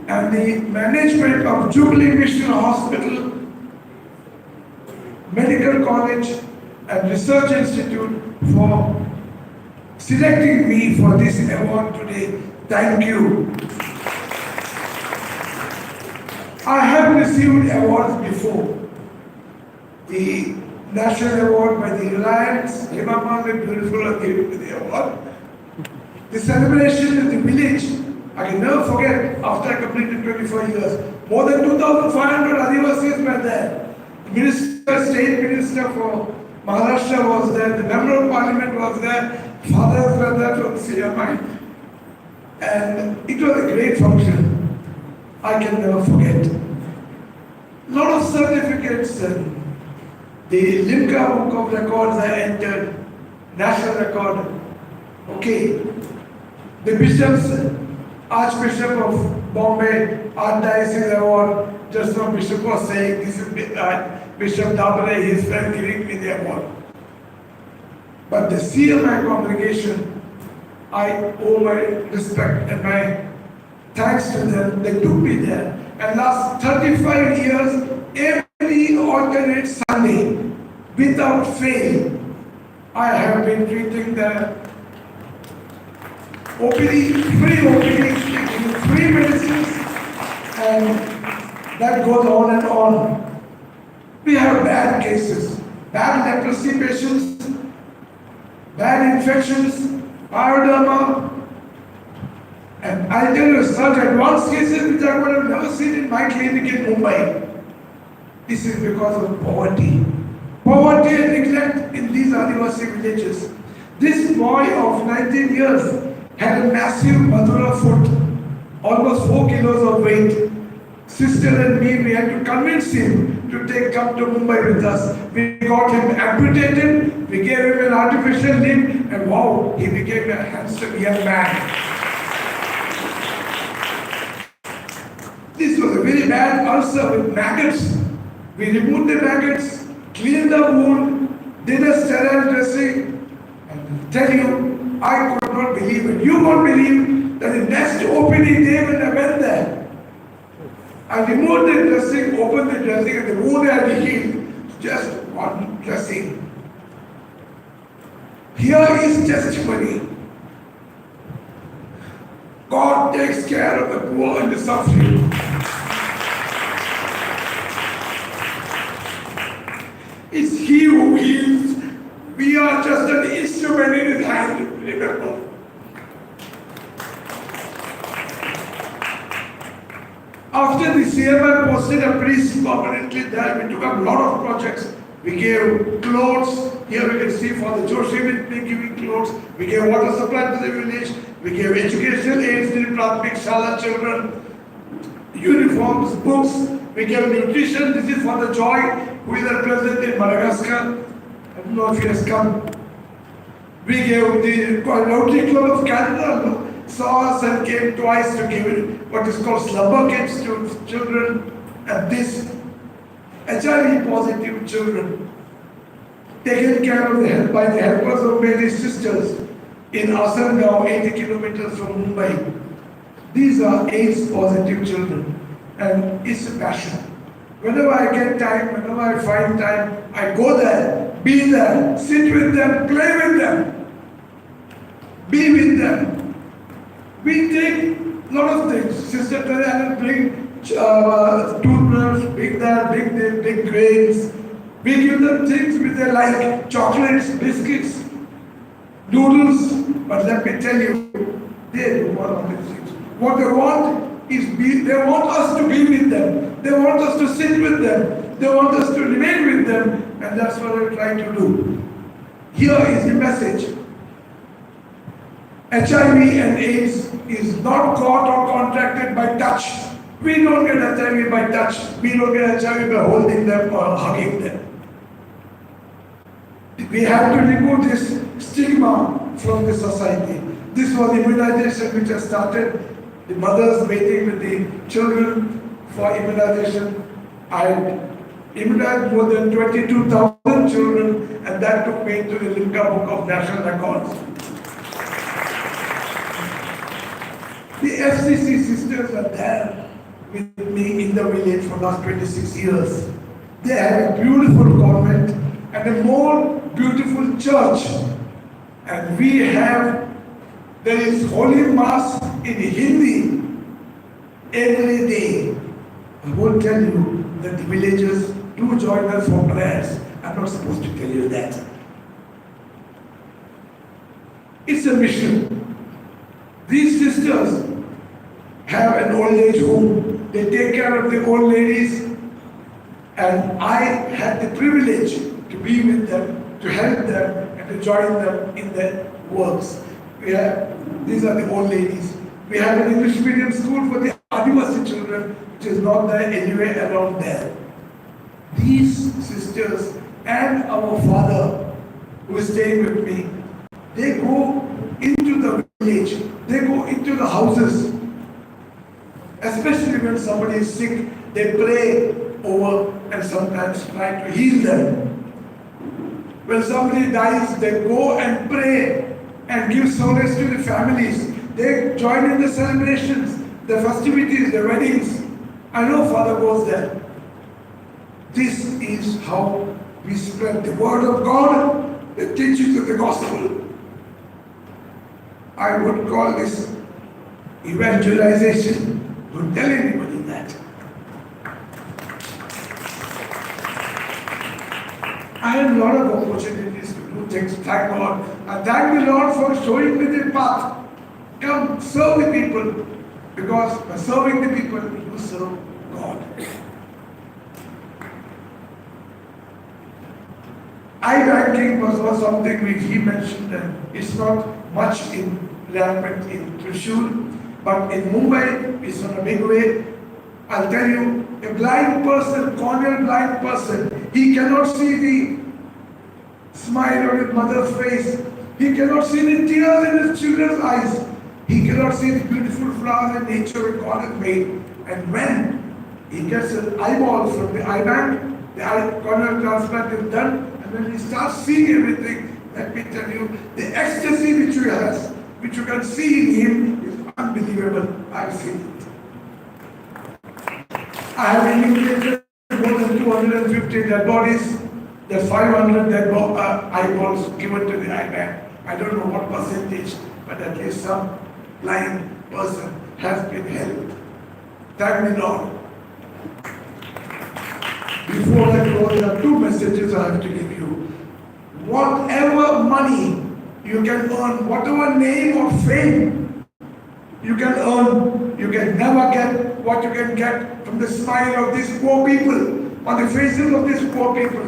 and the management of Jubilee Mission Hospital, Medical College and Research Institute for selecting me for this award today. Thank you. I have received awards before. The National Award by the Reliance, Himama, the beautiful, gave me the award. The celebration in the village, I can never forget, after I completed 24 years, more than 2,500 Adivasis were there. The minister, state minister for Maharashtra was there, the member of parliament was there, fathers were there from CMI. And it was a great function. I can never forget. A lot of certificates and the Limca Book of Records I entered, national record. Okay. The bishops, Archbishop of Bombay, Archdiocese Award, just now Bishop was saying, this is Bishop Dabare, his friend giving me the award. But the CMI congregation, I owe my respect and my thanks to them. They took me there. And last 35 years, every alternate Sunday, without fail, I have been treating the OPD, free OPD, free medicines, and that goes on and on. We have bad cases, bad leprosy patients, bad infections, pyoderma, and I'll tell you such advanced cases which I would have never seen in my clinic in Mumbai. This is because of poverty. Poverty and neglect in these Adivasi villages. This boy of 19 years had a massive Madura foot, almost 4 kilos of weight. Sister and me, we had to convince him to come to Mumbai with us. We got him amputated, we gave him an artificial limb, and wow, he became a handsome young man. This was a very bad ulcer with maggots. We removed the maggots, cleaned the wound, did a sterile dressing, and tell you, I could not believe it. You won't believe that the next OPD day when I went there, I removed the dressing, opened the dressing, and the wound had healed. Just one dressing. Here is testimony. God takes care of the poor and the suffering. It's He who heals. We are just an instrument in His hand, remember. After the chairman posted a priest permanently there, we took up a lot of projects. We gave clothes. Here we can see for the Joshi Mitni giving clothes. We gave water supply to the village. We gave educational aids to the Pratmik Shala children. Uniforms, books. We gave nutrition. This is for the Joy, who is represented in Madagascar. I don't know if he has come. We gave the Rotary Club of Canada saw us and came twice to give what is called slumber kits to children. And this HIV positive children taken care of by the helpers of many sisters in Asargaon, 80 kilometers from Mumbai. These are AIDS positive children, and it's a passion. Whenever I get time, whenever I find time, I go there, be there, sit with them, play with them, be with them. We take a lot of things. Sister Teresa bring toothbrush, big that, big grains. We give them things which they like, chocolates, biscuits, noodles. But let me tell you, they don't want all these things. What they want is they want us to be with them. They want us to sit with them. They want us to remain with them. And that's what we're trying to do. Here is the message. HIV and AIDS is not caught or contracted by touch. We don't get HIV by touch. We don't get HIV by holding them or hugging them. We have to remove this stigma from the society. This was immunization which has started. The mothers waiting with the children for immunization. I immunized more than 22,000 children, and that took me to the Limca Book of National Records. The FCC sisters are there with me in the village for the last 26 years. They have a beautiful convent and a more beautiful church. And there is Holy Mass in Hindi every day. I won't tell you that the villagers do join us for prayers. I'm not supposed to tell you that. It's a mission. These sisters have an old age home. They take care of the old ladies, and I had the privilege to be with them, to help them, and to join them in their works. These are the old ladies. We have an English medium school for the Adivasi children, which is not there anywhere around there. These sisters and our father, who is staying with me, they go into the village, they go into the houses. Especially when somebody is sick, they pray over and sometimes try to heal them. When somebody dies, they go and pray and give solace to the families. They join in the celebrations, the festivities, the weddings. I know Father goes there. This is how we spread the word of God, the teachings of the gospel. I would call this evangelization. Don't tell anybody that. I had a lot of opportunities to do things, thank God. I thank the Lord for showing me the path. Come, serve the people. Because by serving the people, you serve God. I-ranking was something which he mentioned, and it's not much rampant in Trishul. But in Mumbai, it's on a big way. I'll tell you, a blind person, corneal blind person, he cannot see the smile on his mother's face. He cannot see the tears in his children's eyes. He cannot see the beautiful flowers and nature that God has made. And when he gets an eyeball from the eye bank, the corneal transplant is done, and when he starts seeing everything, let me tell you, the ecstasy which he has, which you can see in him, is unbelievable. I've seen it. I have eliminated more than 250 dead bodies. There's 500 dead eyeballs given to the eye bank. I don't know what percentage, but at least some blind person has been helped. Thank the Lord. Before I close, there are two messages. messages I have to give you. Whatever money you can earn, whatever name or fame you can earn, you can never get what you can get from the smile of these poor people, on the faces of these poor people.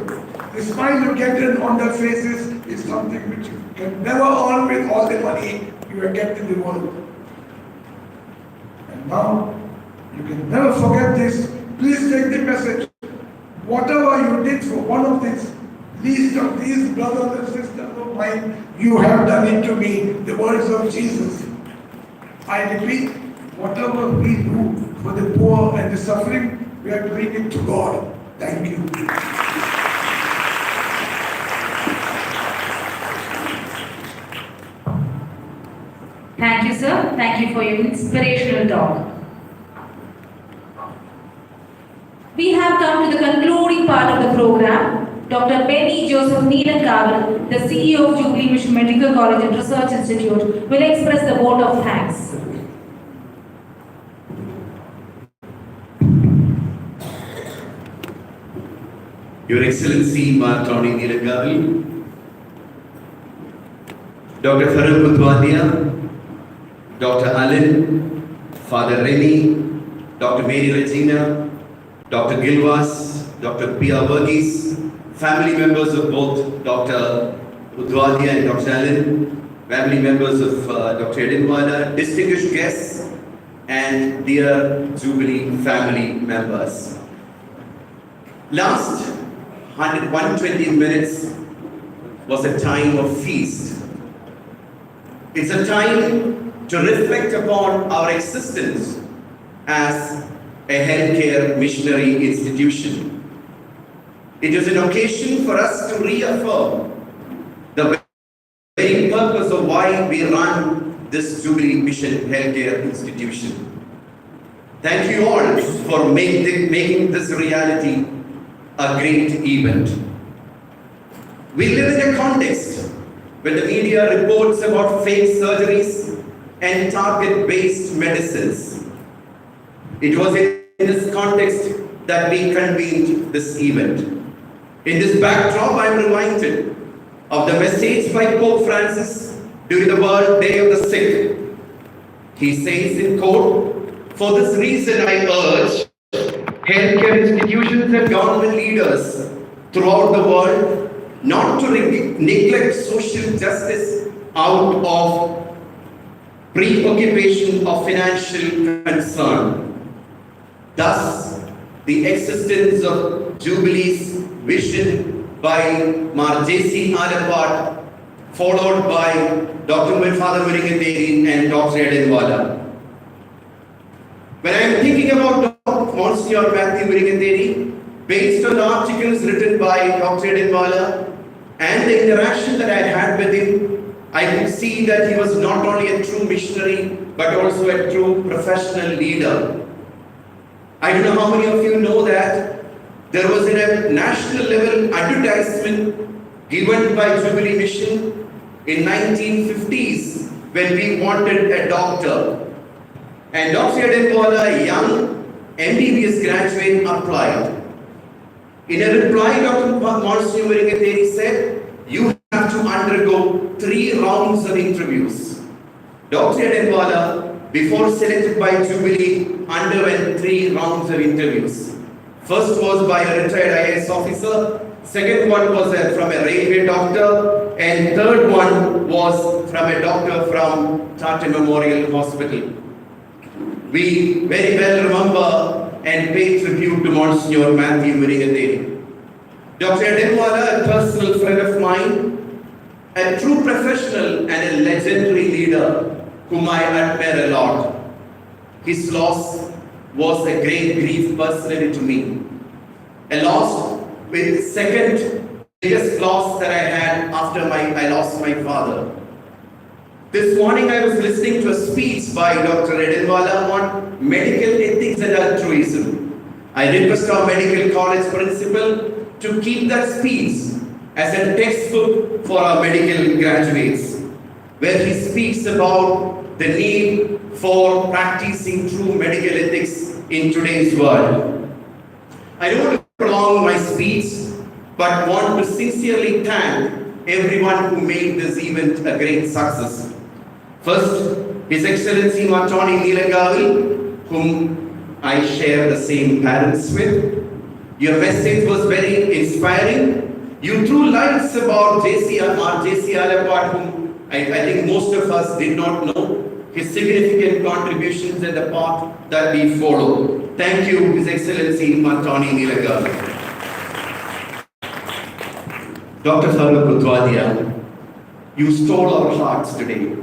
The smile you get on their faces is something which you can never earn with all the money you will get in the world. And now, you can never forget this. Please take the message. Whatever you did for one of these least of these brothers and sisters of mine, you have done it to me. The words of Jesus. I repeat, whatever we do for the poor and the suffering, we are doing it to God. Thank you. Thank you, sir. Thank you for your inspirational talk. We have come to the concluding part of the program. Dr. Benny Joseph Neelankaval, the CEO of Jubilee Mission Medical College and Research Institute, will express the vote of thanks. Your Excellency Martoni Neelankaval, Dr. Farooq Budwadia, Dr. Allen, Father Remy, Dr. Mary Regina, Dr. Gilwas, Dr. Pia Verghese, family members of both Dr. Budwadia and Dr. Allen, family members of Dr. Edinwala, distinguished guests, and dear Jubilee family members. Last 120 minutes was a time of feast. It's a time to reflect upon our existence as a healthcare missionary institution. It is an occasion for us to reaffirm the very purpose of why we run this Jubilee Mission Healthcare Institution. Thank you all for making this reality a great event. We live in a context where the media reports about fake surgeries and target-based medicines. It was in this context that we convened this event. In this backdrop, I am reminded of the message by Pope Francis during the World Day of the Sick. He says in quote, "For this reason I urge healthcare institutions and government leaders throughout the world not to neglect social justice out of preoccupation of financial concern." Thus, the existence of Jubilee's vision by Mar J.C. Alapat, followed by Dr. Father Muringateri and Dr. Edinwala. When I am thinking about Monsignor Matthew Muringateri, based on the articles written by Dr. Edinwala and the interaction that I had with him, I could see that he was not only a true missionary, but also a true professional leader. I don't know how many of you know that there was a national level advertisement given by Jubilee Mission in 1950s when we wanted a doctor. And Dr. Edinwala, a young MBBS graduate, applied. In a reply, Dr. Monsignor Muringateri said, "You have to undergo 3 rounds of interviews." Dr. Edinwala, before selected by Jubilee, underwent 3 rounds of interviews. First was by a retired IAS officer, second one was from a railway doctor, and third one was from a doctor from Tata Memorial Hospital. We very well remember and pay tribute to Monsignor Matthew Muringateri. Dr. Edinwala, a personal friend of mine, a true professional and a legendary leader whom I admire a lot. His loss was a great grief personally to me. A loss with second biggest loss that I had after I lost my father. This morning I was listening to a speech by Dr. Edinwala on medical ethics and altruism. I request our medical college principal to keep that speech as a textbook for our medical graduates, where he speaks about the need for practicing true medical ethics in today's world. I don't want to prolong my speech, but want to sincerely thank everyone who made this event a great success. First, His Excellency Matoni Nilagavil, whom I share the same parents with. Your message was very inspiring. You threw lights about J.C. Alapat, whom I think most of us did not know, his significant contributions and the path that we follow. Thank you, His Excellency Matoni Nilagavil. Dr. Farooq Budwadia, you stole our hearts today.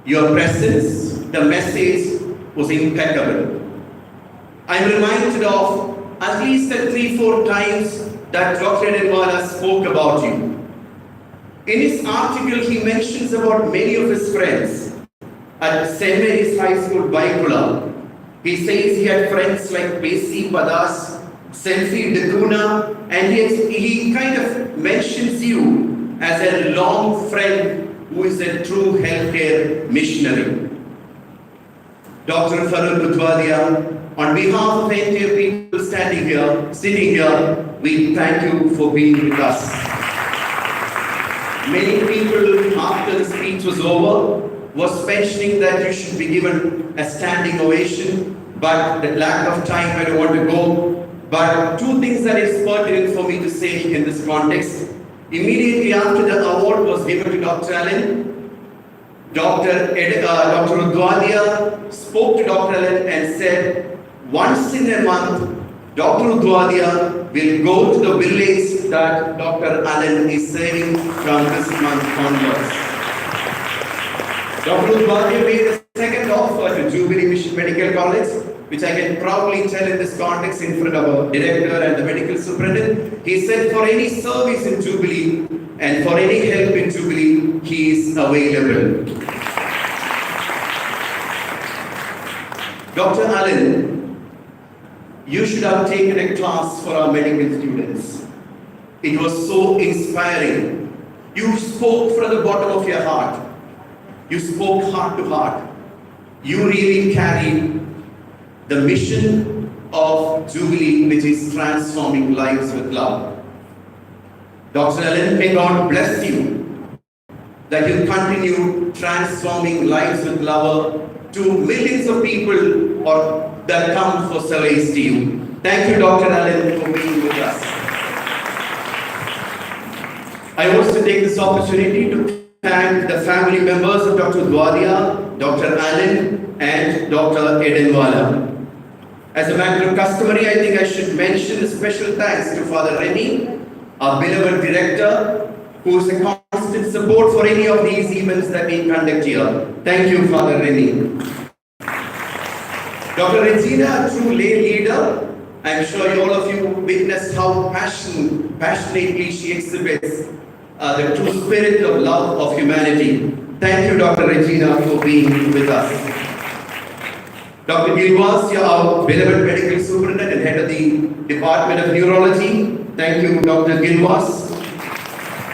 Your presence, the message was impeccable. I'm reminded of at least 3-4 times that Dr. Edenwala spoke about you. In his article, he mentions about many of his friends at St. Mary's High School, Baikula. He says he had friends like Besi Padas, Selfie Daguna, and he kind of mentions you as a long friend who is a true healthcare missionary. Dr. Farooq Budwadia, on behalf of the entire people sitting here, we thank you for being with us. Many people, after the speech was over, was mentioning that you should be given a standing ovation, but the lack of time, I don't want to go. But 2 things that is pertinent for me to say in this context. Immediately after the award was given to Dr. Allen, Dr. Udwadia spoke to Dr. Allen and said, once in a month, Dr. Udwadia will go to the village that Dr. Allen is serving from this month onwards. Dr. Udwadia made a second offer to Jubilee Mission Medical College, which I can proudly tell in this context in front of our director and the medical superintendent. He said for any service in Jubilee and for any help in Jubilee, he is available. Dr. Allen, you should have taken a class for our medical students. It was so inspiring. You spoke from the bottom of your heart. You spoke heart to heart. You really carried the mission of Jubilee, which is transforming lives with love. Dr. Allen, may God bless you, that you continue transforming lives with love to millions of people that come for service to you. Thank you, Dr. Allen, for being with us. I also take this opportunity to thank the family members of Dr. Udwadia, Dr. Allen, and Dr. Edenwala. As a matter of customary, I think I should mention a special thanks to Father Remy, our beloved director, who is a constant support for any of these events that we conduct here. Thank you, Father Remy. Dr. Regina, a true lay leader, I'm sure all of you witnessed how passionately she exhibits the true spirit of love of humanity. Thank you, Dr. Regina, for being with us. Dr. Gilwas, our beloved medical superintendent and head of the Department of Neurology. Thank you, Dr. Gilwas.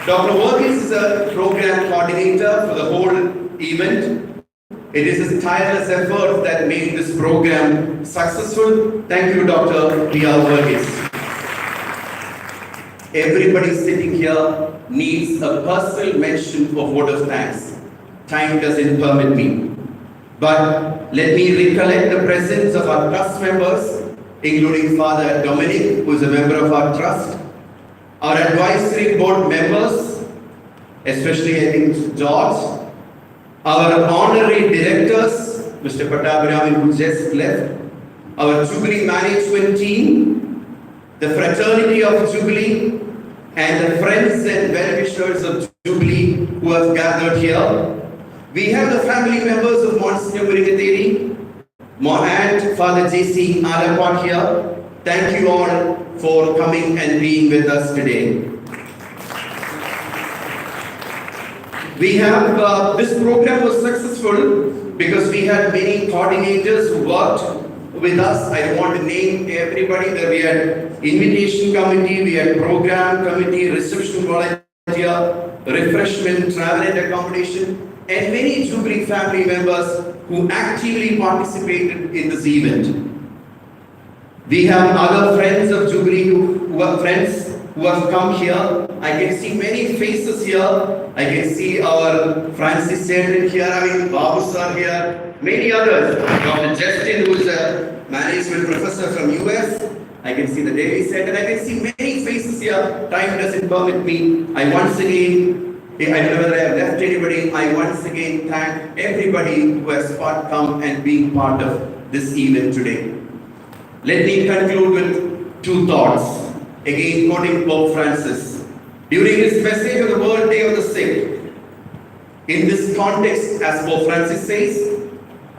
Dr. Verghese is a program coordinator for the whole event. It is his tireless effort that made this program successful. Thank you, Dr. Verghese. Everybody sitting here needs a personal mention of vote of thanks. Time doesn't permit me. But let me recollect the presence of our trust members, including Father Dominic, who is a member of our trust, our advisory board members, especially I think George, our honorary directors, Mr. Pattabhiraman, who just left, our Jubilee management team, the fraternity of Jubilee, and the friends and well-wishers of Jubilee who have gathered here. We have the family members of Monsignor Muringateri, and Father J.C. Alapat here. Thank you all for coming and being with us today. We have, this program was successful because we had many coordinators who worked with us. I don't want to name everybody. That we had invitation committee, we had program committee, reception volunteer, refreshment, travel and accommodation, and many Jubilee family members who actively participated in this event. We have other friends of Jubilee who are friends who have come here. I can see many faces here. I can see our Francis Cedric here, Babu sir here, many others. Dr. Justin, who is a management professor from US. I can see the Davis Center. I can see many faces here. Time doesn't permit me. I once again, I don't know whether I have left anybody. I once again thank everybody who has come and been part of this event today. Let me conclude with two thoughts. Again, quoting Pope Francis. During his message on the World Day of the Sick, in this context, as Pope Francis says,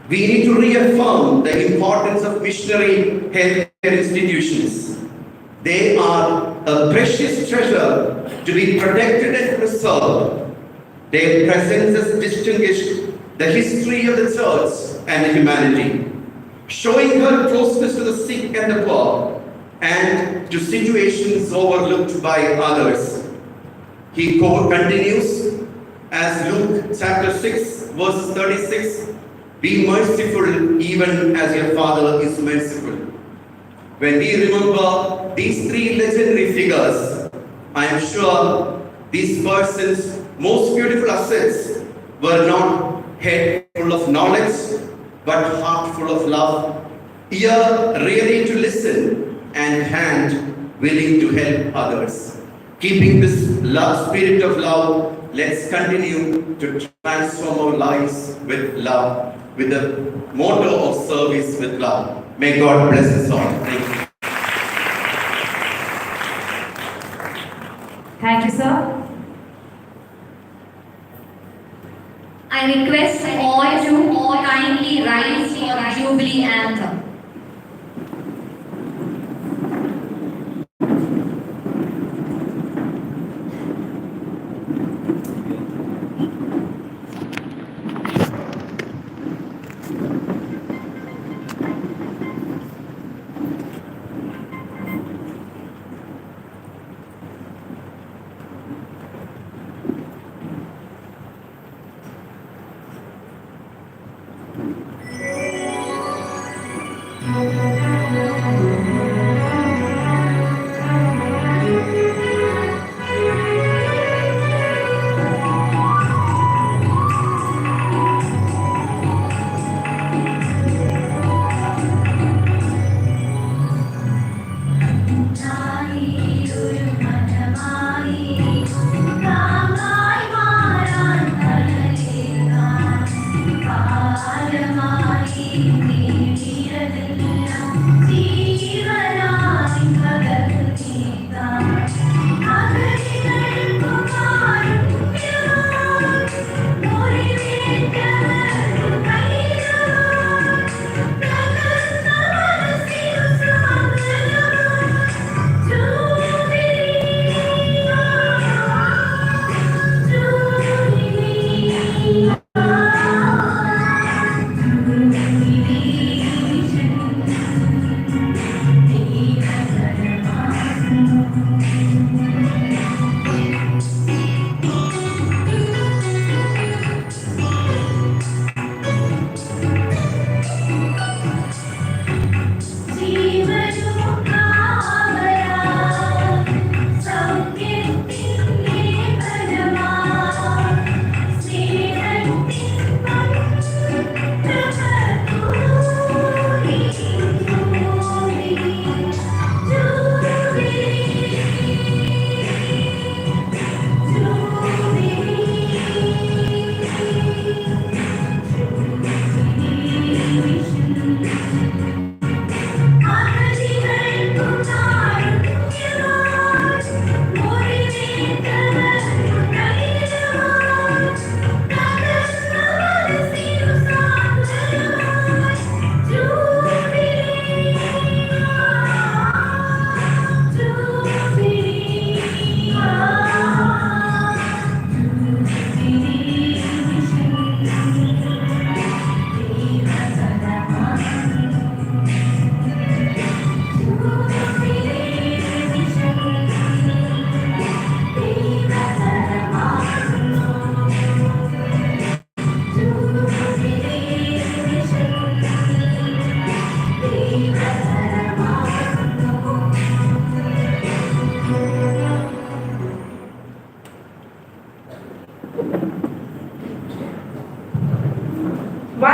we need to reaffirm the importance of missionary healthcare institutions. They are a precious treasure to be protected and preserved. Their presence has distinguished the history of the church and the humanity, showing her closeness to the sick and the poor and to situations overlooked by others. He continues as Luke chapter 6 verse 36, be merciful even as your Father is merciful. When we remember these three legendary figures, I am sure these persons' most beautiful assets were not head full of knowledge, but heart full of love, ear ready to listen, and hand willing to help others. Keeping this spirit of love, let's continue to transform our lives with love, with the motto of service with love. May God bless us all. Thank you. Thank you, sir. I request all to kindly rise for Jubilee anthem. Jubilee.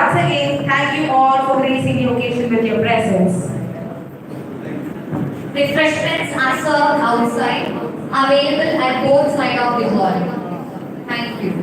once again thank you all for gracing the occasion with your presence. Refreshments are served outside, available at both sides of the hall. Thank you.